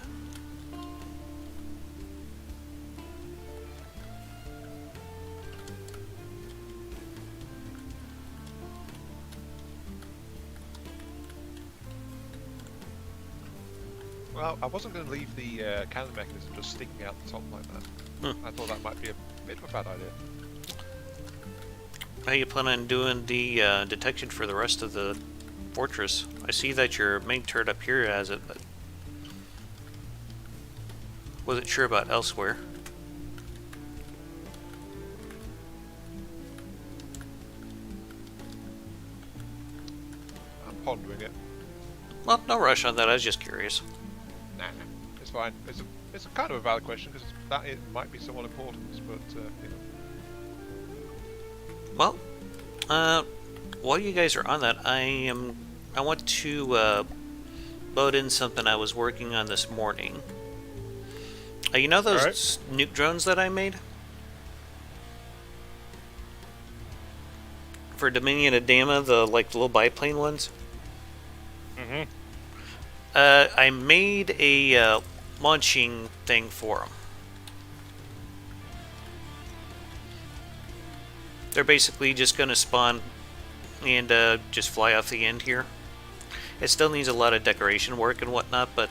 Well, I wasn't going to leave the cannon mechanism just sticking out the top like that. I thought that might be a bit of a bad idea. How you plan on doing the detection for the rest of the fortress? I see that your main turret up here has it, but Wasn't sure about elsewhere. I'm pondering it. Well, no rush on that. I was just curious. Nah, it's fine. It's a kind of a valid question because that it might be somewhat important, but you know. Well, while you guys are on that, I want to load in something I was working on this morning. You know those Alright. nuke drones that I made for Dominion of Dama, the little biplane ones? Mm-hmm. I made a launching thing for them. They're basically just going to spawn and just fly off the end here. It still needs a lot of decoration work and whatnot, but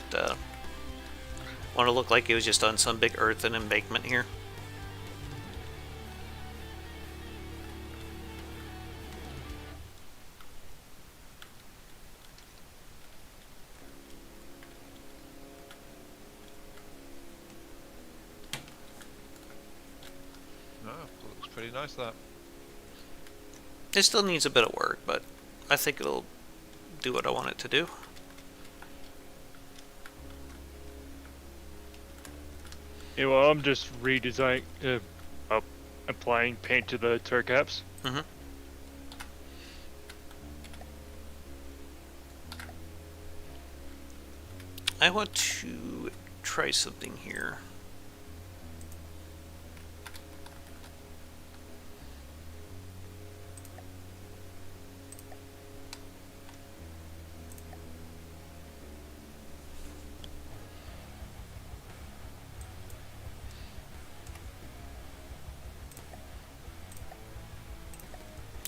want to look like it was just on some big earthen embankment here. No, it looks pretty nice that. It still needs a bit of work, but I think it'll do what I want it to do. Yeah, well, I'm just redesigning, applying paint to the turret caps. Mm-hmm. I want to try something here.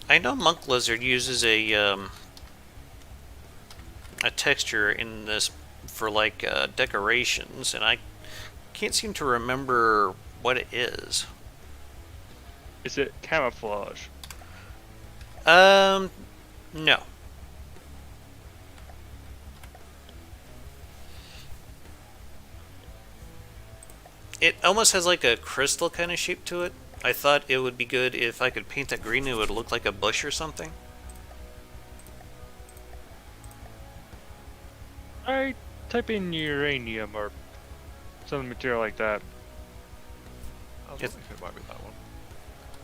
I know Monk Lizard uses a texture in this for decorations, and I can't seem to remember what it is. Is it camouflage? No. It almost has like a crystal kind of shape to it. I thought it would be good if I could paint that green, it would look like a bush or something. I type in uranium or some material like that. I was Yes. wondering if it might be that one.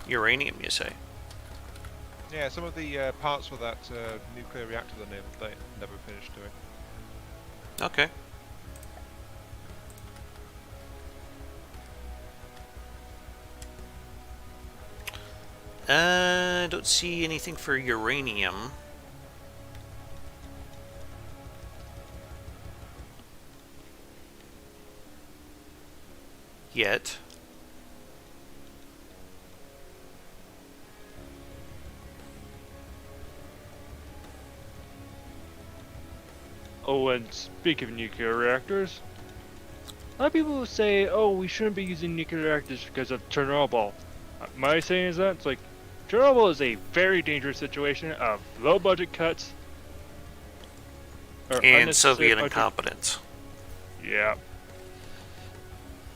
Uranium, you say? Yeah, some of the parts for that nuclear reactor they never finished doing. Okay. I don't see anything for uranium. Yet. Oh, and speaking of nuclear reactors, a lot of people say, oh, we shouldn't be using nuclear reactors because of Chernobyl. My saying is that, it's like, Chernobyl is a very dangerous situation of low budget cuts. Or And unnecessary Soviet budget- incompetence. Yeah.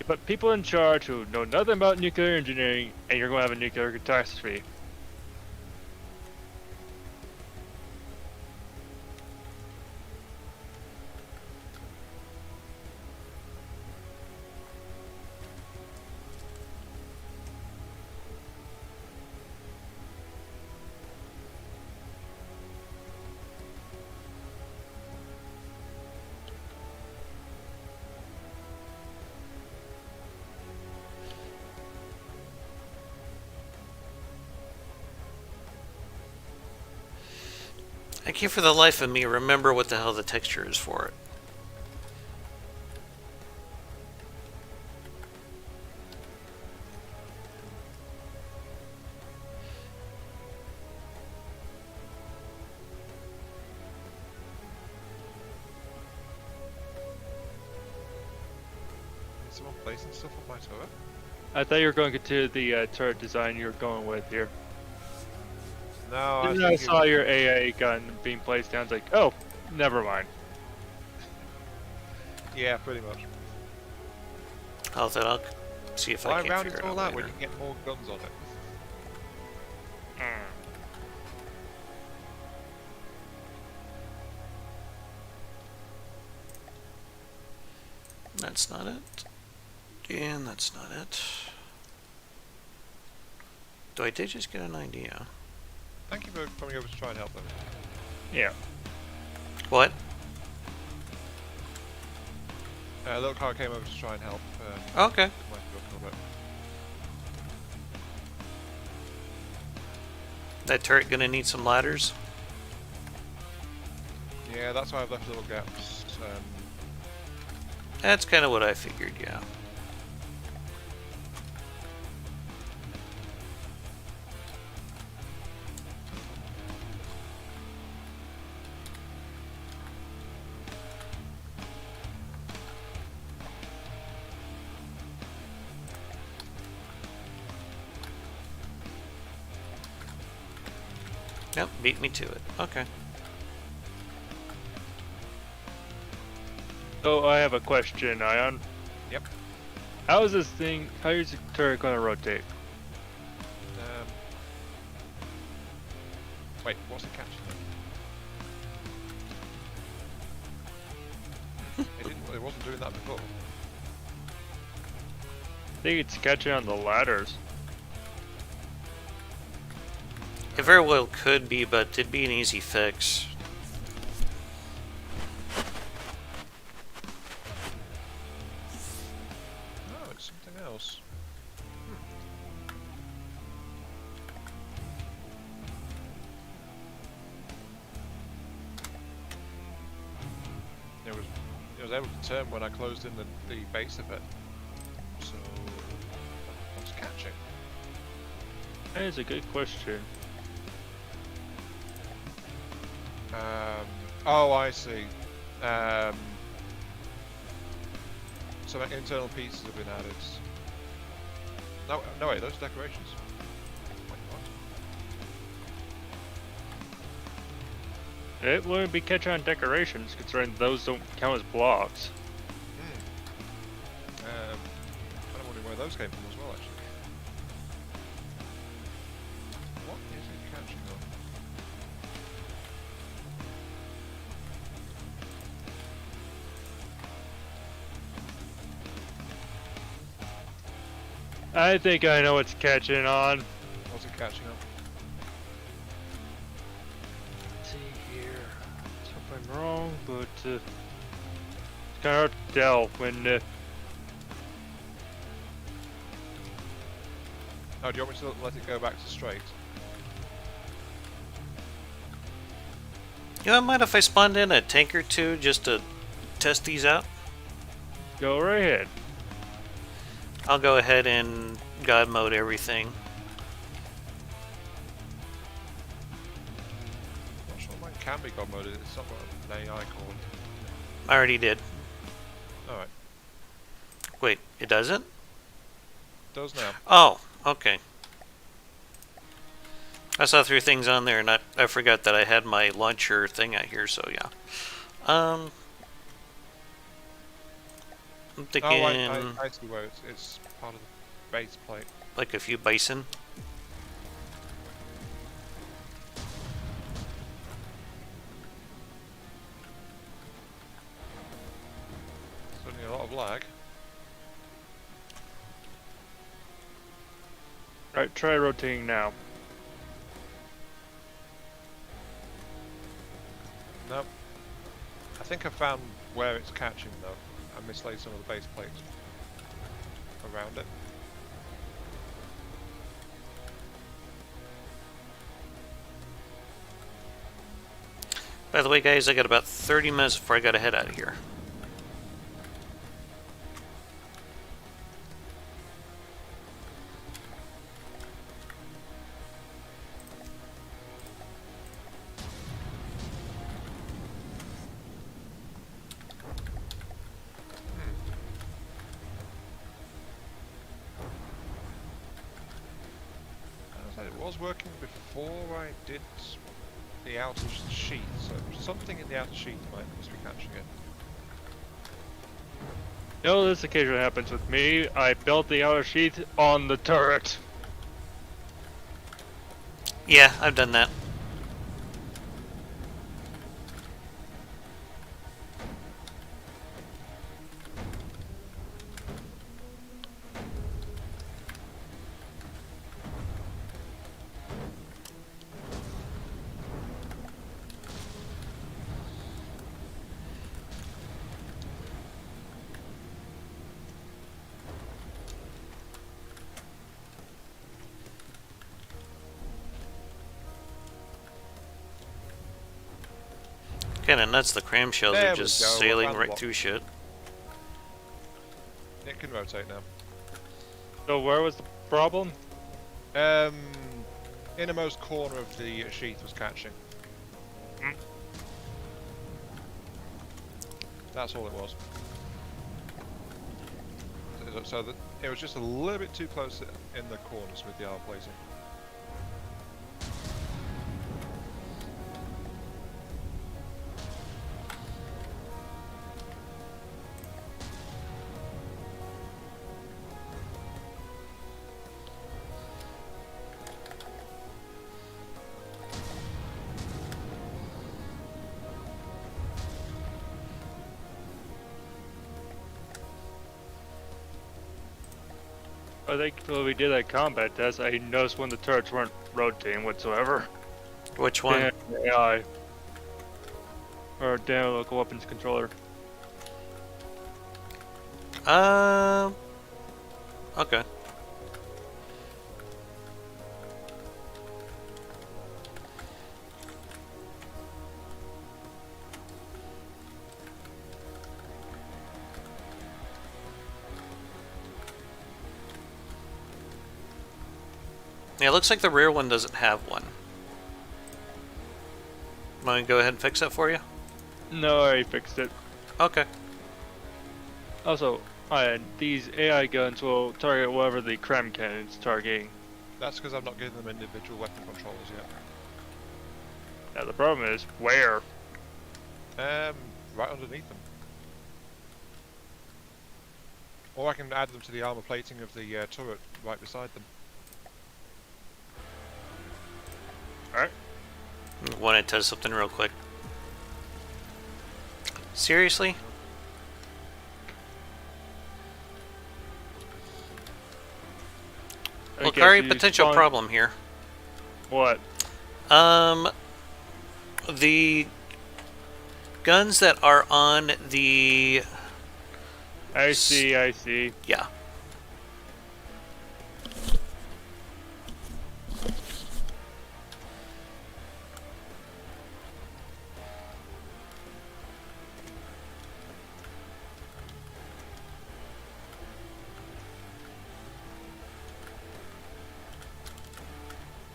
You put people in charge who know nothing about nuclear engineering, and you're going to have a nuclear catastrophe. I can't for the life of me remember what the hell the texture is for it. Is someone placing stuff on my turret? I thought you were going to the turret design you were going with here. No, I was Then I thinking- saw your AA gun being placed down. It's like, oh, never mind. Yeah, pretty much. then I'll see if I Why can round figure it it all out out when later. you can get more guns on it? That's not it. And that's not it. Though I did just get an idea. Thank you for coming over to try and help them. Yeah. What? A little car came over to try and help. Okay. Might be a little bit. That turret gonna need some ladders? Yeah, that's why I've left little gaps. That's kind of what I figured, yeah. Yep, beat me to it. Okay. So I have a question, Ion. Yep. How is this thing? How is the turret gonna rotate? Wait, what's the catch then? It wasn't doing that before. I think it's catching on the ladders. It very well could be, but it'd be an easy fix. Oh, it's something else. It was able to turn when I closed in the base of it. So, what's catching? That is a good question. Oh, I see. Some internal pieces have been added. No, wait, those decorations. Wait, what? It wouldn't be catching on decorations, considering those don't count as blocks. Kind of wondering where those came from as well, actually. What is it catching on? I think I know what's catching on. What's it catching on? Let's see here. Let's hope I'm wrong, but it's kind of hard to tell when. Oh, do you want me to let it go back to straight? You don't mind if I spawned in a tank or two just to test these out? Go right ahead. I'll go ahead and God mode everything. Not sure mine can be God moded. It's not got an AI called. I already did. Alright, Wait, it doesn't? does now. Oh, okay. I saw 3 things on there and I forgot that I had my launcher thing out here, so yeah. I'm thinking Oh, I see where it's part of the base plate. like a few bison. Certainly a lot of lag. Right, try rotating now. Nope. I think I found where it's catching though. I mislaid some of the base plates around it. By the way, guys, I got about 30 minutes before I gotta head out of here. As I said, it was working before I did the outer sheet, so something in the outer sheet must be catching it. No, this occasionally happens with me. I built the outer sheath on the turret. Yeah, I've done that. Kinda nuts the cram shells There are we just go, we're sailing found right block. through shit. It can rotate now. So where was the problem? Innermost corner of the sheath was catching. Hmm. That's all it was. So that it was just a little bit too close in the corners with the arm placing. I think when we did that combat test, I noticed when the turrets weren't rotating whatsoever. Which one? Damn AI. Or damn local weapons controller. Okay. Yeah, it looks like the rear one doesn't have one. Want me to go ahead and fix that for you? No, I already fixed it. Okay. Also, these AI guns will target whatever the cram cannon's targeting. That's because I've not given them individual weapon controllers yet. Now the problem is, where? Right underneath them. Or I can add them to the armor plating of the turret right beside them. Alright. Want to test something real quick. Seriously? Well, Kari, potential problem here. What? The guns that are on the... I see. Yeah.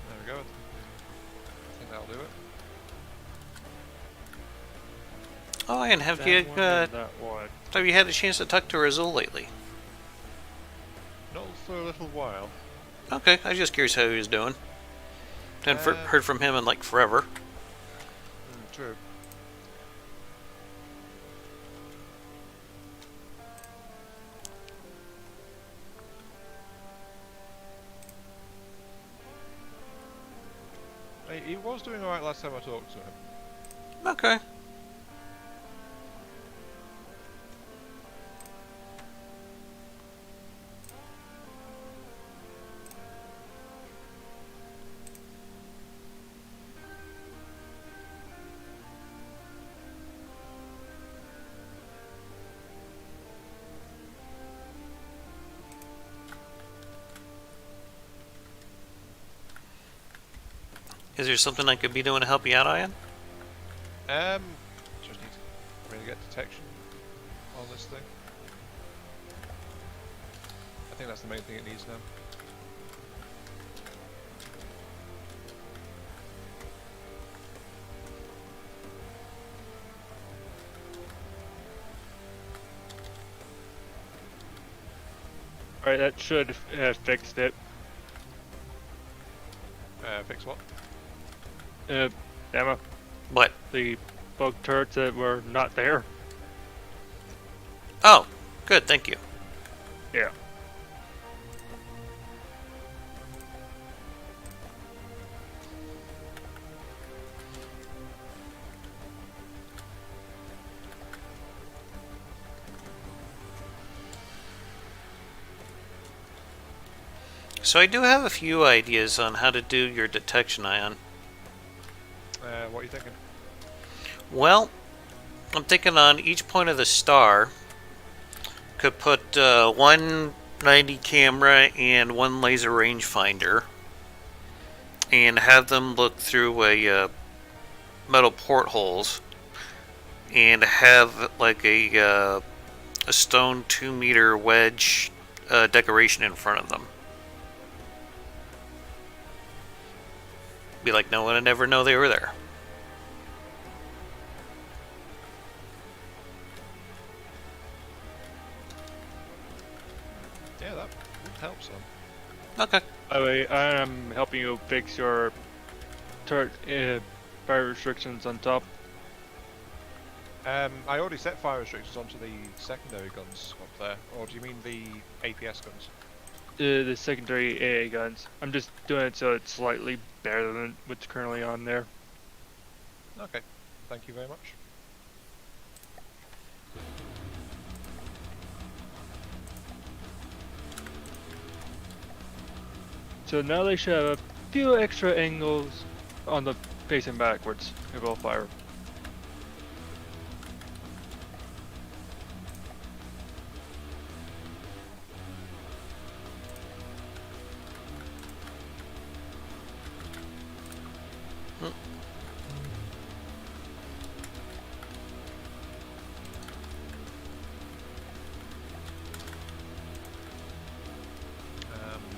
There we go. I think that'll do it. Oh, and have That you one and that one. have you had a chance to talk to Razul lately? Not for a little while. Okay, I was just curious how he was doing. Hadn't heard from him in like forever. True. He was doing alright last time I talked to him. Okay. Is there something I could be doing to help you out, Ian? Just need to really get detection on this thing. I think that's the main thing it needs now. Alright, that should have fixed it. Fix what? Emma, What? the bug turrets that were not there. Oh, Good, thank you. Yeah. So I do have a few ideas on how to do your detection ion. What are you thinking? Well, I'm thinking on each point of the star, could put one 90 camera and one laser rangefinder, and have them look through a metal portholes, and have like a stone 2-meter wedge decoration in front of them. Be like no one would ever know they were there. Yeah, that would help some. Okay. By the way, I am helping you fix your turret fire restrictions on top. I already set fire restrictions onto the secondary guns up there. Or do you mean the APS guns? The secondary AA guns. I'm just doing it so it's slightly better than what's currently on there. Okay, thank you very much. So now they should have a few extra angles on the facing backwards. It will fire.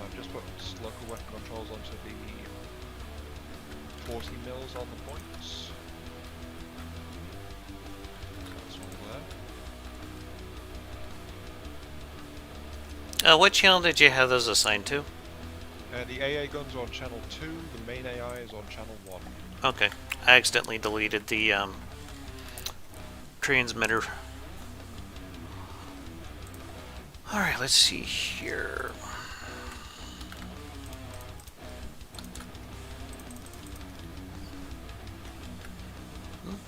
I've just put local weapon controls onto the 40 mils on the points. That's all there. What channel did you have those assigned to? The AA guns are on channel 2, the main AI is on channel 1. Okay. I accidentally deleted the transmitter. Alright, let's see here.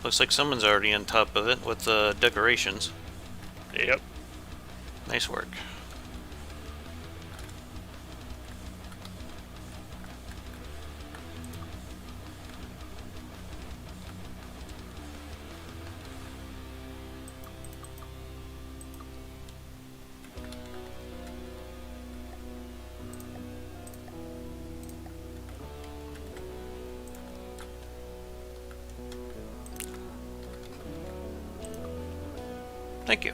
Looks like someone's already on top of it with the decorations. Yep. Nice work. Thank you.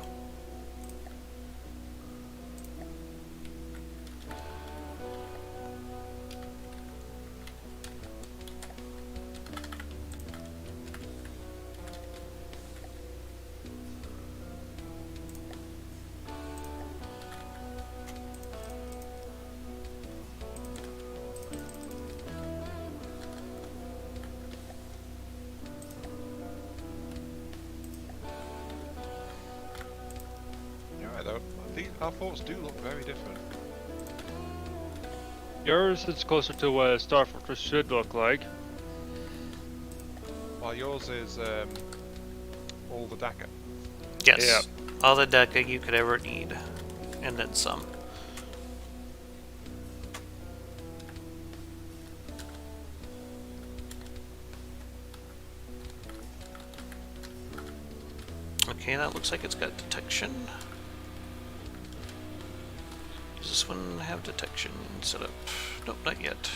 Though, our forts do look very different. Yours is closer to what a Star Fortress should look like. While yours is all the DACA. Yes. Yeah. All the deca you could ever need. And then some. Okay, that looks like it's got detection. Does this one have detection set up? Nope, not yet.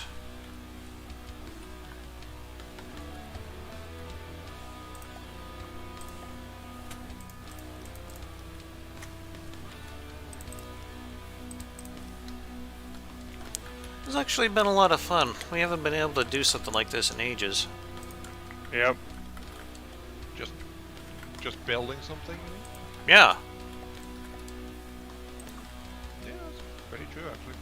It's actually been a lot of fun. We haven't been able to do something like this in ages. Yep. Just building something, you mean? Yeah. Yeah, that's pretty true actually.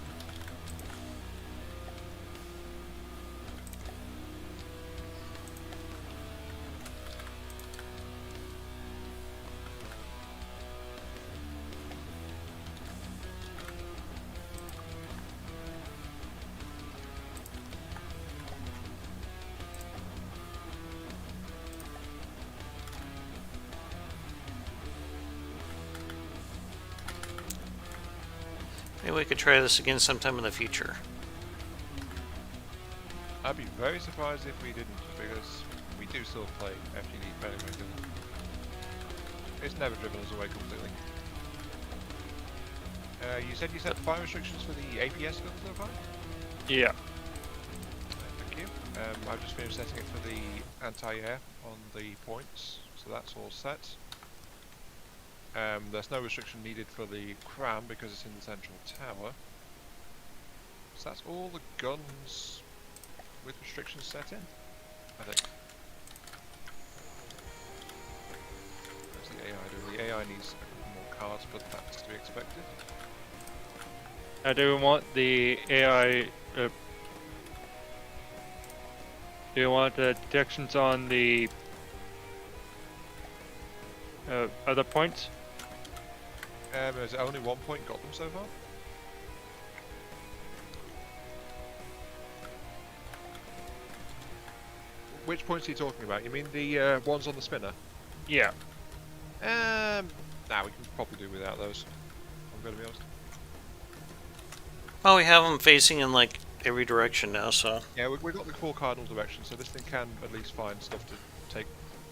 Maybe we could try this again sometime in the future. I'd be very surprised if we didn't, because we do still play FTD fairly regularly. It's never driven us away completely. You said you set fire restrictions for the APS guns so far? Yeah. Thank you. I've just finished setting it for the anti-air on the points, so that's all set. There's no restriction needed for the cram because it's in the central tower. So that's all the guns with restrictions set in, I think. What's the AI doing? The AI needs a couple more cards, but that's to be expected. I do want the AI. Do you want the detections on the other points? Has only 1 point got them so far? Which points are you talking about? You mean the ones on the spinner? Yeah. Nah, we can probably do without those. I'm gonna be honest. Well, we have them facing in like every direction now, so. Yeah, we've got the 4 cardinal directions, so this thing can at least find stuff to take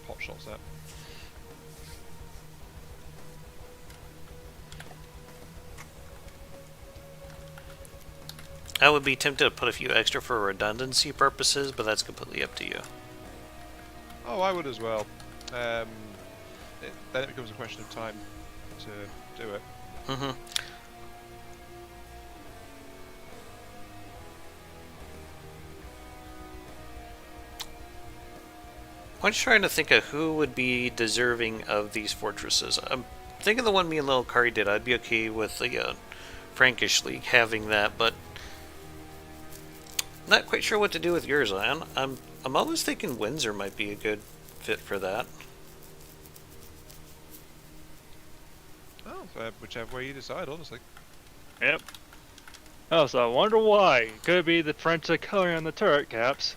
pot shots at. I would be tempted to put a few extra for redundancy purposes, but that's completely up to you. Oh, I would as well. Then it becomes a question of time to do it. Mm-hmm. I'm just trying to think of who would be deserving of these fortresses. I'm thinking the one me and Lil Kari did, I'd be okay with the Frankish League having that, but not quite sure what to do with yours, Ian. I'm always thinking Windsor might be a good fit for that. Oh, whichever way you decide, honestly. Yep. Oh, so I wonder why. Could be the French color on the turret caps.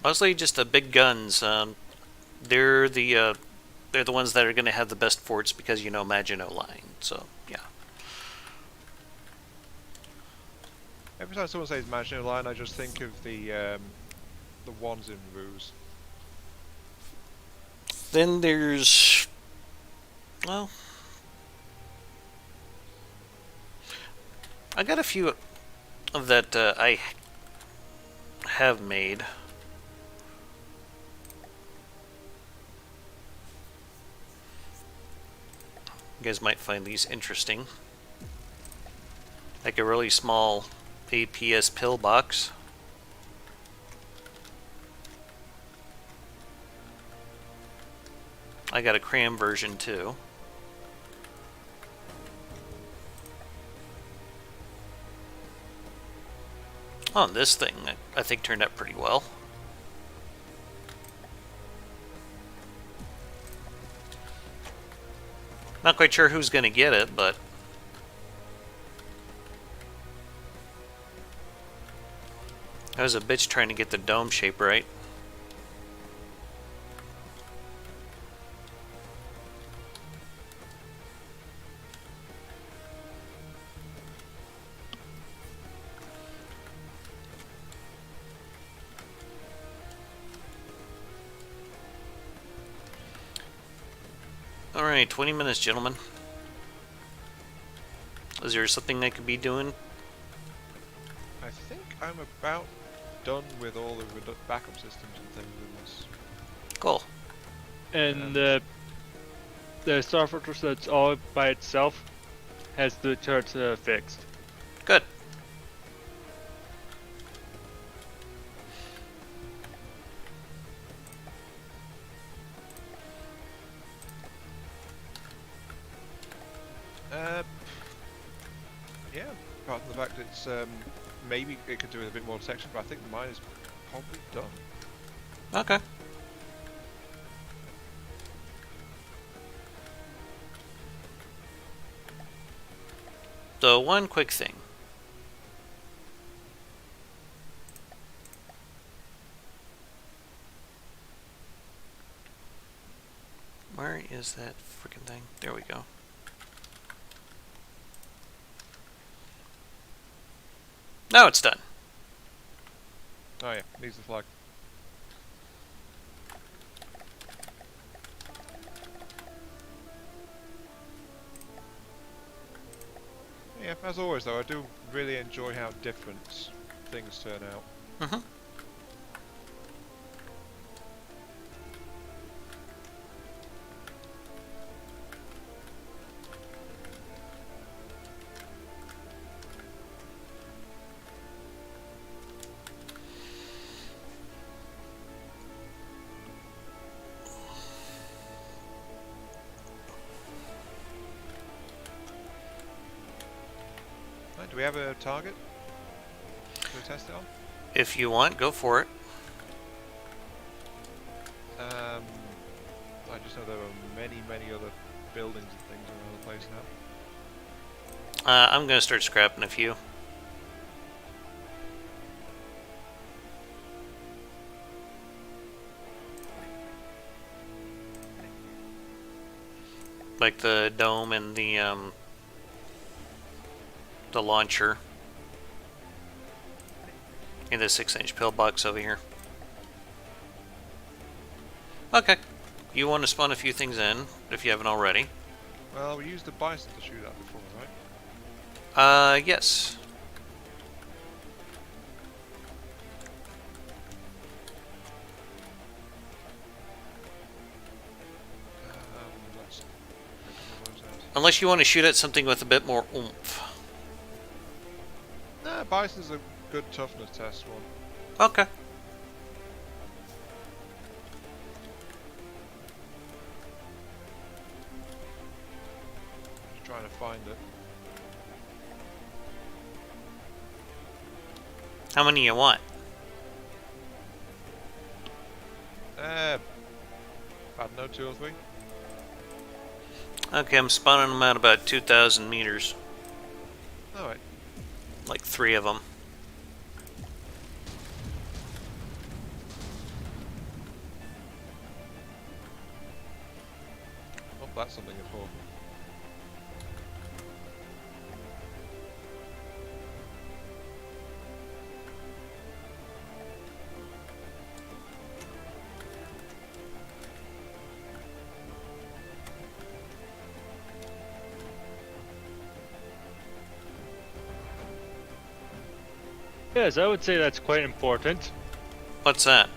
Mostly just the big guns. They're the ones that are going to have the best forts because Maginot Line. So yeah. Every time someone says Maginot Line, I just think of the ones in Ruse. Then there's, well, I got a few that I have made. You guys might find these interesting. Like a really small APS pillbox. I got a cram version too. Oh, and this thing I think turned out pretty well. Not quite sure who's going to get it, but I was a bitch trying to get the dome shape right. Alright, 20 minutes, gentlemen. Is there something I could be doing? I think I'm about done with all the backup systems and things in this. Cool. And the Star Fortress that's all by itself has the turrets fixed. Good. Yeah, apart from the fact it's maybe it could do with a bit more protection, but I think mine is probably done. Okay. So, one quick thing. Where is that freaking thing? There we go. No, it's done. Oh yeah, needs the flag. Yeah, as always though, I do really enjoy how different things turn out. Mm-hmm. Right, do we have a target to test it on? If you want, go for it. I just know there are many other buildings and things around the place now. I'm going to start scrapping a few. Like the dome and the launcher. And the 6-inch pillbox over here. Okay. You want to spawn a few things in, if you haven't already. Well, we used the bison to shoot at before, right? Yes. Let's take all those out. Unless you want to shoot at something with a bit more oomph. Nah, bison's a good toughness test one. Okay. Just trying to find it. How many you want? I don't know, 2 or 3. Okay, I'm spawning them at about 2,000 meters. Alright. Like 3 of them. Oh, that's something important. Yes, I would say that's quite important. What's that?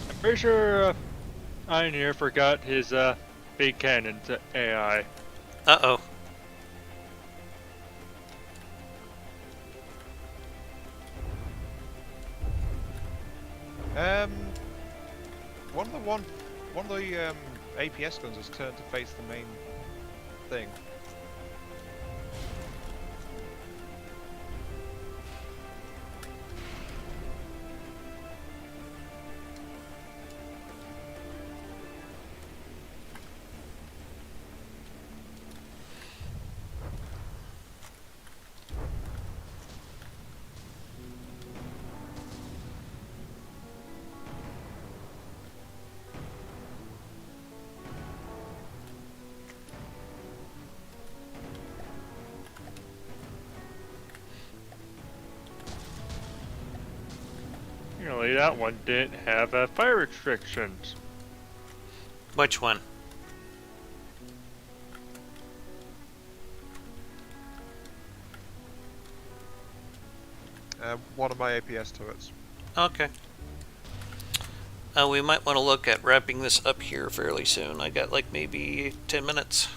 I'm pretty sure Iron here forgot his big cannon to AI. Uh-oh. Um, one of the APS guns has turned to face the main thing. Really, that one didn't have fire restrictions. Which one? One of my APS turrets. Okay. We might want to look at wrapping this up here fairly soon. I got like maybe 10 minutes.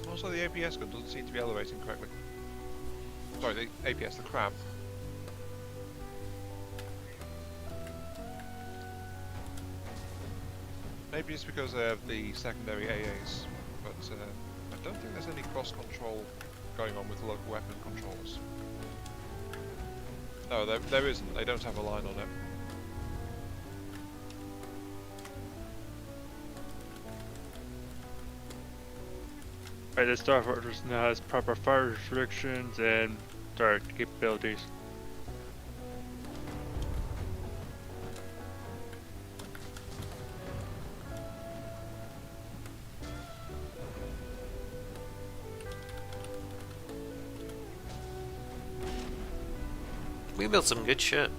Also, the APS gun doesn't seem to be elevating correctly. Sorry, the APS, the crab. Maybe it's because they have the secondary AAs, but I don't think there's any cross control going on with local weapon controllers. No, there isn't. They don't have a line on it. Right, the Star Fortress now has proper fire restrictions and turret capabilities. We built some good shit.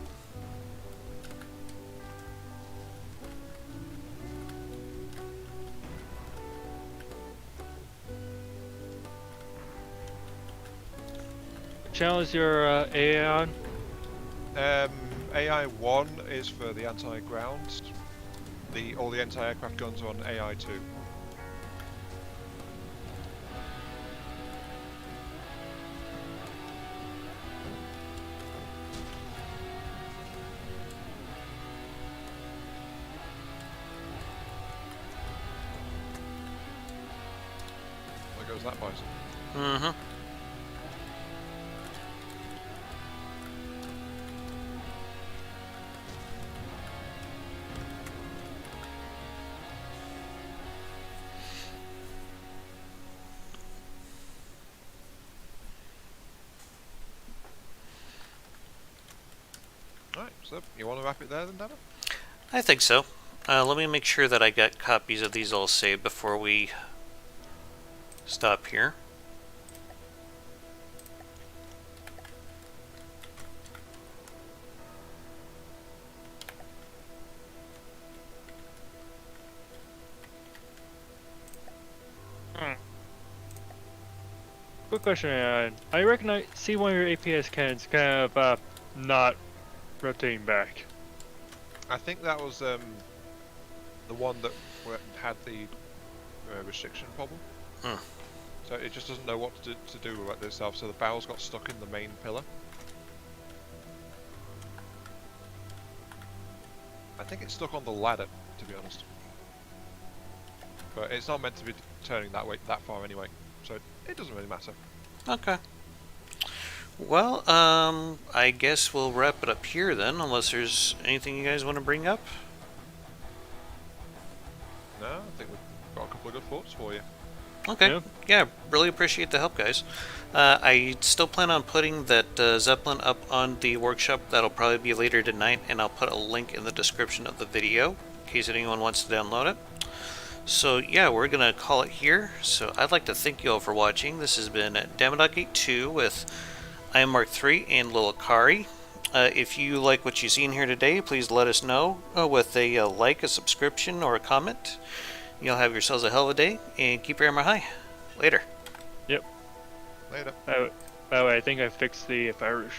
What channel is your AA on? AI 1 is for the anti-ground. All the anti-aircraft guns are on AI 2. There goes that bison. Mm-hmm. Alright, so you want to wrap it there then, Dama? I think so. Let me make sure that I got copies of these all saved before we stop here. Quick question, I reckon I see one of your APS cannons kind of not rotating back. I think that was the one that had the restriction problem. Hmm. So it just doesn't know what to do with itself, so the barrels got stuck in the main pillar. I think it's stuck on the ladder, to be honest. But it's not meant to be turning that far anyway, so it doesn't really matter. Okay. Well, I guess we'll wrap it up here then, unless there's anything you guys want to bring up. No, I think we've got a couple of good thoughts for you. Okay. Yeah, really appreciate the help, guys. I still plan on putting that Zeppelin up on the workshop. That'll probably be later tonight, and I'll put a link in the description of the video in case anyone wants to download it. So yeah, we're gonna call it here. So I'd like to thank you all for watching. This has been Damas.2 with I am Mark III and Lil Akari. If you like what you've seen here today, please let us know with a like, a subscription, or a comment. You'll have yourselves a hell of a day, and keep your armor high. Later. Yep. Later. By the way, I think I fixed the fire restriction.